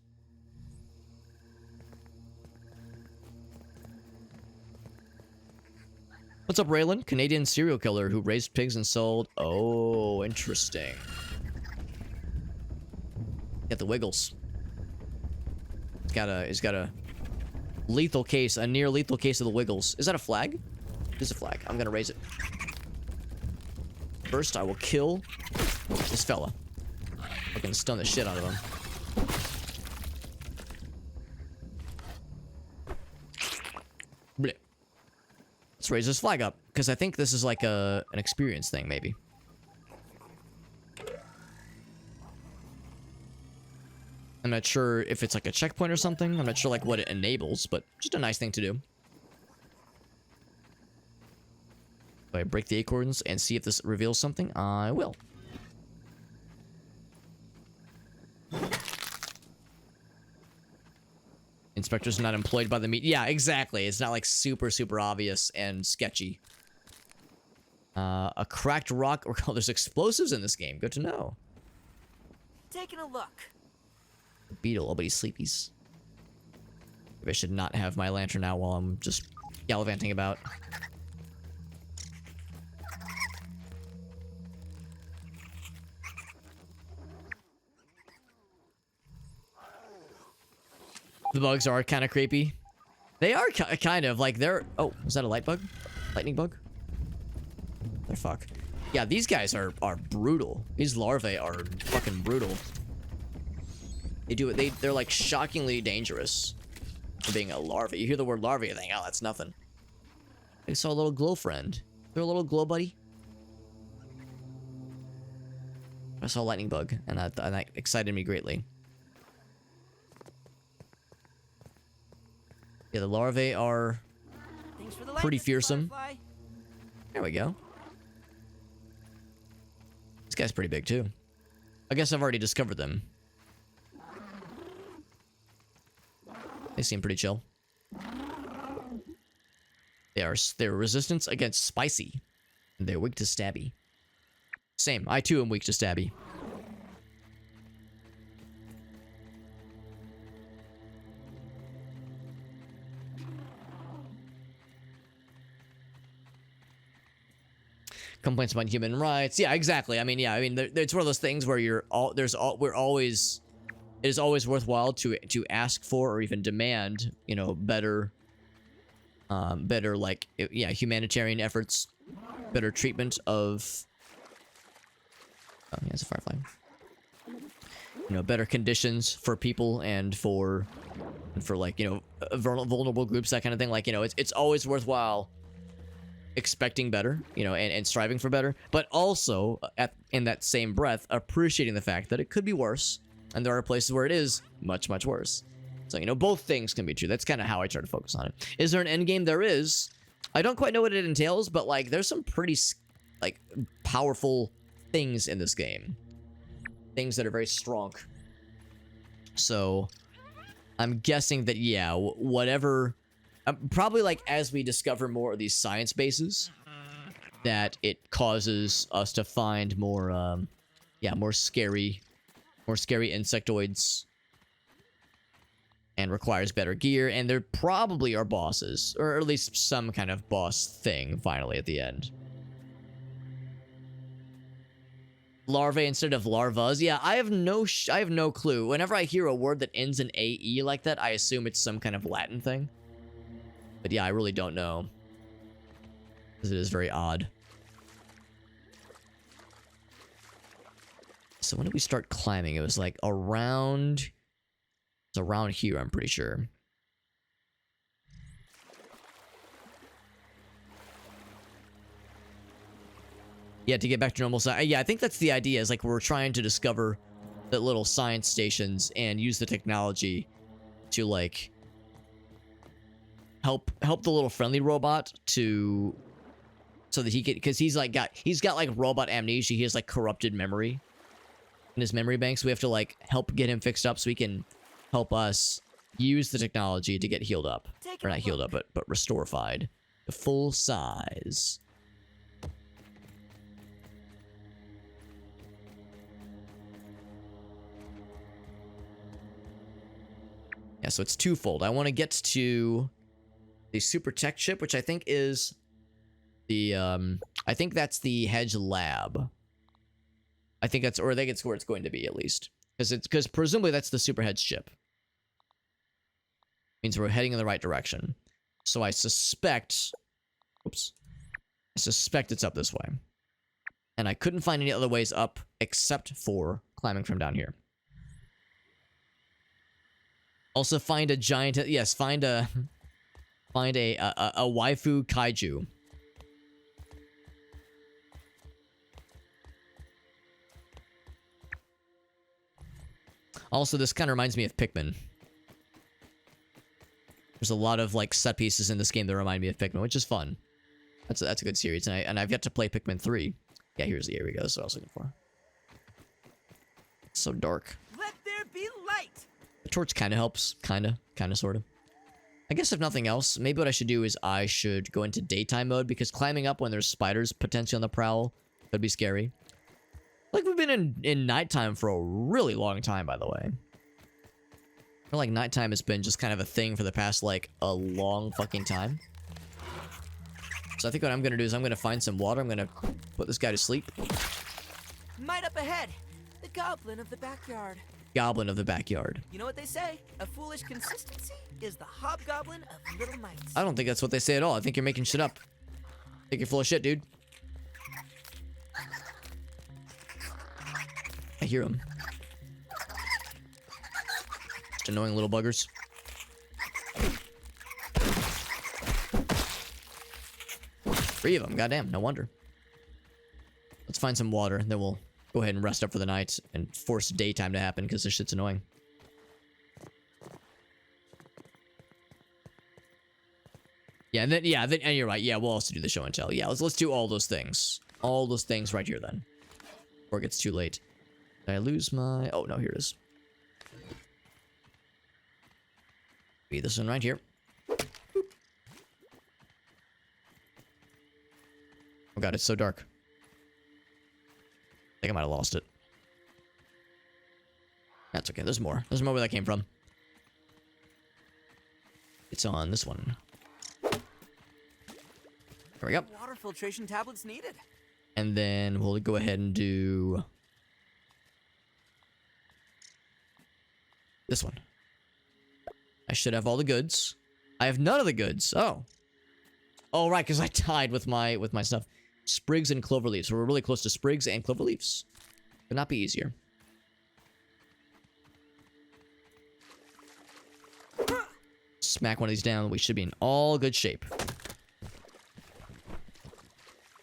What's up, Raylan? Canadian serial killer who raised pigs and sold... Oh, interesting. Got the wiggles. He's got a lethal case, a near lethal case of the wiggles. Is that a flag? It is a flag. I'm gonna raise it. First, I will kill this fella. Fucking stun the shit out of him. Blech. Let's raise this flag up, because I think this is like an experience thing, maybe. I'm not sure if it's like a checkpoint or something. I'm not sure like what it enables, but just a nice thing to do. If I break the acorns and see if this reveals something, I will. Inspector's not employed by the meat. Yeah, exactly. It's not like super obvious and sketchy. A cracked rock. Oh, there's explosives in this game. Good to know. Taking a look. Beetle. Oh, but he's sleepies. Maybe I should not have my lantern out while I'm just gallivanting about. The bugs are kind of creepy. They are kind of like they're... Oh, is that a light bug? Lightning bug? They're fuck. Yeah, these guys are brutal. These larvae are fucking brutal. They do it. They're like shockingly dangerous for being a larva. You hear the word larva, you think, oh, that's nothing. I saw a little glow friend. They're a little glow buddy. I saw a lightning bug, and that excited me greatly. Yeah, the larvae are pretty fearsome. There we go. This guy's pretty big, too. I guess I've already discovered them. They seem pretty chill. They're resistance against spicy. And they're weak to stabby. Same. I, too, am weak to stabby. Complaints about human rights. Yeah, exactly. I mean, yeah. I mean, it's one of those things where it is always worthwhile to ask for or even demand, you know, better like, yeah, humanitarian efforts, better treatment of. Oh, yeah, it's a firefly. You know, better conditions for people and for like, you know, vulnerable groups, that kind of thing. Like, you know, it's always worthwhile expecting better, you know, and striving for better, but also in that same breath appreciating the fact that it could be worse, and there are places where it is much worse. So, you know, both things can be true. That's kind of how I try to focus on it. Is there an end game? There is. I don't quite know what it entails, but like there's some pretty like powerful things in this game, things that are very strong. So I'm guessing that, yeah, whatever. Probably like as we discover more of these science bases, that it causes us to find more, yeah, more scary insectoids. and requires better gear, and there probably are bosses, or at least some kind of boss thing finally at the end. Larvae instead of larvas. Yeah, I have no clue. Whenever I hear a word that ends in AE like that, I assume it's some kind of Latin thing. But yeah, I really don't know. Because it is very odd. So when did we start climbing? It was like around... It's around here, I'm pretty sure. Yeah, to get back to normal size. Yeah, I think that's the idea. Is like we're trying to discover the little science stations and use the technology to like help the little friendly robot to so that he can, because he's got like robot amnesia. He has like corrupted memory in his memory bank. So we have to like help get him fixed up so he can help us use the technology to get healed up. Or not healed up, but restorified to full size. Yeah, so it's twofold. I want to get to the super tech chip, which I think is the I think that's the Hedge lab. I think it's where it's going to be, at least. Because presumably that's the super Hedge chip. Means we're heading in the right direction. So I suspect... Oops. I suspect it's up this way. And I couldn't find any other ways up except for climbing from down here. Also find a giant... Yes, find a waifu kaiju. Also, this kind of reminds me of Pikmin. There's a lot of like set pieces in this game that remind me of Pikmin, which is fun. That's a good series, and I've yet to play Pikmin 3. Yeah, here we go. That's what I was looking for. It's so dark. Let there be light. The torch kind of helps, kind of, sort of. I guess if nothing else, maybe what I should do is I should go into daytime mode, because climbing up when there's spiders potentially on the prowl could be scary. Like, we've been in nighttime for a really long time, by the way. I feel like nighttime has been just kind of a thing for the past, like, a long fucking time. So I think what I'm gonna do is I'm gonna find some water. I'm gonna put this guy to sleep. Might up ahead. The goblin of the backyard. Goblin of the backyard. You know what they say? A foolish consistency is the hobgoblin of little mites. I don't think that's what they say at all. I think you're making shit up. I think you're full of shit, dude. I hear him. Just annoying little buggers. 3 of them, goddamn, no wonder. Let's find some water, and then we'll go ahead and rest up for the night and force daytime to happen, because this shit's annoying. Yeah, and then and you're right. Yeah, we'll also do the show and tell. Yeah, let's do all those things. All those things right here then. Before it gets too late. Did I lose my... Oh, no, here it is. Be this one right here. Boop. Oh god, it's so dark. I think I might have lost it. That's okay, there's more. There's more where that came from. It's on this one. There we go. Water filtration tablets needed. And then we'll go ahead and do... this one. I should have all the goods. I have none of the goods. Oh. Oh, right, because I tied with my stuff. Sprigs and clover leaves. So we're really close to sprigs and clover leaves. Could not be easier. Smack one of these down. We should be in all good shape.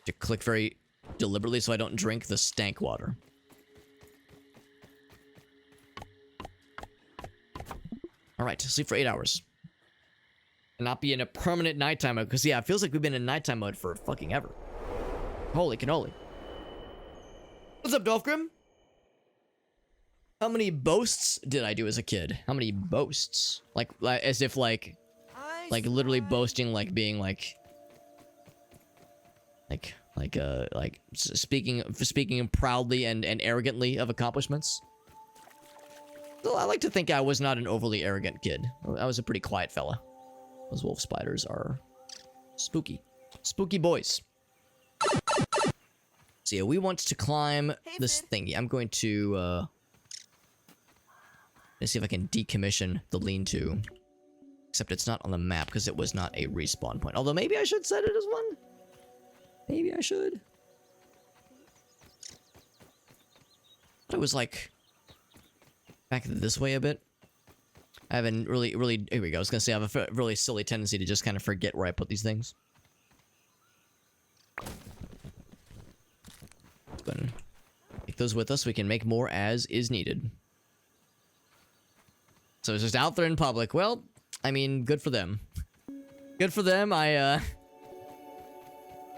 To click very deliberately so I don't drink the stank water. Alright, sleep for 8 hours. And not be in a permanent nighttime mode. Because, yeah, it feels like we've been in nighttime mode for fucking ever. Holy cannoli. What's up, Dolphgrim? How many boasts did I do as a kid? How many boasts? Like as if, like literally boasting, like, being, speaking proudly and arrogantly of accomplishments. I like to think I was not an overly arrogant kid. I was a pretty quiet fella. Those wolf spiders are spooky. Spooky boys. So yeah, we want to climb this thingy. I'm going to, let's see if I can decommission the lean-to. Except it's not on the map because it was not a respawn point. Although maybe I should set it as one. Maybe I should. It was like back this way a bit. I have a really, here we go. I was gonna say I have a really silly tendency to just kind of forget where I put these things. But take those with us. We can make more as is needed. So it's just out there in public. Well, I mean, good for them. Good for them. I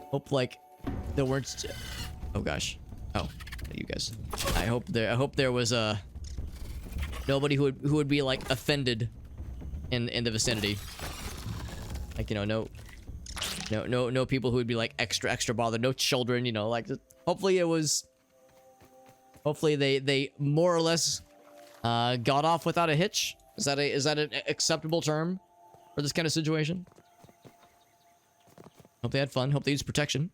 hope like there weren't. Oh gosh. Oh, you guys. I hope there was nobody who would be like offended in the vicinity. Like, you know, no people who would be like extra bothered. No children, you know, like hopefully they more or less got off without a hitch. Is that an acceptable term for this kind of situation? Hope they had fun. Hope they used protection.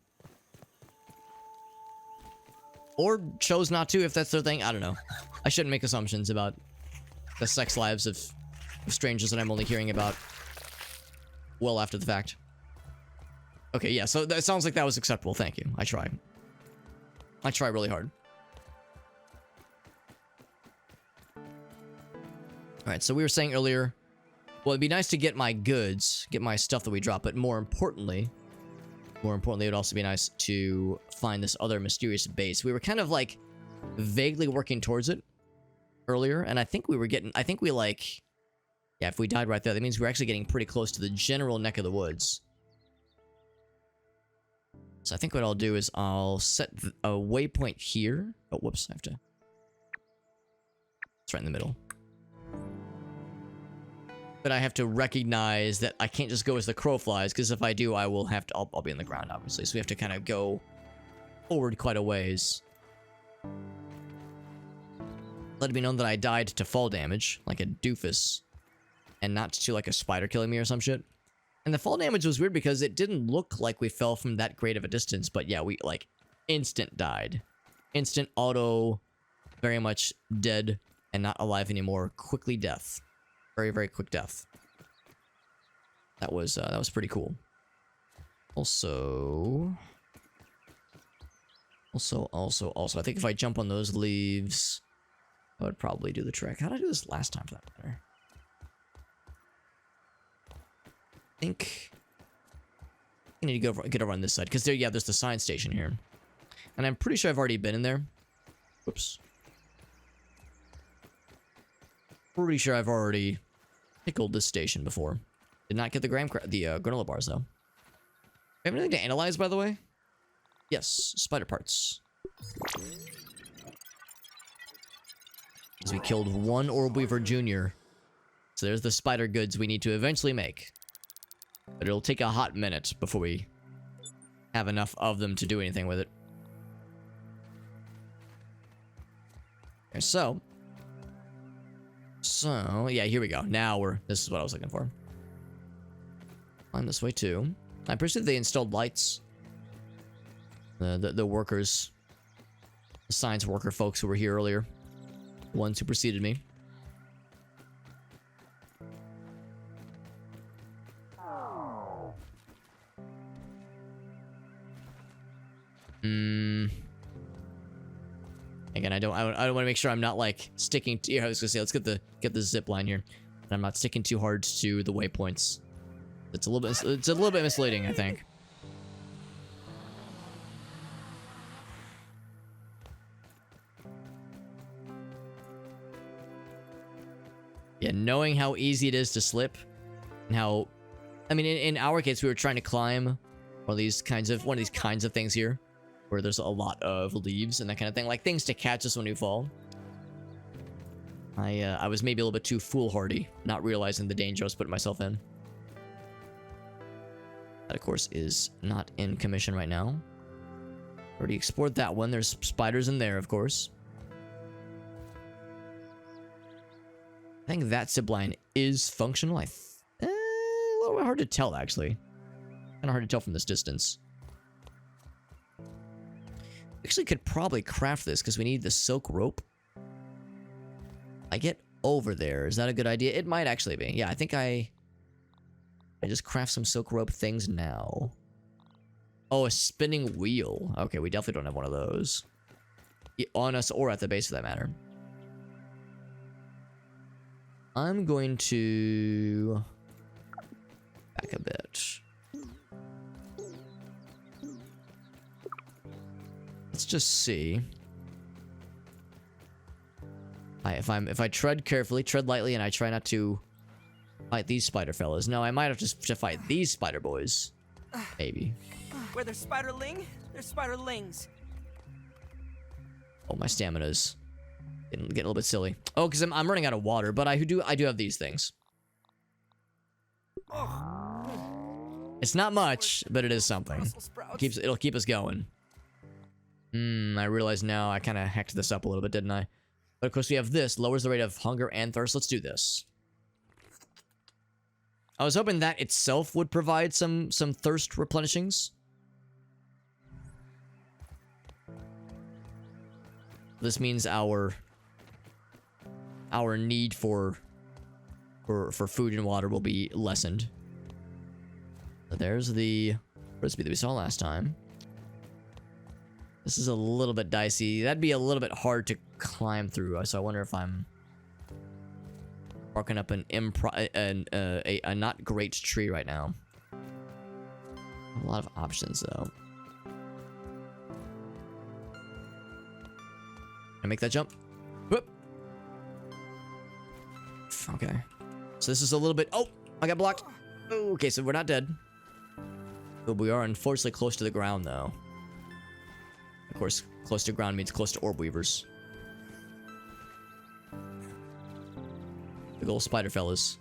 Or chose not to if that's their thing. I don't know. I shouldn't make assumptions about the sex lives of strangers that I'm only hearing about well after the fact. Okay, yeah, so that sounds like that was acceptable. Thank you. I try really hard. Alright, so we were saying earlier, well, it'd be nice to get my goods, get my stuff that we drop, but more importantly, it would also be nice to find this other mysterious base. We were kind of like vaguely working towards it earlier, and I think we like, yeah, if we died right there, that means we're actually getting pretty close to the general neck of the woods. So I think what I'll do is I'll set a waypoint here. Oh, whoops, I have to. It's right in the middle. But I have to recognize that I can't just go as the crow flies, because if I do, I will have to. I'll be in the ground, obviously. So we have to kind of go forward quite a ways. Let it be known that I died to fall damage, like a doofus, and not to like a spider killing me or some shit. And the fall damage was weird because it didn't look like we fell from that great of a distance, but yeah, we like instant died. Instant auto, very much dead and not alive anymore. Quickly death. Very, very quick death. That was pretty cool. Also, I think if I jump on those leaves, I would probably do the trick. How did I do this last time for that matter? I think I need to get over on this side, because there's the science station here. And I'm pretty sure I've already been in there. Whoops. Pretty sure I've already pickled this station before. Did not get the granola bars, though. Do I have anything to analyze, by the way? Yes, spider parts. Because we killed one orb weaver junior. So there's the spider goods we need to eventually make. But it'll take a hot minute before we have enough of them to do anything with it. Okay, so, yeah, here we go. Now this is what I was looking for. Climb this way too. I'm pretty sure they installed lights. The workers, the science worker folks who were here earlier, the ones who preceded me. Again, I don't want to make sure I'm not like sticking to. I was gonna say, let's get the zip line here, and I'm not sticking too hard to the waypoints. It's a little bit misleading, I think. Yeah, knowing how easy it is to slip, and how, I mean, in our case, we were trying to climb one of these kinds of things here, where there's a lot of leaves and that kind of thing, like things to catch us when we fall. I was maybe a little bit too foolhardy, not realizing the danger I was putting myself in. That, of course, is not in commission right now. Already explored that one. There's spiders in there, of course. I think that zip line is functional. A little bit hard to tell, actually. Kind of hard to tell from this distance. Actually, could probably craft this because we need the silk rope. I get over there. Is that a good idea? It might actually be. Yeah, I think I just craft some silk rope things now. Oh, a spinning wheel. Okay, we definitely don't have one of those. On us or at the base for that matter. I'm going to back a bit. Let's just see. If I tread carefully, tread lightly, and I try not to fight these spider fellas. No, I might have to fight these spider boys. Maybe. Where there's spiderling, there's spiderlings. Oh, my stamina's getting a little bit silly. Oh, because I'm running out of water, but I do have these things. It's not much, but it is something. Brussels sprouts. It'll keep us going. I realize now I kind of hacked this up a little bit, didn't I? But of course we have this, lowers the rate of hunger and thirst. Let's do this. I was hoping that itself would provide some thirst replenishings. This means our need for food and water will be lessened. So there's the recipe that we saw last time. This is a little bit dicey. That'd be a little bit hard to climb through. So I wonder if I'm barking up a not great tree right now. A lot of options though. Can I make that jump? Whoop. Okay. So this is a little bit. Oh, I got blocked. Oh, okay, so we're not dead. But we are unfortunately close to the ground though. Of course, close to ground means close to orb weavers. Big old spider fellas.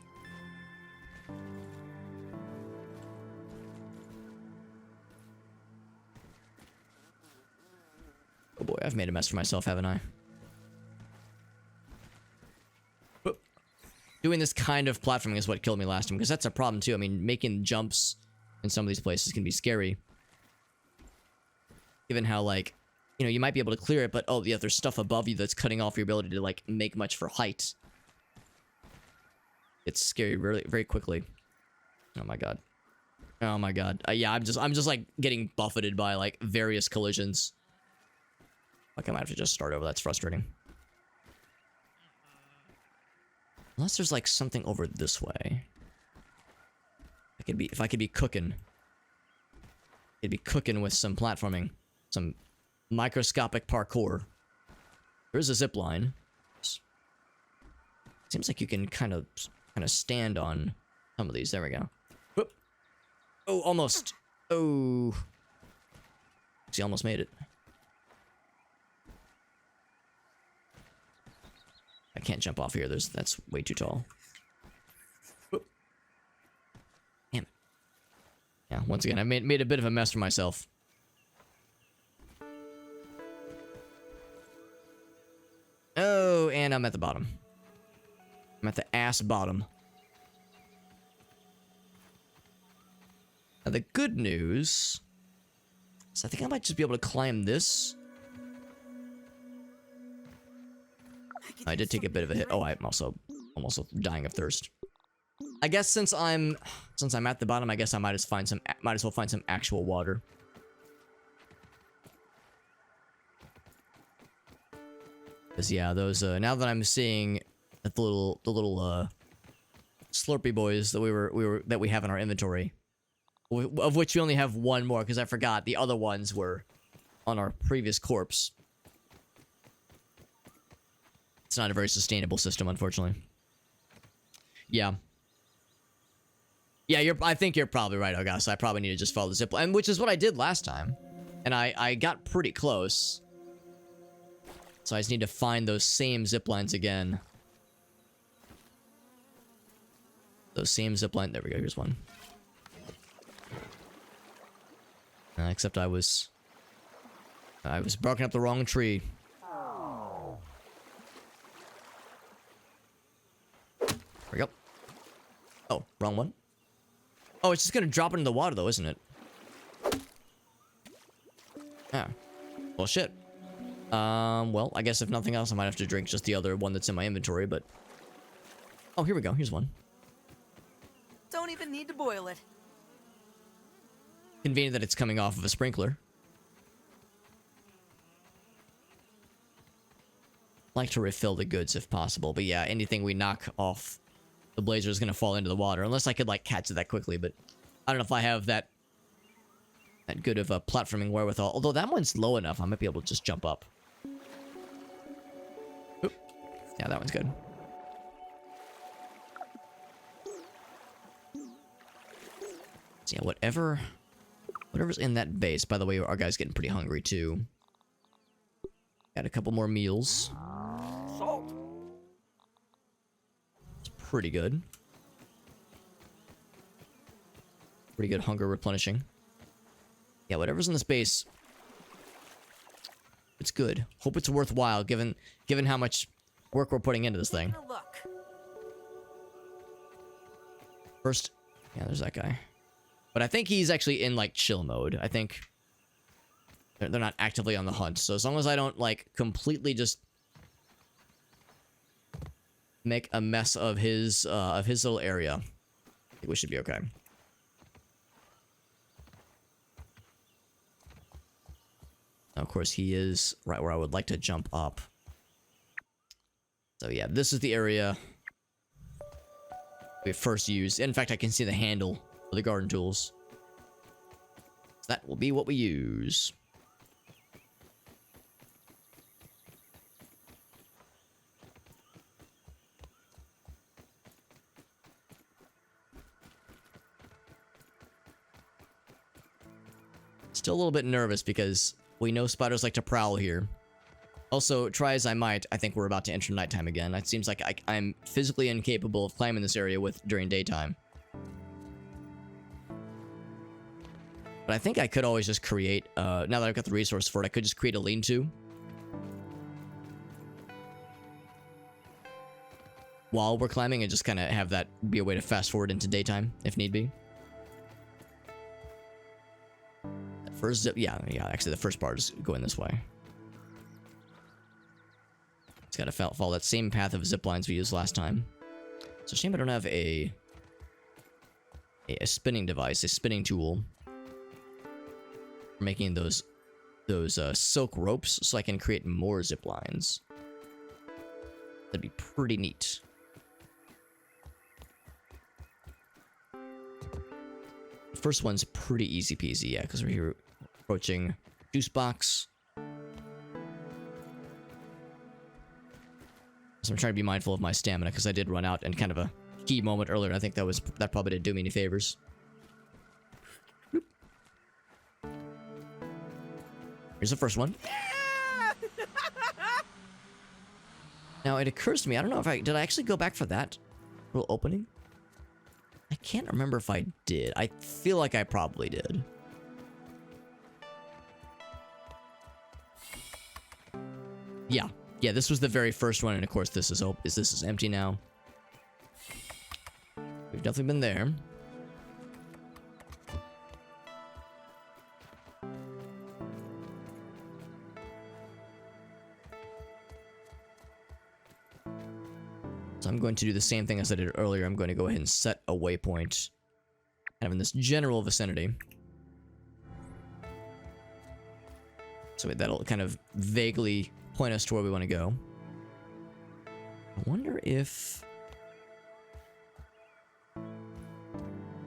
Oh boy, I've made a mess for myself, haven't I? Whoop. Doing this kind of platforming is what killed me last time, because that's a problem too. I mean, making jumps in some of these places can be scary. Given how, like, you know, you might be able to clear it, but oh yeah, there's stuff above you that's cutting off your ability to, like, make much for height. It's scary really very quickly. Oh my god. Oh my god. Yeah, I'm just like getting buffeted by like various collisions. Like I might have to just start over. That's frustrating. Unless there's like something over this way. If I could be cooking. It'd be cooking with some platforming, some microscopic parkour. There's a zip line. Seems like you can kind of stand on some of these. There we go. Whoop. Oh, almost. Oh. See, almost made it. I can't jump off here. That's way too tall. Whoop. Damn it. Yeah, once again, I made a bit of a mess for myself. Oh, and I'm at the bottom. I'm at the ass bottom. Now the good news is I think I might just be able to climb this. I did take a bit of a hit. Oh, I'm also dying of thirst. I guess since I'm at the bottom, I guess I might as well find some actual water. Cause yeah, those now that I'm seeing that the little Slurpee boys that we have in our inventory, of which we only have one more because I forgot the other ones were on our previous corpse. It's not a very sustainable system, unfortunately. Yeah. Yeah, I think you're probably right, August. I probably need to just follow the zipline, which is what I did last time. And I got pretty close. So I just need to find those same ziplines again. Those same zipline. There we go. Here's one. Except I was barking up the wrong tree. wrong one. Oh, it's just gonna drop into the water though, isn't it? Yeah. Well, shit. Well, I guess if nothing else, I might have to drink just the other one that's in my inventory, but... Oh, here we go. Here's one. Don't even need to boil it. Convenient that it's coming off of a sprinkler. Like to refill the goods if possible, but yeah, anything we knock off the blazer is gonna fall into the water, unless I could like catch it that quickly, but I don't know if I have that good of a platforming wherewithal. Although that one's low enough, I might be able to just jump up. Oop. Yeah, that one's good. So yeah, whatever's in that base. By the way, our guy's getting pretty hungry too. Got a couple more meals. Salt. It's pretty good. Pretty good hunger replenishing. Yeah, whatever's in this base, it's good. Hope it's worthwhile given how much work we're putting into this thing. Taking a look. First, yeah, there's that guy. But I think he's actually in like chill mode. I think they're not actively on the hunt. So as long as I don't like completely just make a mess of his little area, I think we should be okay. Now, of course, he is right where I would like to jump up. So yeah, this is the area we first used. In fact, I can see the handle for the garden tools. So that will be what we use. Still a little bit nervous because we know spiders like to prowl here. Also, try as I might, I think we're about to enter nighttime again. It seems like I'm physically incapable of climbing this area during daytime. But I think I could always just create, now that I've got the resource for it, I could just create a lean-to while we're climbing and just kind of have that be a way to fast forward into daytime, if need be. First zip, yeah, actually the first part is going this way. It's gotta follow that same path of zip lines we used last time. It's a shame I don't have a spinning device, a spinning tool. For making those silk ropes so I can create more zip lines. That'd be pretty neat. First one's pretty easy peasy, yeah, because we're here approaching juice box. So I'm trying to be mindful of my stamina because I did run out in kind of a key moment earlier. And I think that probably didn't do me any favors. Boop. Here's the first one. Now it occurs to me, I don't know if did I actually go back for that little opening? I can't remember if I did. I feel like I probably did. Yeah, this was the very first one, and of course this is empty now. We've definitely been there. So I'm going to do the same thing as I did earlier. I'm going to go ahead and set a waypoint kind of in this general vicinity. So that'll kind of vaguely point us to where we want to go. I wonder if...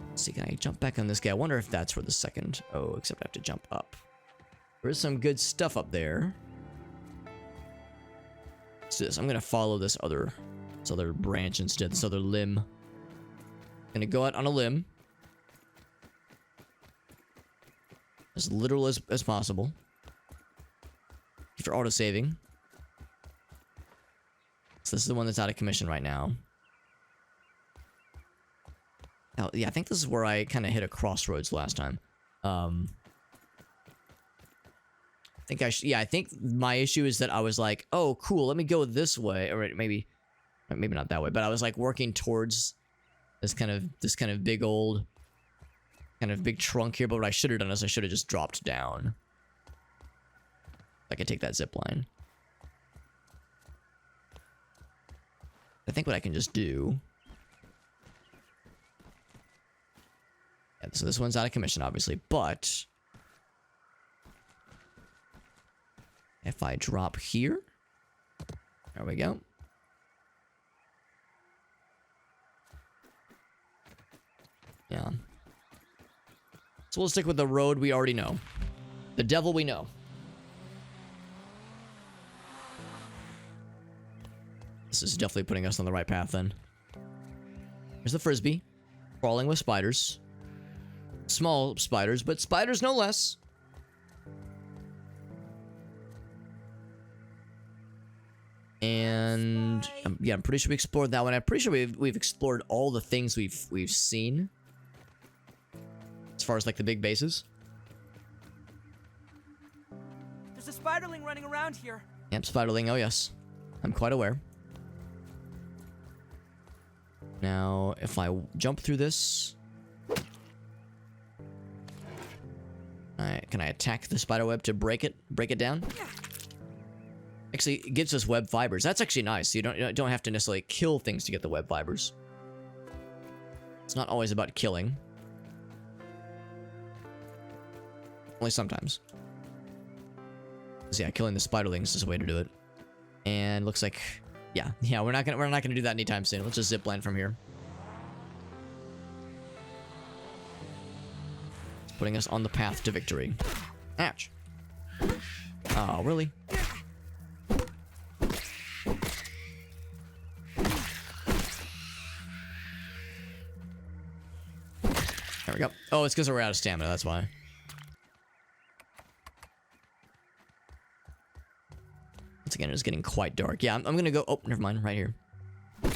Let's see, can I jump back on this guy? I wonder if that's where the second... Oh, except I have to jump up. There is some good stuff up there. Let's do this. I'm going to follow this other branch instead, this other limb. I'm going to go out on a limb. As literal as possible. After auto-saving. So this is the one that's out of commission right now. Oh, yeah, I think this is where I kind of hit a crossroads last time. I think my issue is that I was like, oh, cool, let me go this way. Or maybe not that way, but I was like working towards this kind of big old, kind of big trunk here. But what I should have done is I should have just dropped down. I could take that zip line. I think what I can just do. Yeah, so this one's out of commission, obviously, but if I drop here, there we go. Yeah. So we'll stick with the road we already know. The devil we know. This is definitely putting us on the right path then. Here's the frisbee. Crawling with spiders. Small spiders, but spiders no less. And yeah, I'm pretty sure we explored that one. I'm pretty sure we've explored all the things we've seen. As far as like the big bases. There's a spiderling running around here. Yep, spiderling, oh yes. I'm quite aware. Now, if I jump through this... can I attack the spider web to break it down? Actually, it gives us web fibers. That's actually nice. You don't have to necessarily kill things to get the web fibers. It's not always about killing. Only sometimes. So yeah, killing the spiderlings is a way to do it. And looks like, yeah, we're not gonna do that anytime soon. Let's just zipline from here. It's putting us on the path to victory. Ouch. Oh, really? There we go. Oh, it's because we're out of stamina, that's why. Once again, it's getting quite dark. Yeah, I'm gonna go... Oh, never mind. Right here. There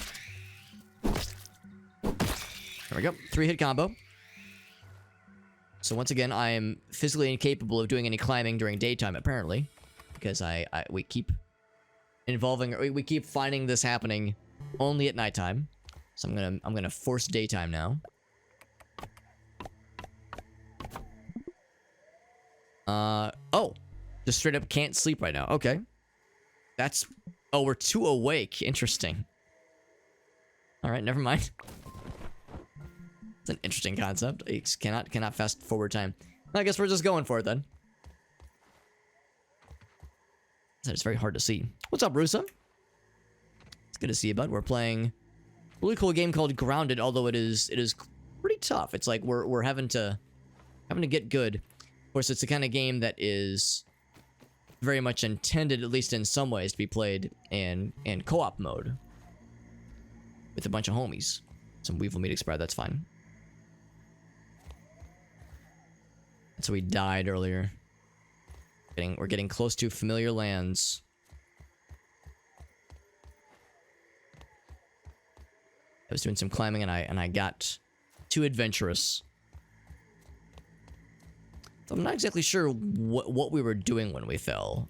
we go. 3-hit combo. So once again, I am physically incapable of doing any climbing during daytime, apparently. Because we keep we keep finding this happening only at nighttime. So I'm gonna force daytime now. Oh. Just straight up can't sleep right now. Okay. That's... Oh, we're too awake. Interesting. Alright, never mind. It's an interesting concept. It cannot fast forward time. I guess we're just going for it then. It's very hard to see. What's up, Rusa? It's good to see you, bud. We're playing a really cool game called Grounded, although it is pretty tough. It's like we're having to get good. Of course, it's the kind of game that is very much intended, at least in some ways, to be played in co-op mode with a bunch of homies. Some Weevil meat expired, that's fine. And so we died earlier. We're getting close to familiar lands. I was doing some climbing and I got too adventurous. So I'm not exactly sure what we were doing when we fell.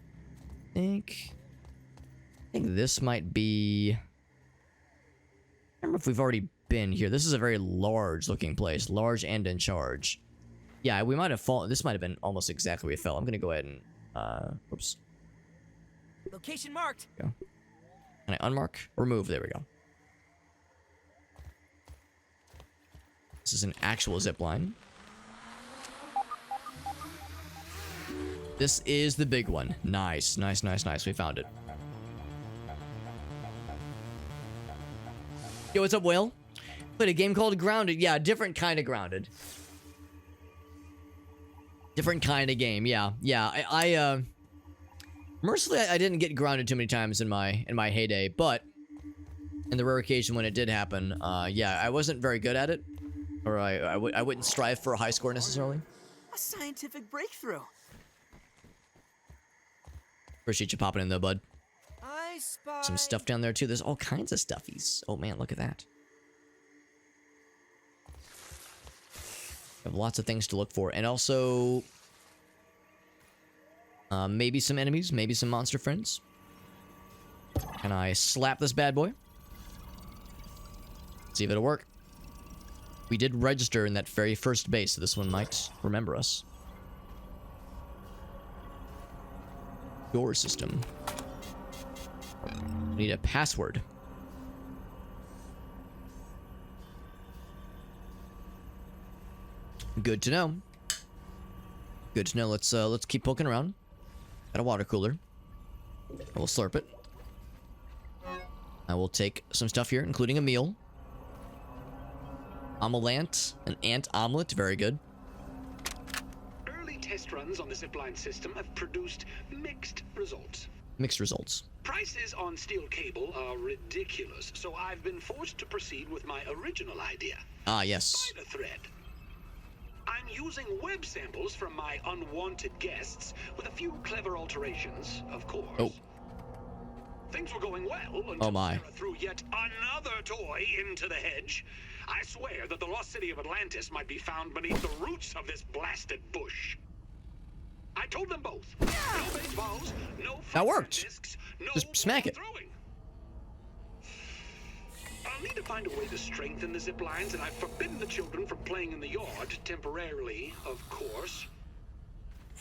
I think this might be... I don't remember if we've already been here. This is a very large looking place. Large and in charge. Yeah, we might have fallen. This might have been almost exactly where we fell. I'm going to go ahead and... Oops. Location marked. Go. Can I unmark? Remove. There we go. This is an actual zipline. This is the big one. Nice, nice, nice, nice. We found it. Yo, what's up, Whale? Played a game called Grounded. Yeah, different kind of Grounded. Different kind of game. Yeah, yeah. Mercifully, I didn't get grounded too many times in my heyday, but in the rare occasion when it did happen, yeah, I wasn't very good at it, or I wouldn't strive for a high score necessarily. A scientific breakthrough. Appreciate you popping in there, bud. I spy Some stuff down there too. There's all kinds of stuffies. Oh man, look at that. We have lots of things to look for, and also maybe some enemies, maybe some monster friends. Can I slap this bad boy? See if it'll work. We did register in that very first base, so this one might remember us. Door system. We need a password. Good to know. Good to know. Let's keep poking around. Got a water cooler. I will slurp it. I will take some stuff here, including a meal. Omelant, an ant omelet, very good. Early test runs on the zipline system have produced mixed results. Mixed results. Prices on steel cable are ridiculous, so I've been forced to proceed with my original idea. Ah, yes. Spider thread. I'm using web samples from my unwanted guests with a few clever alterations, of course. Oh. Things were going well until Oh my. Sarah threw yet another toy into the hedge. I swear that the lost city of Atlantis might be found beneath the roots of this blasted bush. I told them both. No baseballs, no That worked. discs, no Just smack it. throwing. I'll need to find a way to strengthen the zip lines, and I've forbidden the children from playing in the yard temporarily, of course.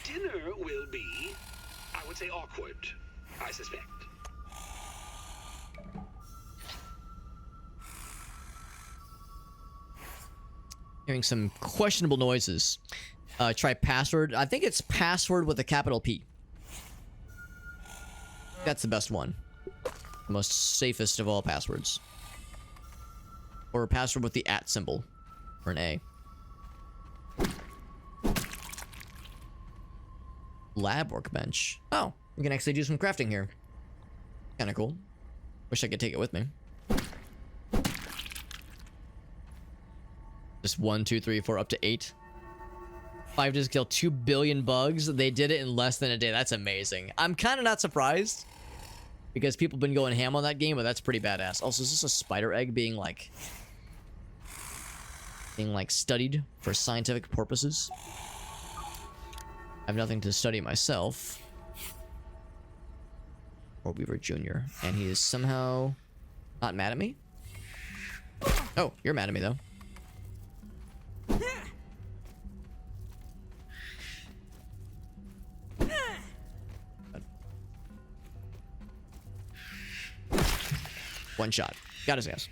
Dinner will be, I would say, awkward, I suspect. Hearing some questionable noises. Try password. I think it's password with a capital P. That's the best one. The most safest of all passwords. Or a password with the @ symbol. Or an A. Lab workbench. Oh, we can actually do some crafting here. Kinda cool. Wish I could take it with me. Just 1, 2, 3, 4, up to 8. 5 just kill 2 billion bugs. They did it in less than a day. That's amazing. I'm kind of not surprised. Because people have been going ham on that game, but that's pretty badass. Also, is this a spider egg being like studied for scientific purposes? I have nothing to study myself. Or Weaver Jr. And he is somehow not mad at me? Oh, you're mad at me though. One shot. Got his ass.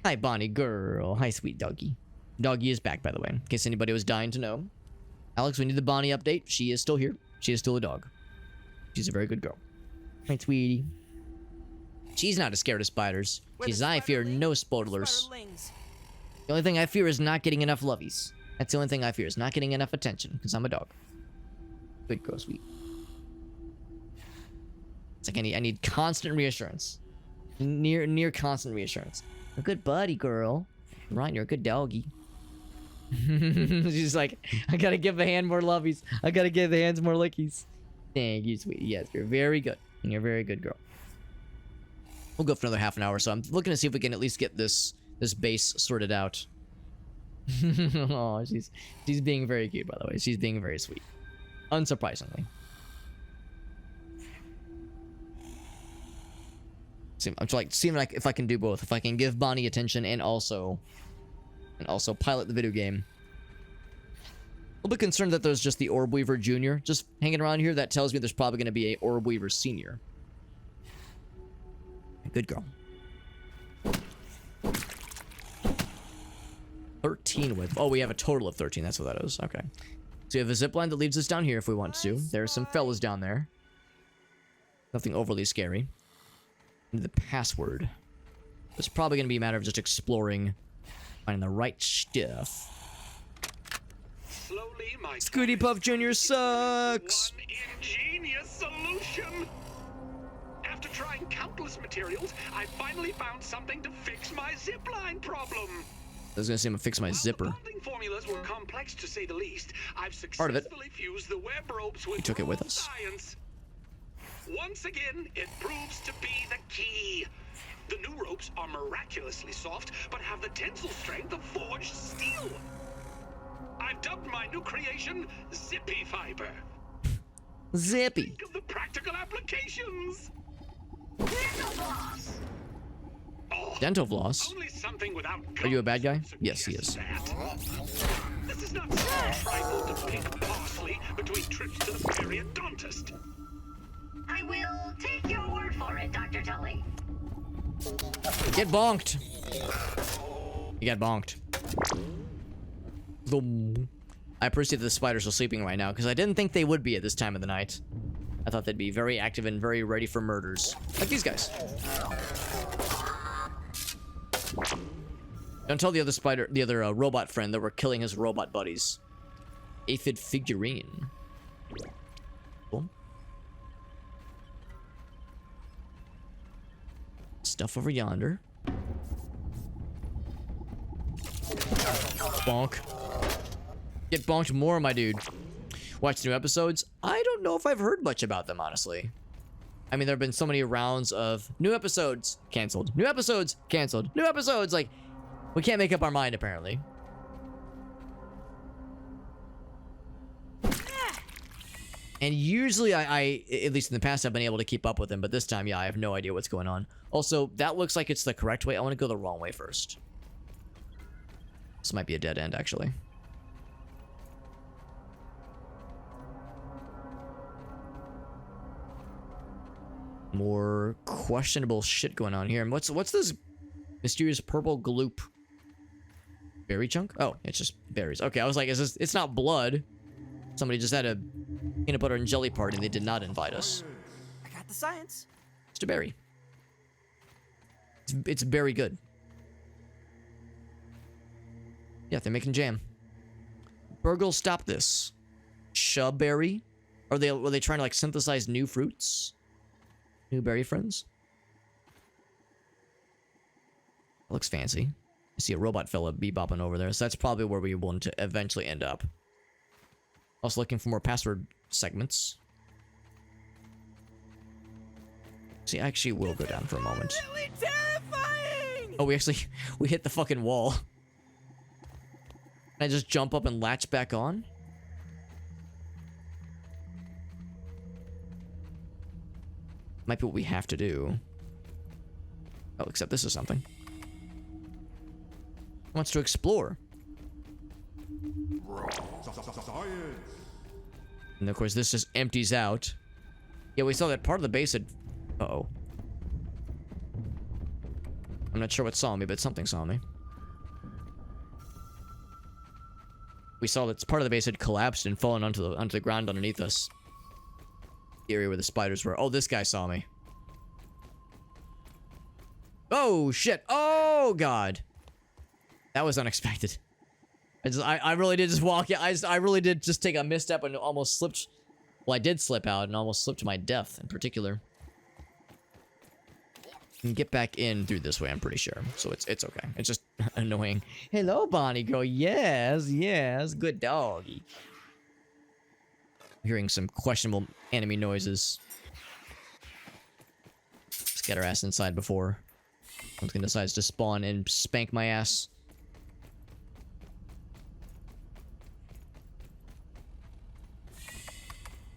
Hi, Bonnie girl. Hi, sweet doggy. Doggy is back, by the way, in case anybody was dying to know. Alex, we need the Bonnie update. She is still here. She is still a dog. She's a very good girl. Hi, sweetie. She's not as scared of spiders. She's, I fear no spoilers. The only thing I fear is not getting enough lovies. That's the only thing I fear is not getting enough attention, because I'm a dog. Good girl, sweet. It's like I need constant reassurance. Near constant reassurance. A good buddy, girl. Right, you're a good doggy. She's like, I gotta give the hand more lovies. I gotta give the hands more lickies. Thank you, sweetie. Yes, you're very good. And you're a very good girl. We'll go for another half an hour, so I'm looking to see if we can at least get this base sorted out. Oh, she's being very cute, by the way. She's being very sweet. Unsurprisingly. I'm like seeing like if I can do both. If I can give Bonnie attention and also pilot the video game. A little bit concerned that there's just the Orb Weaver Jr. just hanging around here. That tells me there's probably going to be a Orb Weaver Senior. Good girl. 13 with. Oh, we have a total of 13. That's what that is. Okay. So we have a zipline that leads us down here if we want to. There's some fellas down there. Nothing overly scary. And the password. It's probably going to be a matter of just exploring, finding the right stuff. Slowly, my Scooty Puff Jr. sucks. One ingenious solution. After trying countless materials, I finally found something to fix my zipline problem. I was gonna say I'm gonna fix my zipper. While the bonding formulas were complex to say the least, I've Part of it. successfully fused the web ropes with We took it with us. science. Once again, it proves to be the key. The new ropes are miraculously soft, but have the tensile strength of forged steel. I've dubbed my new creation Zippy Fiber. Zippy. Think of the practical applications. Here's the boss. Dental floss? Only something without Are you a bad guy? gums Yes, he is. suggests that. This is not some trifle to pick parsley between trips to the periodontist. I will take your word for it, Dr. Tully. Get bonked. You got bonked. Boom. I appreciate that the spiders are sleeping right now because I didn't think they would be at this time of the night. I thought they'd be very active and very ready for murders. Like these guys. Don't tell the other robot friend that we're killing his robot buddies. Aphid figurine. Cool. Stuff over yonder. Bonk. Get bonked more, my dude. Watch the new episodes. I don't know if I've heard much about them, honestly. I mean, there have been so many rounds of new episodes canceled, new episodes canceled, new episodes. Like, we can't make up our mind, apparently. And usually I, at least in the past, I've been able to keep up with them. But this time, yeah, I have no idea what's going on. Also, that looks like it's the correct way. I want to go the wrong way first. This might be a dead end, actually. More questionable shit going on here. And what's this mysterious purple gloop? Berry chunk? Oh, it's just berries. Okay, I was like, is this? It's not blood. Somebody just had a peanut butter and jelly party and they did not invite us. I got the science. It's a berry. It's very good. Yeah, they're making jam. BURG.L, stop this. Shubberry? Were they trying to like synthesize new fruits? New berry friends? That looks fancy. I see a robot fella bebopping over there, so that's probably where we want to eventually end up. Also looking for more password segments. See, I actually will go down for a moment. Really terrifying! Oh, we hit the fucking wall. Can I just jump up and latch back on? Might be what we have to do. Oh, except this is something. Wants to explore. And of course, this just empties out. Yeah, we saw that part of the base had... Uh-oh. I'm not sure what saw me, but something saw me. We saw that part of the base had collapsed and fallen onto the ground underneath us. The area where the spiders were. Oh, this guy saw me. Oh, shit. Oh, God. That was unexpected. I really did just walk. Yeah, I really did just take a misstep and almost slipped. Well, I did slip out and almost slipped to my death in particular. Can get back in through this way, I'm pretty sure. So it's okay. It's just annoying. Hello, Bonnie girl. Yes, yes. Good doggy. Hearing some questionable enemy noises. Let's get our ass inside before something decides to spawn and spank my ass.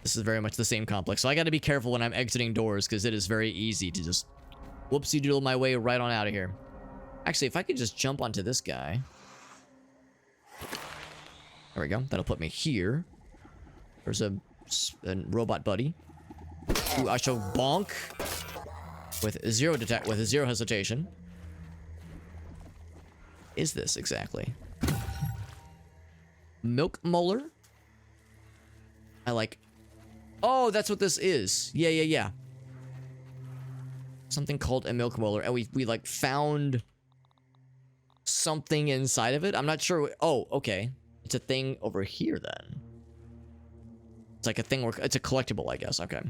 This is very much the same complex. So I gotta be careful when I'm exiting doors because it is very easy to just whoopsie doodle my way right on out of here. Actually, if I could just jump onto this guy. There we go. That'll put me here. There's a robot buddy who I shall bonk with zero hesitation. Is this exactly? Milk molar? I like... Oh, that's what this is. Yeah. Something called a milk molar, and we like found something inside of it. I'm not sure. Oh, okay. It's a thing over here then. It's like a thing where it's a collectible, I guess. Okay.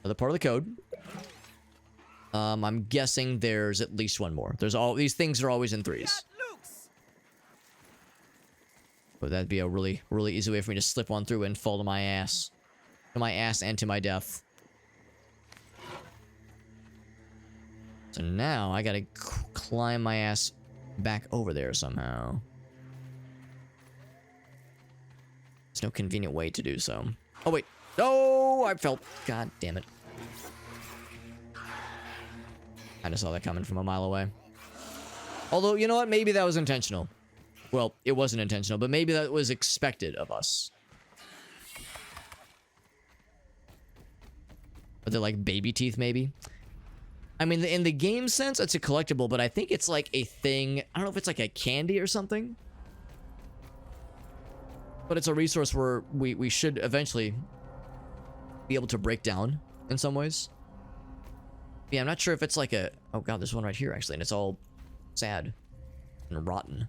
Another part of the code. I'm guessing there's at least one more. There's all these things are always in threes. But that'd be a really, really easy way for me to slip on through and fall to my ass. To my ass and to my death. So now I gotta climb my ass back over there somehow. There's no convenient way to do so. Oh, wait. Oh, I fell. God damn it. Kind of saw that coming from a mile away. Although, you know what? Maybe that was intentional. Well, it wasn't intentional, but maybe that was expected of us. Are they like baby teeth, maybe? I mean, in the game sense, it's a collectible, but I think it's like a thing. I don't know if it's like a candy or something. But it's a resource where we should eventually be able to break down in some ways. Yeah, I'm not sure if it's like a... Oh god, there's one right here, actually, and it's all sad and rotten.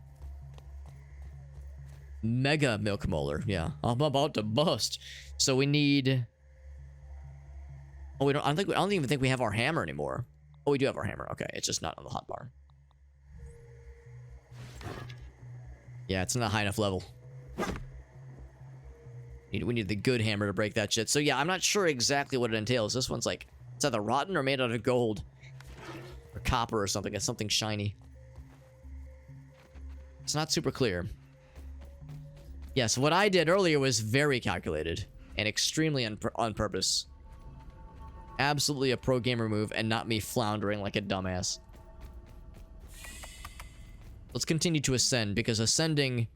Mega milk molar. Yeah, I'm about to bust. So we need... Oh, we don't. I don't even think we have our hammer anymore. Oh, we do have our hammer. Okay, it's just not on the hotbar. Yeah, it's not a high enough level. We need the good hammer to break that shit. So yeah, I'm not sure exactly what it entails. This one's like, it's either rotten or made out of gold. Or copper or something. It's something shiny. It's not super clear. Yeah, so what I did earlier was very calculated. And extremely on purpose. Absolutely a pro gamer move and not me floundering like a dumbass. Let's continue to ascend, because ascending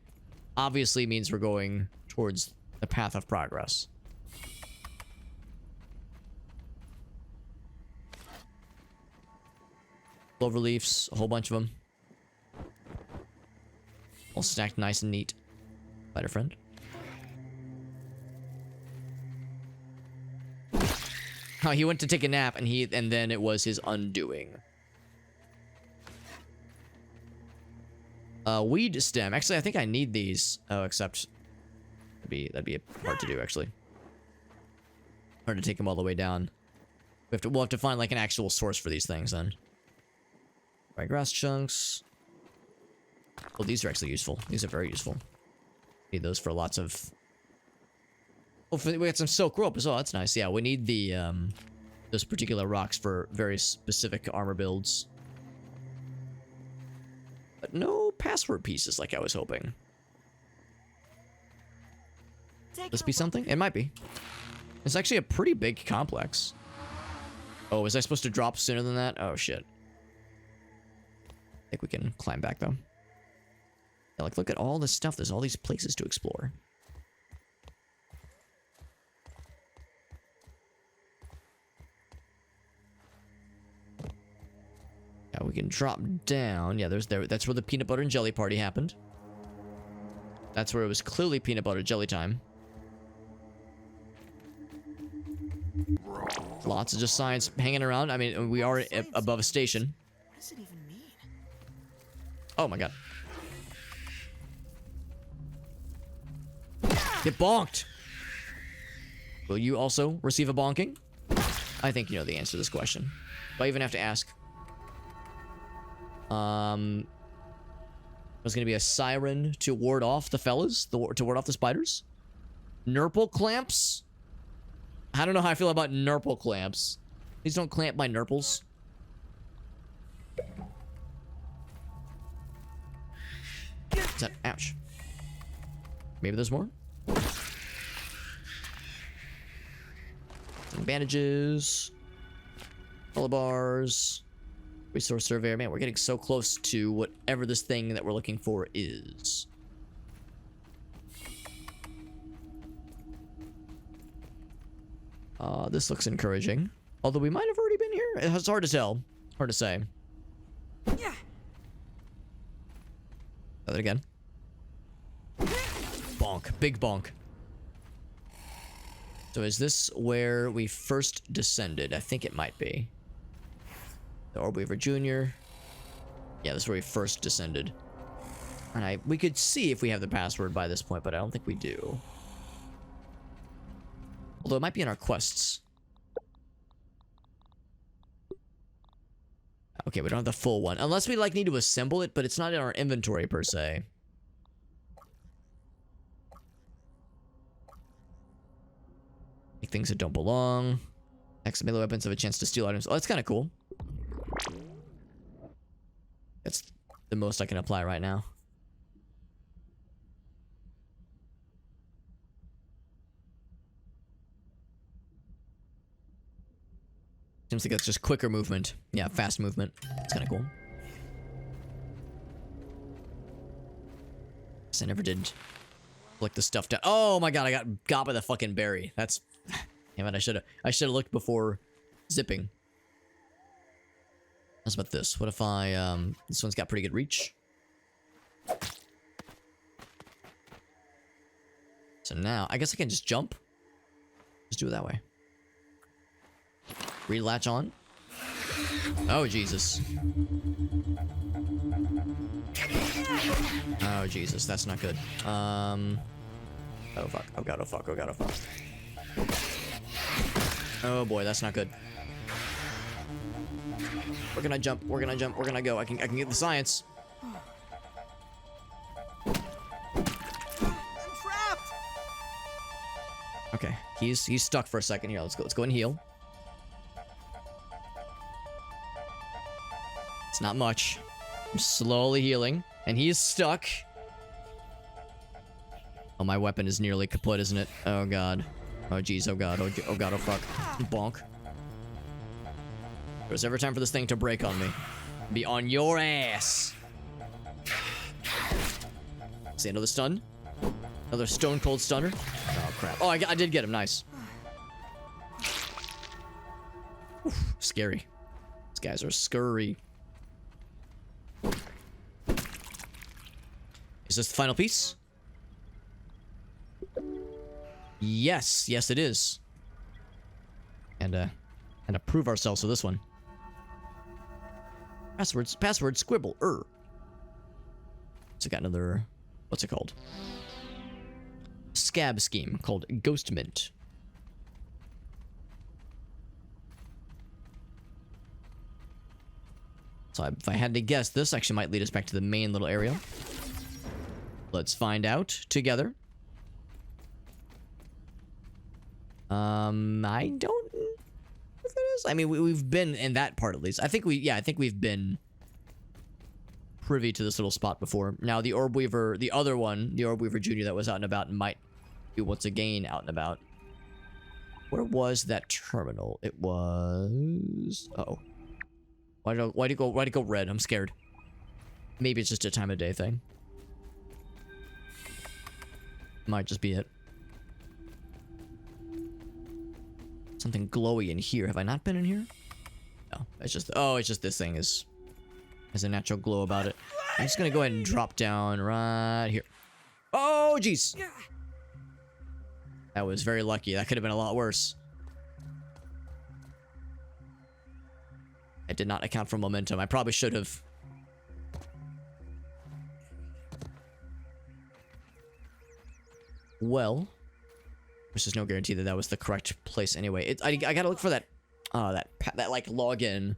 obviously means we're going towards the path of progress. Clover leaves, a whole bunch of them. All stacked nice and neat. Spider friend. Oh, he went to take a nap and then it was his undoing. Weed stem. Actually, I think I need these. Oh, except that'd be hard to do, actually. Hard to take them all the way down. We'll have to find like an actual source for these things then. Right, grass chunks. Oh, these are actually useful. These are very useful. Need those for lots of... Oh, we got some silk rope as well. That's nice. Yeah, we need the those particular rocks for very specific armor builds. But no password pieces like I was hoping. This be something? It might be. It's actually a pretty big complex. Oh, was I supposed to drop sooner than that? Oh, shit. I think we can climb back, though. Yeah, like, look at all this stuff. There's all these places to explore. Yeah, we can drop down. Yeah, that's where the peanut butter and jelly party happened. That's where it was clearly peanut butter jelly time. Lots of just science hanging around. I mean, we are above a station. What does it even mean? Oh my god. Get bonked! Will you also receive a bonking? I think you know the answer to this question. Do I even have to ask? There's gonna be a siren to ward off the fellas, to ward off the spiders. Nurple clamps? I don't know how I feel about nurple clamps. Please don't clamp my nurples. Is that... Ouch. Maybe there's more? Some bandages. Color bars. Resource surveyor. Man, we're getting so close to whatever this thing that we're looking for is. This looks encouraging. Although we might have already been here. It's hard to tell. Hard to say. Yeah. Try that again. Bonk. Big bonk. So is this where we first descended? I think it might be. The Orb Weaver Jr. Yeah, this is where we first descended. And we could see if we have the password by this point, but I don't think we do. Although it might be in our quests. Okay, we don't have the full one. Unless we, like, need to assemble it, but it's not in our inventory, per se. Like things that don't belong. Next melee weapons have a chance to steal items. Oh, that's kind of cool. That's the most I can apply right now. Seems like it's just quicker movement. Yeah, fast movement. It's kind of cool. I never did collect the stuff down. Oh my god, I got by the fucking berry. That's... Damn it, I should have looked before zipping. How's about this? What if I, this one's got pretty good reach. So now, I guess I can just jump. Just do it that way. Relatch on. Oh, Jesus. Oh, Jesus, that's not good. Oh, fuck. Oh, God, oh, fuck. Oh, God, oh, fuck. Oh, boy, that's not good. We're gonna jump. We're gonna jump. We're gonna go. I can get the science. I'm trapped. Okay, he's stuck for a second here. Let's go and heal. It's not much. I'm slowly healing, and he's stuck. Oh, my weapon is nearly kaput, isn't it? Oh god. Oh jeez. Oh god. Oh god. Oh fuck. Bonk. There's ever time for this thing to break on me. Be on your ass. See another stun. Another stone cold stunner. Oh crap. Oh, I did get him. Nice. Oof, scary. These guys are scurry. Is this the final piece? Yes, yes it is. And prove ourselves with this one. Password squibble. So I got another, what's it called? Scab scheme called Ghost Mint. So if I had to guess, this actually might lead us back to the main little area. Let's find out together. I don't know if it is. I mean, we've been in that part at least. I think we've been privy to this little spot before. Now the Orb Weaver, the other one, the Orb Weaver Jr. that was out and about, might be once again out and about. Where was that terminal? It was. Uh-oh. Why'd it go red? I'm scared. Maybe it's just a time of day thing. Might just be it. Something glowy in here. Have I not been in here? No, it's just, oh, it's just this thing has a natural glow about it. I'm just gonna go ahead and drop down right here. Oh, jeez. That was very lucky. That could have been a lot worse. I did not account for momentum. I probably should have. Well, there's just no guarantee that that was the correct place anyway. I gotta look for that, that like login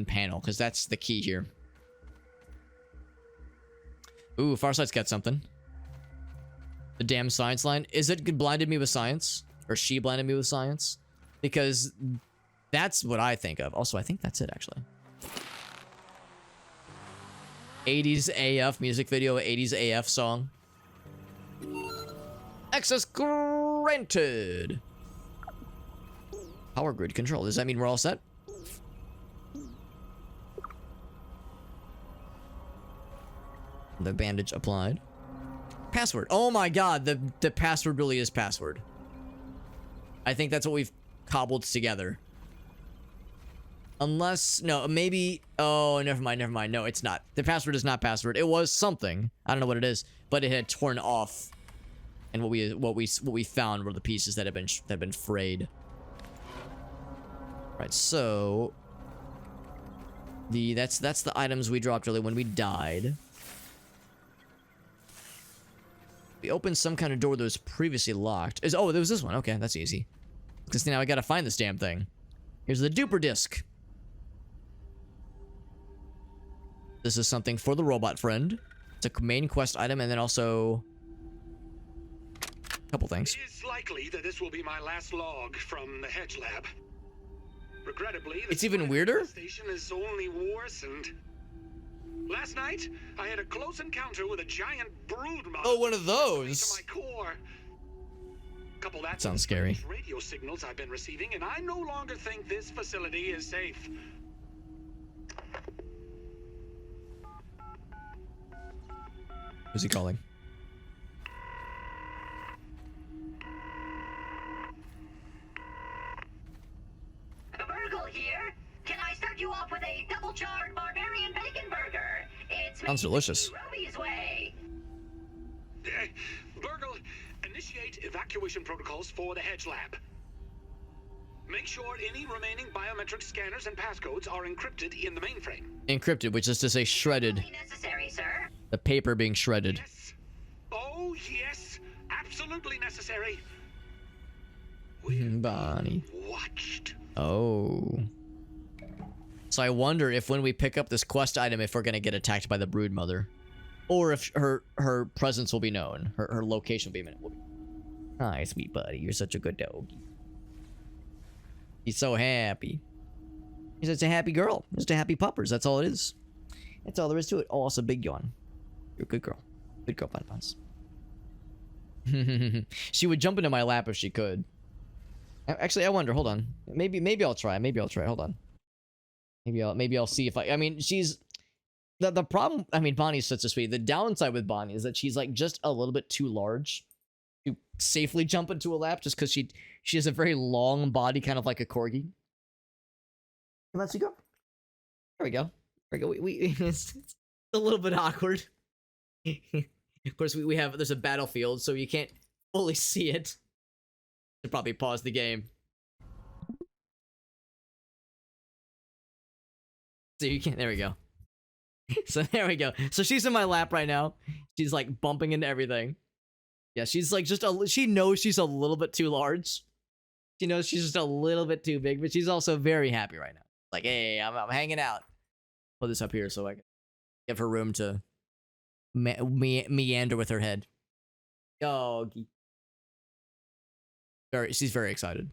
panel, because that's the key here. Ooh, Farsight's got something. The damn science line. Is it blinded me with science? Or she blinded me with science? Because that's what I think of. Also, I think that's it, actually. 80s AF music video, 80s AF song. Access granted. Power grid control. Does that mean we're all set? The bandage applied. Password. Oh my god, the password really is password. I think that's what we've cobbled together. Unless, no, maybe, oh, never mind. No, it's not. The password is not password. It was something. I don't know what it is, but it had torn off. And what we found were the pieces that had been frayed. Right, so that's the items we dropped earlier when we died. We opened some kind of door that was previously locked. Oh, there was this one. Okay, that's easy. Because now I gotta find this damn thing. Here's the duper disc. This is something for the robot friend. It's a main quest item, and then also a couple things. It is likely that this will be my last log from the Hedge lab. Regrettably, It's even weirder? The station is only worsened. Last night, I had a close encounter with a giant brood monster. Oh, one of those. To my core. Couple that Sounds with scary. strange radio signals I've been receiving, and I no longer think this facility is safe. Who's he calling? BURG.L here. Can I start you off with a double-charred barbarian bacon burger? It's Sounds delicious. Roby's way. BURG.L, initiate evacuation protocols for the Hedge lab. Make sure any remaining biometric scanners and passcodes are encrypted in the mainframe. Encrypted, which is to say shredded. Necessary, sir. The paper being shredded. Yes. Oh, yes. Absolutely necessary. We're Bonnie. watched. Oh. So I wonder if when we pick up this quest item, if we're gonna get attacked by the brood mother. Or if her presence will be known. Her location will be known. Hi, sweet buddy. You're such a good dog. He's so happy. He's such a happy girl. Just a happy puppers. That's all it is. That's all there is to it. Oh, it's a big yawn. You're a good girl. Good girl, Bun Buns. She would jump into my lap if she could. Actually, I wonder. Hold on. Maybe I'll try. Maybe I'll try. Hold on. Maybe I'll see if I mean, she's the problem. I mean, Bonnie's such a sweet. The downside with Bonnie is that she's like just a little bit too large to safely jump into a lap, just because she has a very long body, kind of like a corgi. Come on, go. There we go. There we go. It's a little bit awkward. Of course, we have, there's a battlefield, so you can't fully see it. Should probably pause the game. So you can't, there we go. So there we go. So she's in my lap right now. She's like bumping into everything. Yeah, she's like she knows she's a little bit too large. She knows she's just a little bit too big, but she's also very happy right now. Like, hey, I'm hanging out. Put this up here so I can give her room to meander with her head. Doggy. She's very excited.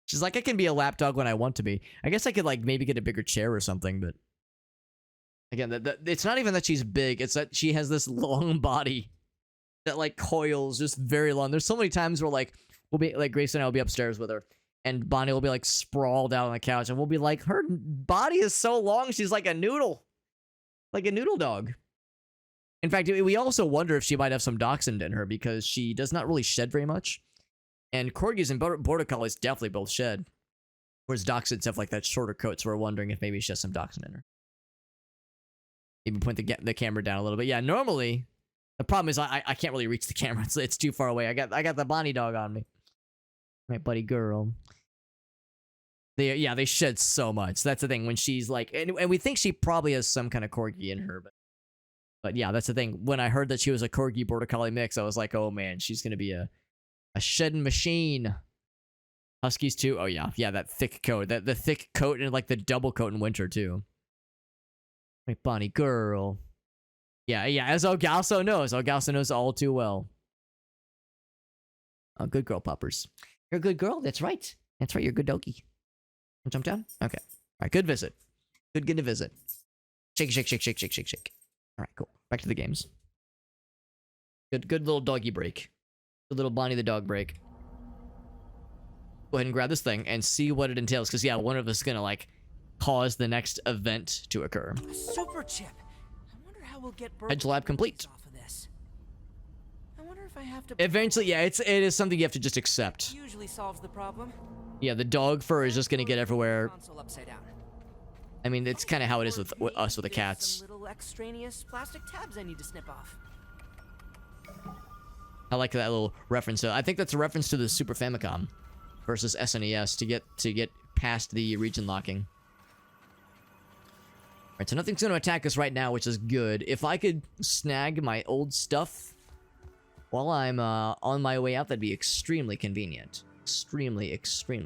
She's like, I can be a lap dog when I want to be. I guess I could like maybe get a bigger chair or something, but again, it's not even that she's big. It's that she has this long body that like coils just very long. There's so many times where like we'll be like Grace and I will be upstairs with her, and Bonnie will be like sprawled out on the couch, and we'll be like, her body is so long, she's like a noodle. Like a noodle dog. In fact, we also wonder if she might have some dachshund in her, because she does not really shed very much. And corgis and border collies definitely both shed. Whereas dachshunds have like that shorter coat, so we're wondering if maybe she has some dachshund in her. Maybe point the camera down a little bit. Yeah, normally, the problem is I can't really reach the camera. It's too far away. I got the Bonnie dog on me. My buddy girl. They shed so much. That's the thing. When she's like, and we think she probably has some kind of corgi in her, but yeah, that's the thing. When I heard that she was a corgi border collie mix, I was like, oh man, she's gonna be a shedding machine. Huskies too. Oh yeah, that thick coat, the thick coat, and like the double coat in winter too. My Bonnie girl. Yeah. As Ogalso knows all too well. Oh, good girl, puppers. You're a good girl. That's right. You're a good doggy. Jump down? Okay. Alright, good visit. Good to visit. Shake. Alright, cool. Back to the games. Good little doggy break. Good little Bonnie the dog break. Go ahead and grab this thing and see what it entails, because yeah, one of us is gonna like cause the next event to occur. A super chip. I wonder how we'll get Hedge lab complete. off of this. I wonder if I have to. Eventually, yeah, it is something you have to just accept. Usually solves the problem. Yeah, the dog fur is just gonna get everywhere. Console upside down. I mean, it's kind of how it is with us with the cats. Some little extraneous plastic tabs I need to snip off. I like that little reference. I think that's a reference to the Super Famicom versus SNES to get past the region locking. Alright, so nothing's gonna attack us right now, which is good. If I could snag my old stuff while I'm on my way out, that'd be extremely convenient. Extremely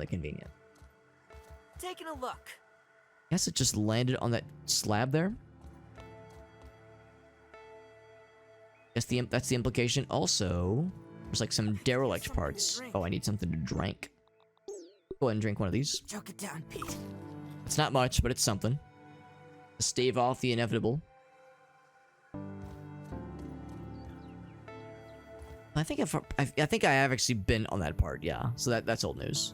convenient. Taking a look. Guess it just landed on that slab there. Guess that's the implication. Also, there's like some derelict parts. Oh, I need something to drink. Go ahead and drink one of these. Choke it down, Pete. It's not much, but it's something to stave off the inevitable. I think I think I have actually been on that part, yeah. So that's old news.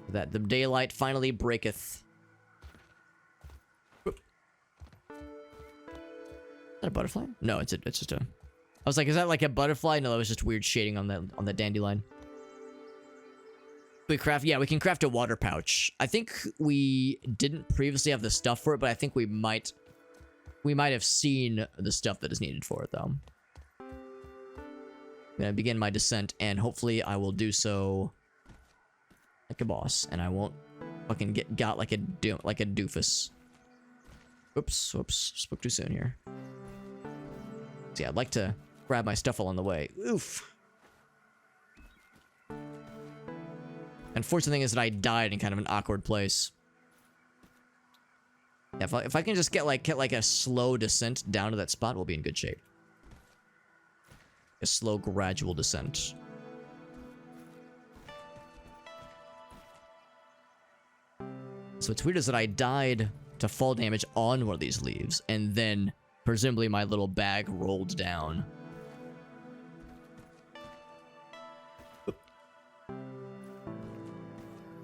That the daylight finally breaketh. Oop. Is that a butterfly? No, it's just a. I was like, is that like a butterfly? No, that was just weird shading on that dandelion. We can craft a water pouch. I think we didn't previously have the stuff for it, but I think we might have seen the stuff that is needed for it though. I'm gonna begin my descent, and hopefully I will do so like a boss, and I won't fucking get got like a doofus. Oops, spoke too soon here. See, I'd like to grab my stuff along the way. Oof. Unfortunate thing is that I died in kind of an awkward place. Yeah, if I can just get like a slow descent down to that spot, we'll be in good shape. A slow, gradual descent. So what's weird is that I died to fall damage on one of these leaves, and then presumably my little bag rolled down.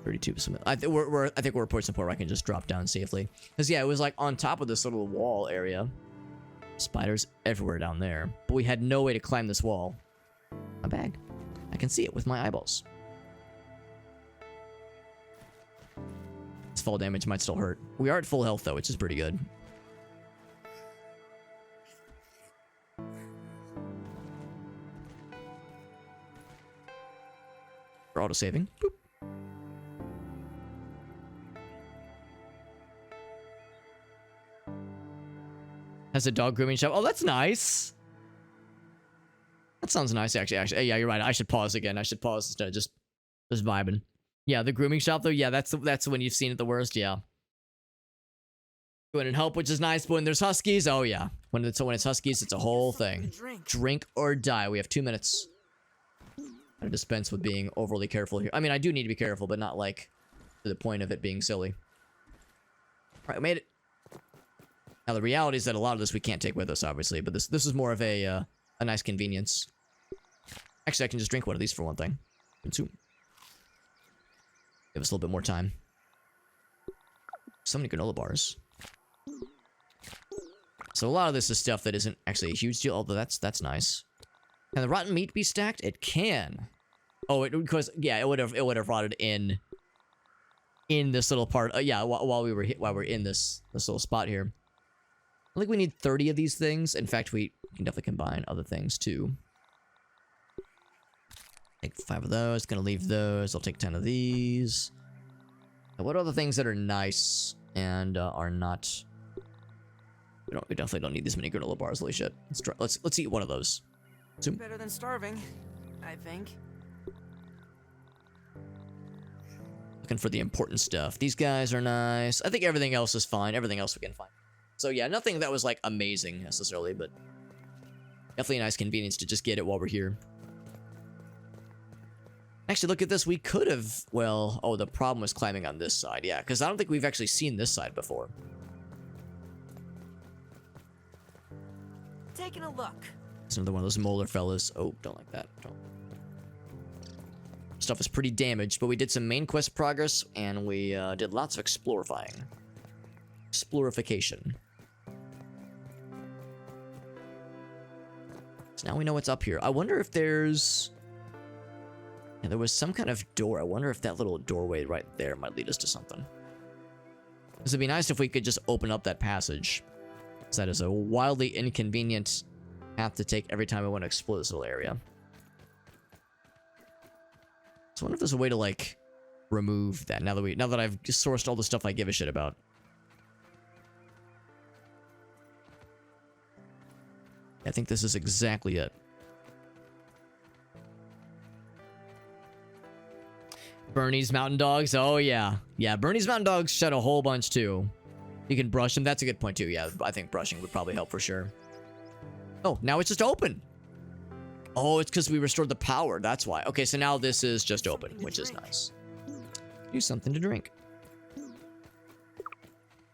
32%. I think we're at point support where I can just drop down safely. Cause yeah, it was like on top of this little wall area. Spiders everywhere down there, but we had no way to climb this wall. My bag. I can see it with my eyeballs. This fall damage might still hurt. We are at full health though, which is pretty good. We're auto-saving. Boop. Has a dog grooming shop. Oh, that's nice. That sounds nice, actually. Yeah, you're right. I should pause again. I should pause instead of just vibing. Yeah, the grooming shop, though. Yeah, that's when you've seen it the worst. Yeah. Go in and help, which is nice. But when there's huskies, oh, yeah. When it's huskies, it's a whole thing. Drink or die. We have 2 minutes. I dispense with being overly careful here. I mean, I do need to be careful, but not, like, to the point of it being silly. All right, we made it. Now, the reality is that a lot of this we can't take with us, obviously, but this is more of a nice convenience. Actually, I can just drink one of these for one thing. Consume. Give us a little bit more time. So many granola bars. So a lot of this is stuff that isn't actually a huge deal, although that's nice. Can the rotten meat be stacked? It can. Oh, because yeah, it would have rotted in this little part. Yeah, while we're in this little spot here. I think we need 30 of these things. In fact, we can definitely combine other things too. Take 5 of those. Gonna leave those. I'll take 10 of these. Now, what are the things that are nice and are not? We definitely don't need this many granola bars. Holy shit! Let's eat one of those. Better than starving, I think. Looking for the important stuff. These guys are nice. I think everything else is fine. Everything else we can find. So yeah, nothing that was like amazing necessarily, but definitely a nice convenience to just get it while we're here. Actually, look at this. We could have, well, oh, the problem was climbing on this side. Yeah, because I don't think we've actually seen this side before. Taking a look. It's another one of those molar fellas. Oh, don't like that. Don't. Stuff is pretty damaged, but we did some main quest progress, and we did lots of explorifying. Explorification. So now we know what's up here. I wonder if there's... Yeah, there was some kind of door. I wonder if that little doorway right there might lead us to something. This would be nice if we could just open up that passage. So that is a wildly inconvenient path to take every time I want to explore this little area. So I wonder if there's a way to, like, remove that now that I've sourced all the stuff I give a shit about. I think this is exactly it. Bernie's Mountain Dogs. Oh, yeah. Yeah, Bernie's Mountain Dogs shed a whole bunch, too. You can brush them. That's a good point, too. Yeah, I think brushing would probably help for sure. Oh, now it's just open. Oh, it's because we restored the power. That's why. Okay, so now this is just open, which is nice. Do something to drink.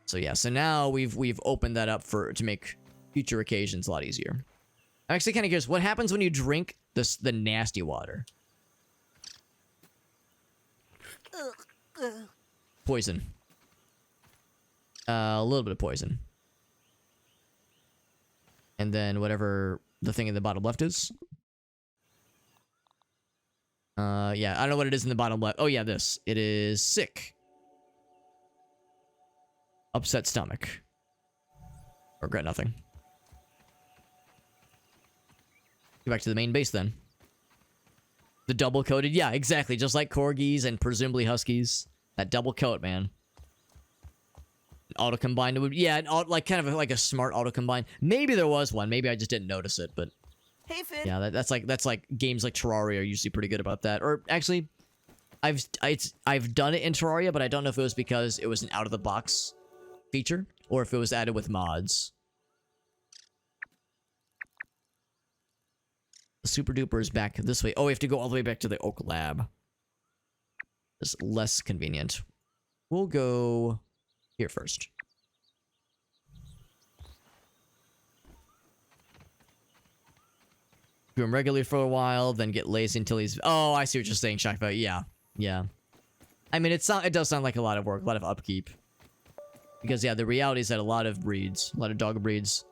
So yeah, so now we've opened that up to make future occasions a lot easier. I'm actually kind of curious, what happens when you drink the nasty water. Poison. A little bit of poison. And then whatever the thing in the bottom left is. Yeah, I don't know what it is in the bottom left. Oh yeah, this. It is sick. Upset stomach. Regret nothing. Get back to the main base then. The double coated, yeah, exactly. Just like corgis and presumably huskies. That double coat, man. Auto combine would, yeah, like kind of like a smart auto combine. Maybe there was one. Maybe I just didn't notice it, but Hey, Finn. yeah, that's like games like Terraria are usually pretty good about that. Or actually, I've done it in Terraria, but I don't know if it was because it was an out of the box feature or if it was added with mods. The Super Duper is back this way. Oh, we have to go all the way back to the Oak Lab. It's less convenient. We'll go here first. Do him regularly for a while, then get lazy until he's... Oh, I see what you're saying, Shakfa. Yeah. Yeah. I mean, it does sound like a lot of work, a lot of upkeep. Because, yeah, the reality is that a lot of dog breeds,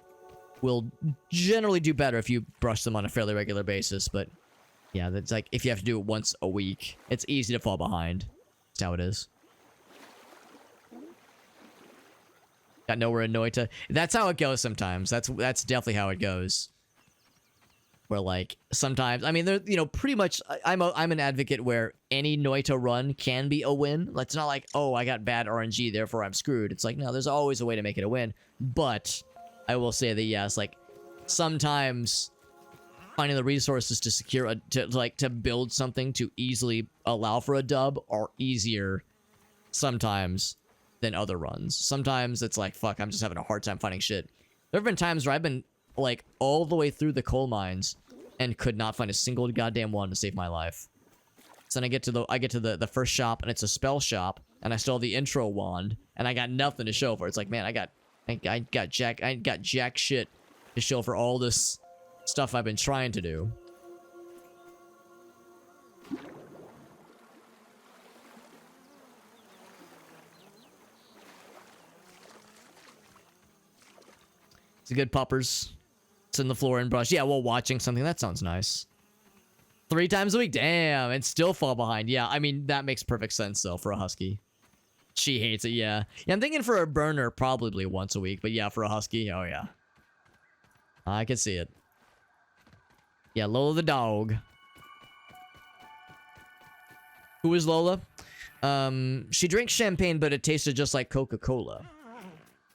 will generally do better if you brush them on a fairly regular basis, but... Yeah, that's like, if you have to do it once a week, it's easy to fall behind. That's how it is. Got nowhere annoyed to... That's how it goes sometimes. That's definitely how it goes. Where, like, sometimes... I mean, there, you know, pretty much... I'm an advocate where any Noita run can be a win. It's not like, oh, I got bad RNG, therefore I'm screwed. It's like, no, there's always a way to make it a win. But, I will say that, yes, like, sometimes... finding the resources to secure to build something to easily allow for a dub are easier sometimes than other runs. Sometimes it's like, fuck, I'm just having a hard time finding shit. There have been times where I've been like all the way through the coal mines and could not find a single goddamn one to save my life. So then I get to the first shop and it's a spell shop and I still have the intro wand and I got nothing to show for it. It's like, man, I got jack shit to show for all this stuff I've been trying to do. It's a good puppers. It's in the floor and brush. Yeah, while watching something. That sounds nice. 3 times a week. Damn, and still fall behind. Yeah, I mean, that makes perfect sense, though, for a husky. She hates it, yeah. Yeah, I'm thinking for a burner, probably once a week. But yeah, for a husky, oh yeah. I can see it. Yeah, Lola the dog. Who is Lola? She drinks champagne, but it tasted just like Coca-Cola.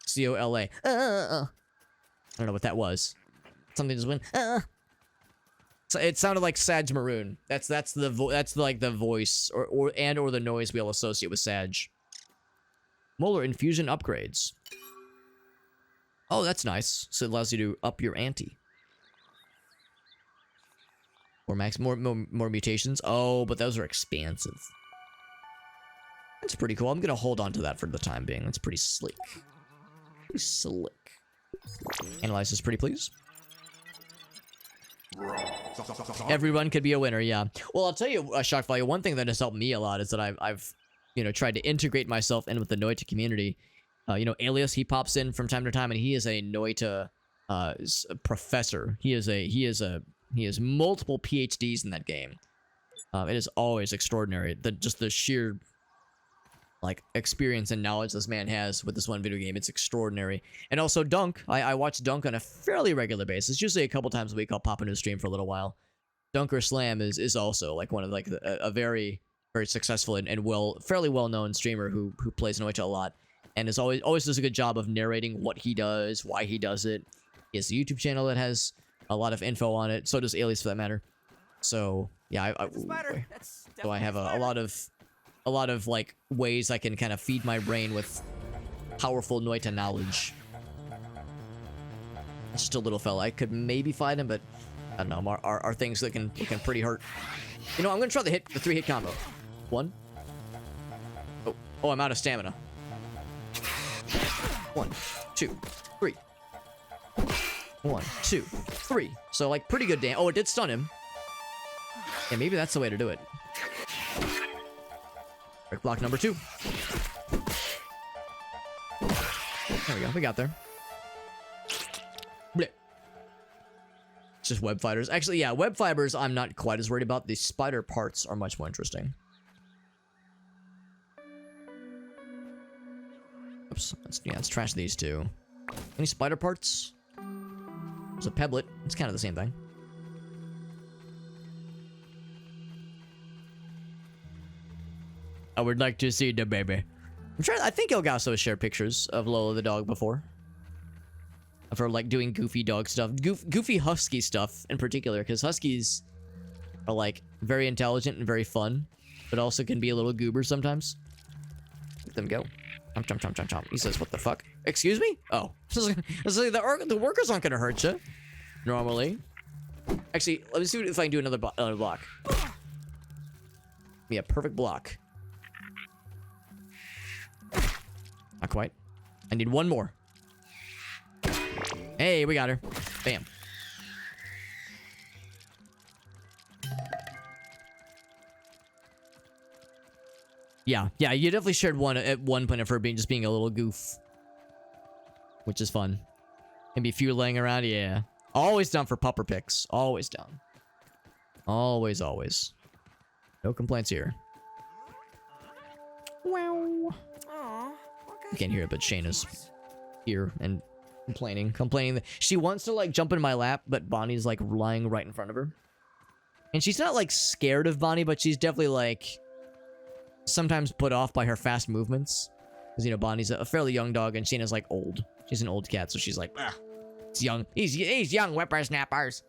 C-O-L-A. I don't know what that was. Something just went. So it sounded like Sag Maroon. That's like the voice or the noise we'll associate with Sag. Molar infusion upgrades. Oh, that's nice. So it allows you to up your ante. Or more mutations. Oh, but those are expansive. That's pretty cool. I'm gonna hold on to that for the time being. That's pretty slick. Pretty slick. Analyze this pretty please. Everyone could be a winner, yeah. Well, I'll tell you, Shock Value, one thing that has helped me a lot is that I've you know, tried to integrate myself in with the Noita community. You know, Alias, he pops in from time to time, and he is a Noita professor. He has multiple PhDs in that game. It is always extraordinary. Just the sheer like experience and knowledge this man has with this one video game. It's extraordinary. And also Dunk. I watch Dunk on a fairly regular basis. Usually a couple times a week I'll pop into a stream for a little while. Dunker Slam is also like one of like a very successful and fairly well known streamer who plays Noita a lot and is always does a good job of narrating what he does, why he does it. He has a YouTube channel that has a lot of info on it. So does Alias for that matter. So yeah, so I have a lot of like ways I can kind of feed my brain with powerful Noita knowledge. It's just a little fella. I could maybe fight him, but I don't know. Our things that can pretty hurt. You know, I'm gonna try the 3-hit combo. 1. Oh, I'm out of stamina. 1, 2, 3. 1, 2, 3. So like pretty good damage. Oh, it did stun him. Yeah, maybe that's the way to do it. Brick block number 2. There we go. We got there. Blech. It's just web fighters. Actually, yeah, web fibers I'm not quite as worried about. The spider parts are much more interesting. Oops. Let's trash these two. Any spider parts? There's a pebblet. It's kind of the same thing. I would like to see the baby. I think Elgaso has shared pictures of Lola the dog before. Of her, like, doing goofy dog stuff. Goofy husky stuff, in particular. Because huskies are, like, very intelligent and very fun. But also can be a little goober sometimes. Let them go. Chomp, chomp, chomp, chomp, chomp. He says, what the fuck? Excuse me? Oh. The workers aren't gonna hurt you. Normally. Actually, let me see if I can do another block. Yeah, perfect block. Not quite. I need one more. Hey, we got her. Bam. Yeah, you definitely shared one at one point of her just being a little goof. Which is fun. Maybe a few laying around, yeah. Always down for pupper picks. Always down. Always, always. No complaints here. Wow. You can't hear it, but Shayna's here and complaining that she wants to, like, jump in my lap, but Bonnie's, like, lying right in front of her. And she's not, like, scared of Bonnie, but she's definitely, like, sometimes put off by her fast movements. Because, you know, Bonnie's a fairly young dog, and Shayna's, like, old. She's an old cat, so she's like, ah, it's young. He's young whippersnappers.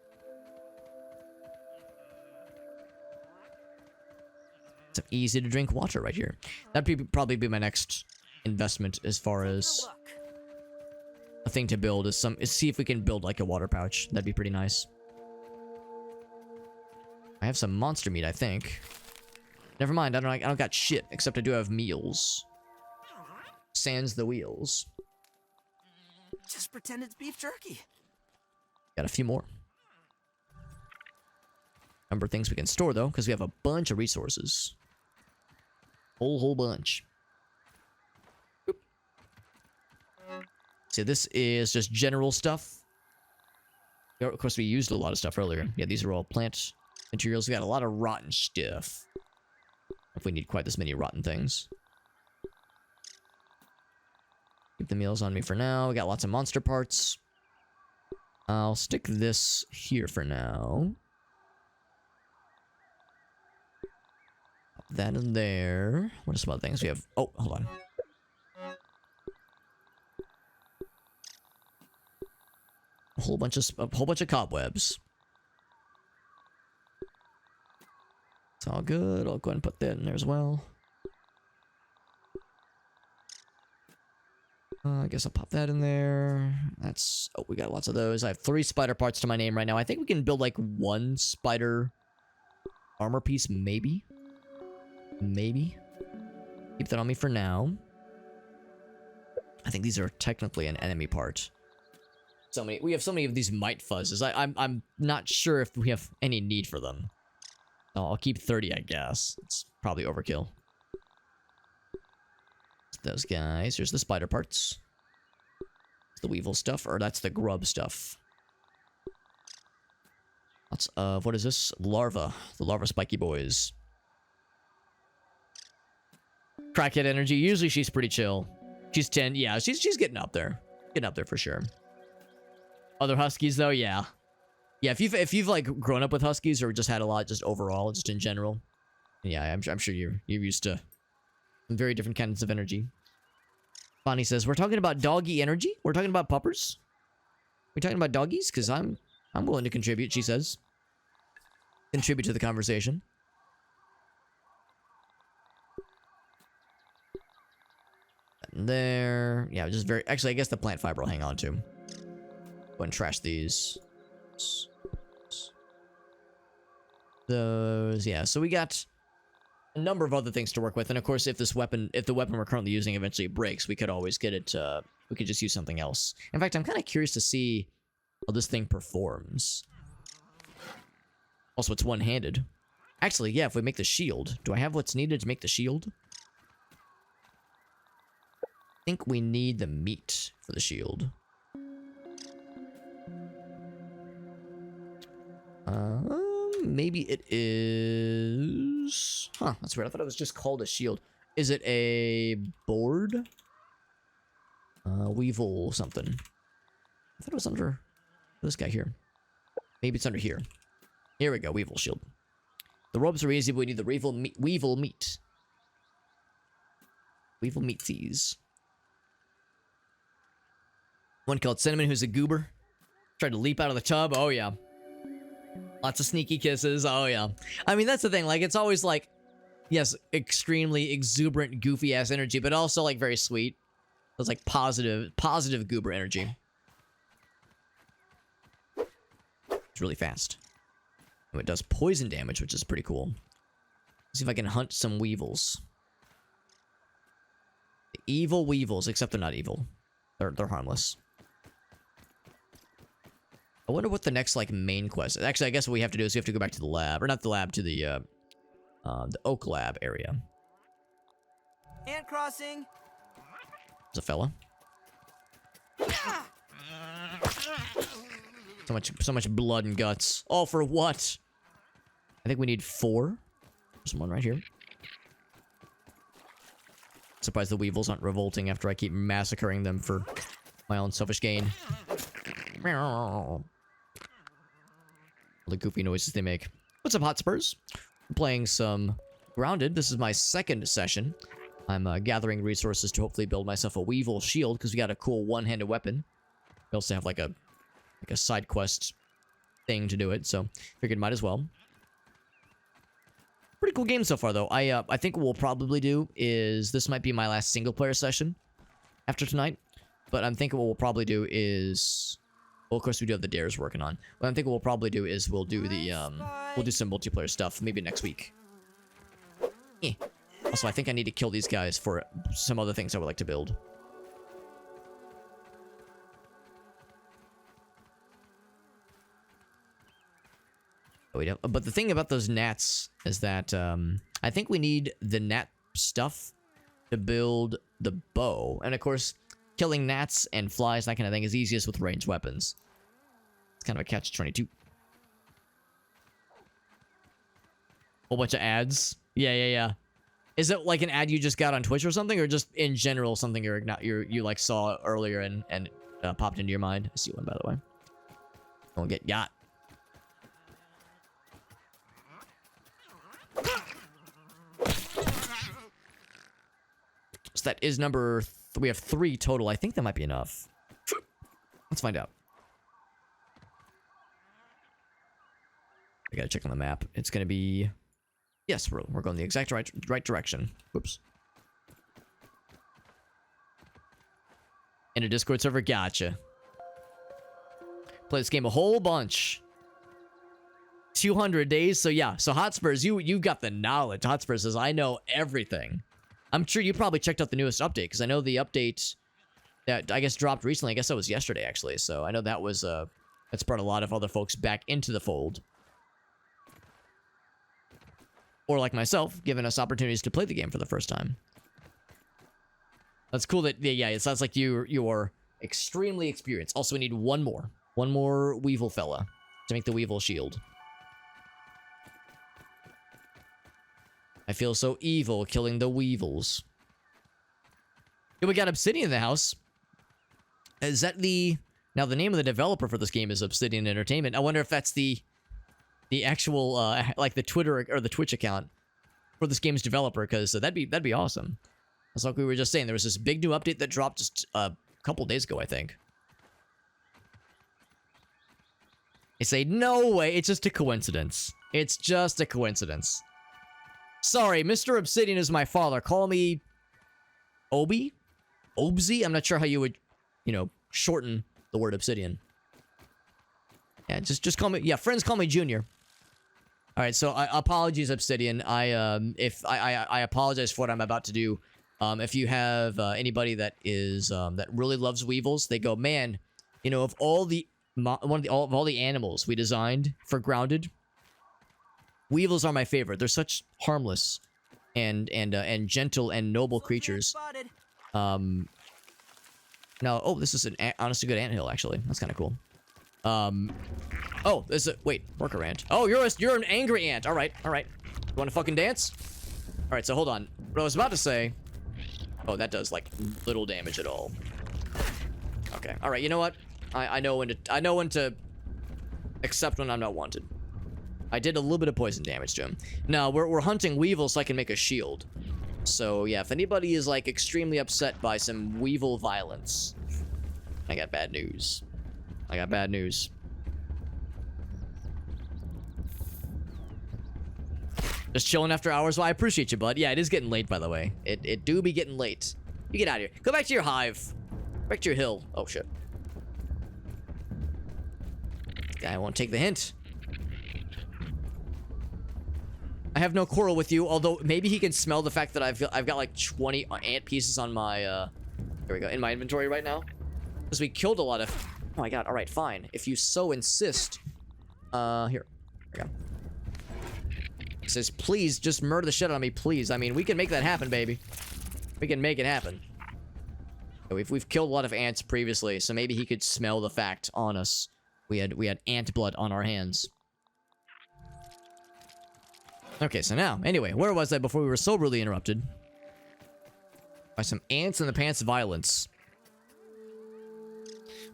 Some easy to drink water right here. That'd probably be my next investment as far as a thing to build is see if we can build like a water pouch. That'd be pretty nice. I have some monster meat, I think. Never mind, I don't got shit, except I do have meals. Sans the wheels. Just pretend it's beef jerky. Got a few more. Number of things we can store though, because we have a bunch of resources. Whole bunch. Oop. See, this is just general stuff. Of course, we used a lot of stuff earlier. Yeah, these are all plant materials. We got a lot of rotten stuff. If we need quite this many rotten things. Keep the meals on me for now. We got lots of monster parts. I'll stick this here for now. Pop that in there. What are some other things we have? Oh, hold on. A whole bunch of cobwebs. It's all good. I'll go ahead and put that in there as well. I guess I'll pop that in there. That's... Oh, we got lots of those. I have 3 spider parts to my name right now. I think we can build, like, 1 spider armor piece, maybe. Maybe. Keep that on me for now. I think these are technically an enemy part. We have so many of these mite fuzzes. I'm not sure if we have any need for them. I'll keep 30, I guess. It's probably overkill. Those guys. Here's the spider parts. The weevil stuff, or that's the grub stuff. Lots of, what is this? Larva. The larva spiky boys. Crackhead energy. Usually she's pretty chill. She's 10. Yeah, she's getting up there. Getting up there for sure. Other huskies though, yeah. Yeah, if you've like grown up with huskies or just had a lot just overall, just in general. Yeah, I'm sure you're used to some very different kinds of energy. Bonnie says, we're talking about doggy energy? We're talking about puppers? We're talking about doggies? Because I'm willing to contribute, she says. Contribute to the conversation. And there. Yeah, just very... Actually, I guess the plant fiber will hang on to. Go ahead and trash these. Those, yeah. So we got a number of other things to work with, and of course, if the weapon we're currently using eventually breaks, we could always get it. We could just use something else. In fact, I'm kind of curious to see how this thing performs. Also, it's one-handed. Actually, yeah, if we make the shield. Do I have what's needed to make the shield? I think we need the meat for the shield. Maybe it is... Huh, that's weird. I thought it was just called a shield. Is it a board? Weevil something. I thought it was under this guy here. Maybe it's under here. Here we go, Weevil shield. The ropes are easy, but we need the Weevil meat. Weevil meatsies. One called Cinnamon, who's a goober. Tried to leap out of the tub. Oh, yeah. Lots of sneaky kisses. Oh, yeah. I mean, that's the thing. Like, it's always like, yes, extremely exuberant, goofy-ass energy, but also, like, very sweet. It's like positive goober energy. It's really fast. Oh, it does poison damage, which is pretty cool. Let's see if I can hunt some weevils. The evil weevils, except they're not evil. They're harmless. I wonder what the next, like, main quest is. Actually, I guess what we have to do is we have to go back to the lab. Or not the lab, to the Oak Lab area. Ant crossing. There's a fella. So much blood and guts. All for what? I think we need 4. There's one right here. Surprised the weevils aren't revolting after I keep massacring them for my own selfish gain. All the goofy noises they make. What's up, Hotspurs? I'm playing some Grounded. This is my second session. I'm gathering resources to hopefully build myself a Weevil shield, because we got a cool one-handed weapon. We also have like a side quest thing to do it, so figured might as well. Pretty cool game so far, though. I think what we'll probably do is, this might be my last single-player session after tonight, but I'm thinking what we'll probably do is... Well, of course, we do have the dares working on. What I'm thinking we'll probably do is we'll do the, we'll do some multiplayer stuff, maybe next week. Eh. Also, I think I need to kill these guys for some other things I would like to build. Oh, wait, but the thing about those gnats is that, I think we need the gnat stuff to build the bow. And, of course... Killing gnats and flies, that kind of thing, is easiest with ranged weapons. It's kind of a catch-22. Whole bunch of ads. Yeah. Is it like an ad you just got on Twitch or something, or just in general something you like saw earlier and popped into your mind? I see one, by the way. Don't get got. So that is number... We have 3 total. I think that might be enough. Let's find out. I gotta check on the map. It's gonna be... Yes, we're going the exact right direction. Whoops. In a Discord server? Gotcha. Play this game a whole bunch. 200 days? So yeah. So Hotspurs, you got the knowledge. Hotspurs says, I know everything. I'm sure you probably checked out the newest update, because I know the update that I guess dropped recently. I guess that was yesterday, actually. So I know that was that's brought a lot of other folks back into the fold, or like myself, giving us opportunities to play the game for the first time. That's cool. That yeah, it sounds like you are extremely experienced. Also, we need one more Weevil fella to make the Weevil shield. I feel so evil killing the weevils. Yeah, we got Obsidian in the house. Is that the... Now, the name of the developer for this game is Obsidian Entertainment. I wonder if that's the actual, like, the Twitter or the Twitch account for this game's developer, because that'd be awesome. That's like we were just saying. There was this big new update that dropped just a couple days ago, I think. They say, no way, it's just a coincidence. It's just a coincidence. Sorry, Mr. Obsidian is my father. Call me... Obi? Obsy? I'm not sure how you would, shorten the word Obsidian. Yeah, just call me... Yeah, friends call me Junior. Alright, so apologies, Obsidian. I apologize for what I'm about to do. If you have anybody that is that really loves weevils, they go, man, of all the animals we designed for Grounded, Weevils are my favorite. They're such harmless and gentle and noble creatures. Spotted. Now, oh, this is an honestly good anthill, actually. That's kind of cool. Oh, this is wait, worker ant. Oh, you're an angry ant. All right. You want to fucking dance? All right, so hold on. What I was about to say. Oh, that does like little damage at all. Okay. All right. You know what? I know when to accept when I'm not wanted. I did a little bit of poison damage to him. Now we're hunting weevils so I can make a shield. So yeah, if anybody is like extremely upset by some weevil violence, I got bad news. Just chilling after hours. Well, I appreciate you, bud. Yeah, it is getting late, by the way. It do be getting late. You get out of here. Go back to your hive. Back to your hill. Oh shit. This guy won't take the hint. I have no quarrel with you, although maybe he can smell the fact that I've got like 20 ant pieces on my here we go, in my inventory right now. Because we killed a lot of. Oh my god, alright, fine. If you so insist. Here. There we go. It says, please just murder the shit out of me, please. I mean, we can make that happen, baby. We can make it happen. We've killed a lot of ants previously, so maybe he could smell the fact on us. We had ant blood on our hands. Okay, so now, anyway, where was I before we were so rudely interrupted? By some ants in the pants violence.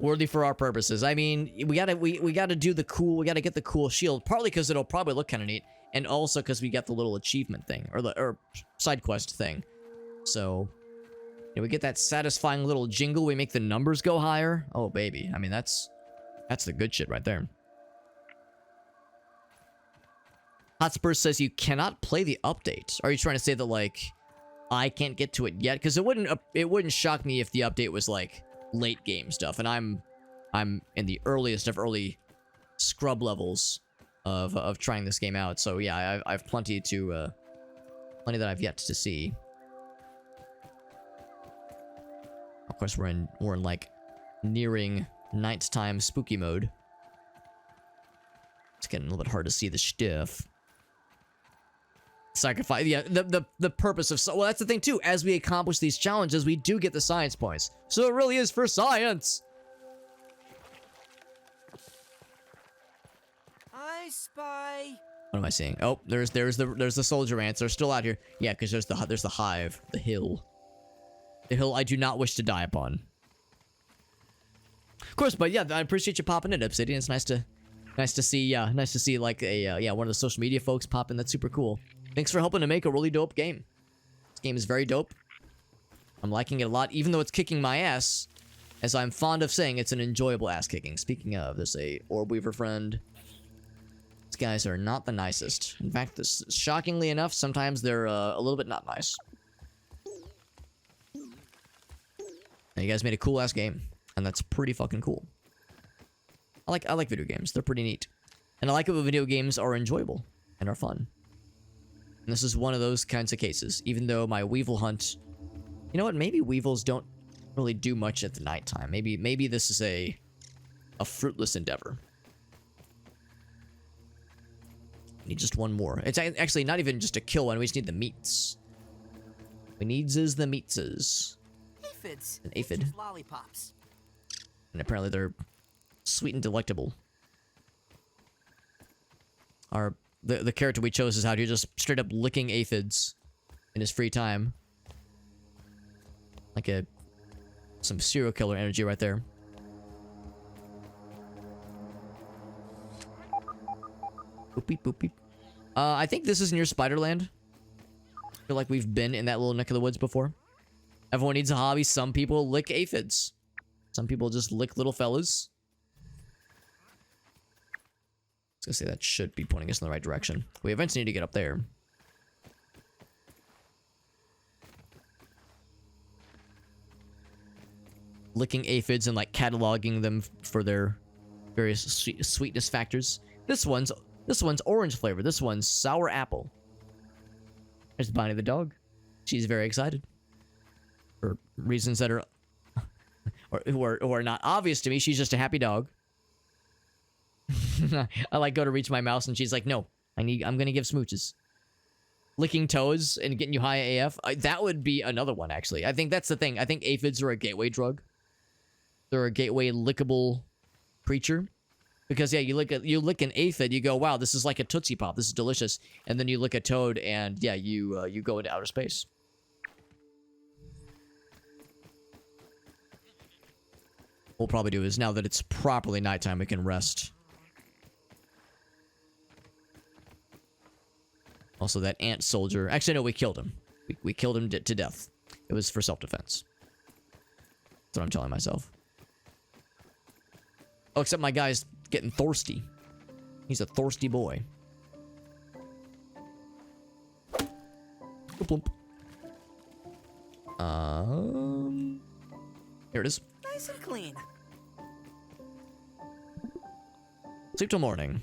Worthy for our purposes. I mean, we gotta do the cool, we gotta get the cool shield, partly because it'll probably look kind of neat, and also because we got the little achievement thing, or side quest thing. So, you know, we get that satisfying little jingle, we make the numbers go higher. Oh, baby. I mean, that's the good shit right there. Hotspur says you cannot play the update. Are you trying to say that, like, I can't get to it yet? Because it wouldn't shock me if the update was, like, late game stuff. And I'm in the earliest of early scrub levels of trying this game out. So, yeah, I've plenty that I've yet to see. Of course, we're in like, nearing nighttime spooky mode. It's getting a little bit hard to see the stuff. Sacrifice, yeah, the purpose of, well, that's the thing too, as we accomplish these challenges, we do get the science points, so it really is for science. I spy. What am I seeing? Oh, there's the soldier ants. They're still out here. Yeah, because there's the hive, the hill I do not wish to die upon. Of course, but yeah, I appreciate you popping in, Obsidian. It's nice to see, yeah, nice to see like a one of the social media folks pop in. That's super cool. Thanks for helping to make a really dope game. This game is very dope. I'm liking it a lot, even though it's kicking my ass. As I'm fond of saying, it's an enjoyable ass kicking. Speaking of, there's a orb weaver friend. These guys are not the nicest. In fact, shockingly enough, sometimes they're a little bit not nice. And you guys made a cool ass game, and that's pretty fucking cool. I like video games. They're pretty neat, and I like it when video games are enjoyable and are fun. And this is one of those kinds of cases. Even though my weevil hunt, you know what? Maybe weevils don't really do much at the nighttime. Maybe this is a fruitless endeavor. Need just one more. It's actually not even just a kill one. We just need the meats. We needs is the meatses. Aphids. An aphid. Lollipops. And apparently they're sweet and delectable. The character we chose is out here just straight up licking aphids in his free time. Like some serial killer energy right there. Boop beep, boop beep. I think this is near Spiderland. I feel like we've been in that little neck of the woods before. Everyone needs a hobby. Some people lick aphids. Some people just lick little fellas. I was gonna say that should be pointing us in the right direction. We eventually need to get up there. Licking aphids and like cataloging them for their various sweetness factors. This one's orange flavor. This one's sour apple. There's Bonnie the dog. She's very excited. For reasons that are who are not obvious to me. She's just a happy dog. I like go to reach my mouse and she's like, no, I'm gonna give smooches. Licking toes and getting you high AF. That would be another one, actually. I think that's the thing. I think aphids are a gateway drug. They're a gateway lickable creature. Because, yeah, you lick an aphid, you go, wow, this is like a Tootsie Pop. This is delicious. And then you lick a toad, and, yeah, you go into outer space. What we'll probably do is, now that it's properly nighttime, we can rest. Also, that ant soldier... Actually, no, we killed him. We killed him to death. It was for self-defense. That's what I'm telling myself. Oh, except my guy's getting thirsty. He's a thirsty boy. Bloop, bloop. Here it is. Nice and clean. Sleep till morning.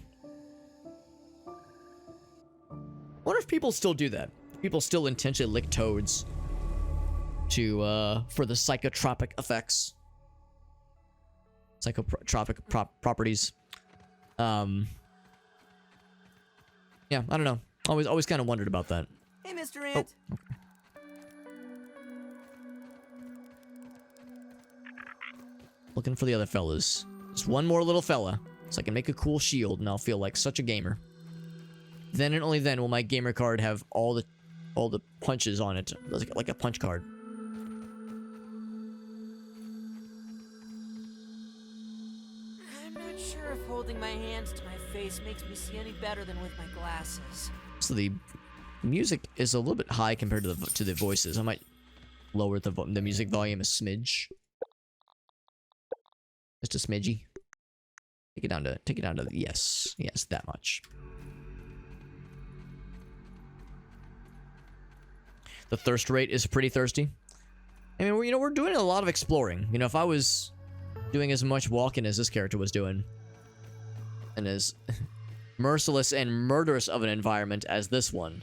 Wonder if people still do that. People still intentionally lick toads to for the psychotropic effects. Psychotropic properties. Yeah, I don't know. Always kind of wondered about that. Hey, Mr. Ant. Oh, okay. Looking for the other fellas. Just one more little fella, so I can make a cool shield, and I'll feel like such a gamer. Then and only then will my gamer card have all the punches on it, like a punch card. I'm not sure if holding my hands to my face makes me see any better than with my glasses. So the music is a little bit high compared to the voices. I might lower the music volume a smidge. Just a smidgy. Take it down to yes, that much. The thirst rate is pretty thirsty. I mean, we're doing a lot of exploring. You know, if I was doing as much walking as this character was doing, and as merciless and murderous of an environment as this one,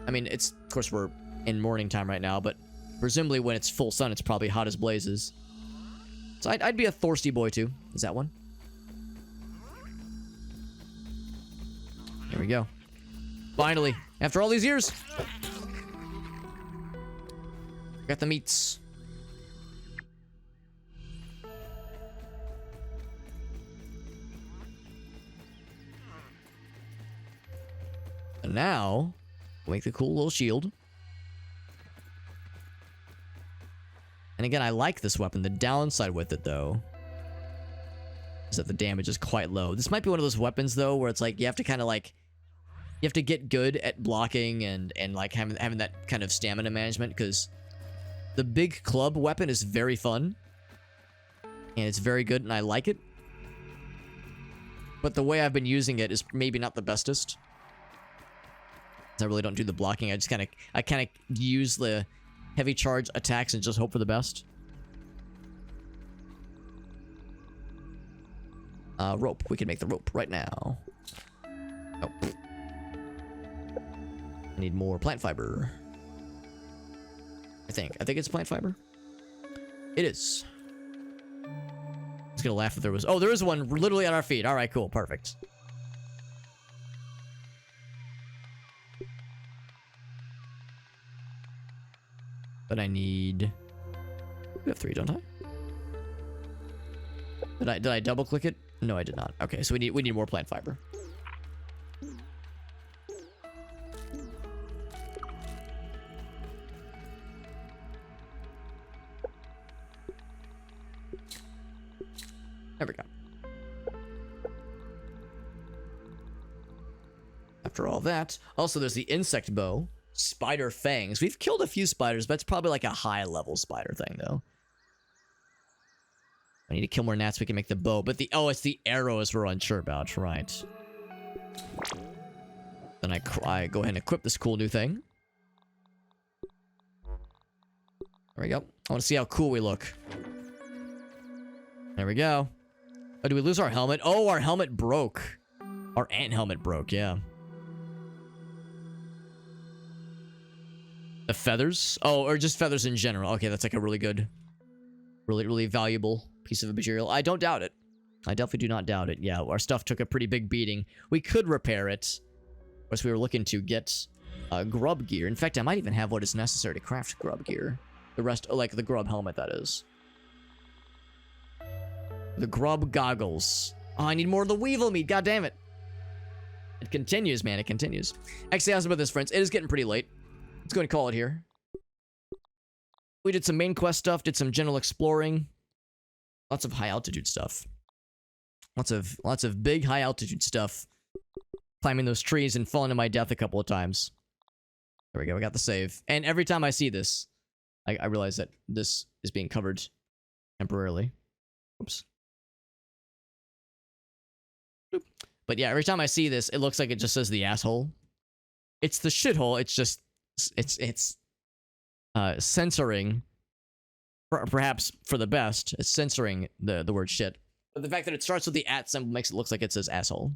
I mean, of course we're in morning time right now, but presumably when it's full sun, it's probably hot as blazes. So I'd be a thirsty boy too. Is that one? Here we go. Finally, after all these years. Got the meats. And now, we'll make the cool little shield. And again, I like this weapon. The downside with it, though, is that the damage is quite low. This might be one of those weapons, though, where it's like, you have to kind of like... You have to get good at blocking and like having that kind of stamina management, because... The big club weapon is very fun. And it's very good, and I like it. But the way I've been using it is maybe not the bestest. I really don't do the blocking. I kind of use the heavy charge attacks and just hope for the best. Rope. We can make the rope right now. Oh. I need more plant fiber. I think it's plant fiber. It is. I was gonna laugh if there was... Oh, there is one literally at our feet. Alright, cool. Perfect. But I need... We have 3, don't I? Did I double click it? No, I did not. Okay, so we need more plant fiber. There we go. After all that, also there's the insect bow, spider fangs. We've killed a few spiders, but it's probably like a high level spider thing though. I need to kill more gnats so we can make the bow, but it's the arrows we're unsure about, right? Then I go ahead and equip this cool new thing. There we go. I want to see how cool we look. There we go. Oh, did we lose our helmet? Oh, our helmet broke. Our ant helmet broke, yeah. The feathers? Oh, or just feathers in general. Okay, that's like a really good, really valuable piece of material. I don't doubt it. I definitely do not doubt it. Yeah, our stuff took a pretty big beating. We could repair it. course, we were looking to get grub gear. In fact, I might even have what is necessary to craft grub gear. The rest, like the grub helmet, that is. The grub goggles. Oh, I need more of the weevil meat. God damn it. It continues, man. It continues. Actually, how's about this, friends? It is getting pretty late. Let's go and call it here. We did some main quest stuff, did some general exploring. Lots of high altitude stuff. Lots of big high altitude stuff. Climbing those trees and falling to my death a couple of times. There we go, we got the save. And every time I see this, I realize that this is being covered temporarily. Oops. Boop. But yeah, every time I see this, it looks like it just says the asshole. It's the shithole, it's just, it's censoring, perhaps for the best, it's censoring the word shit. But the fact that it starts with the at symbol makes it look like it says asshole.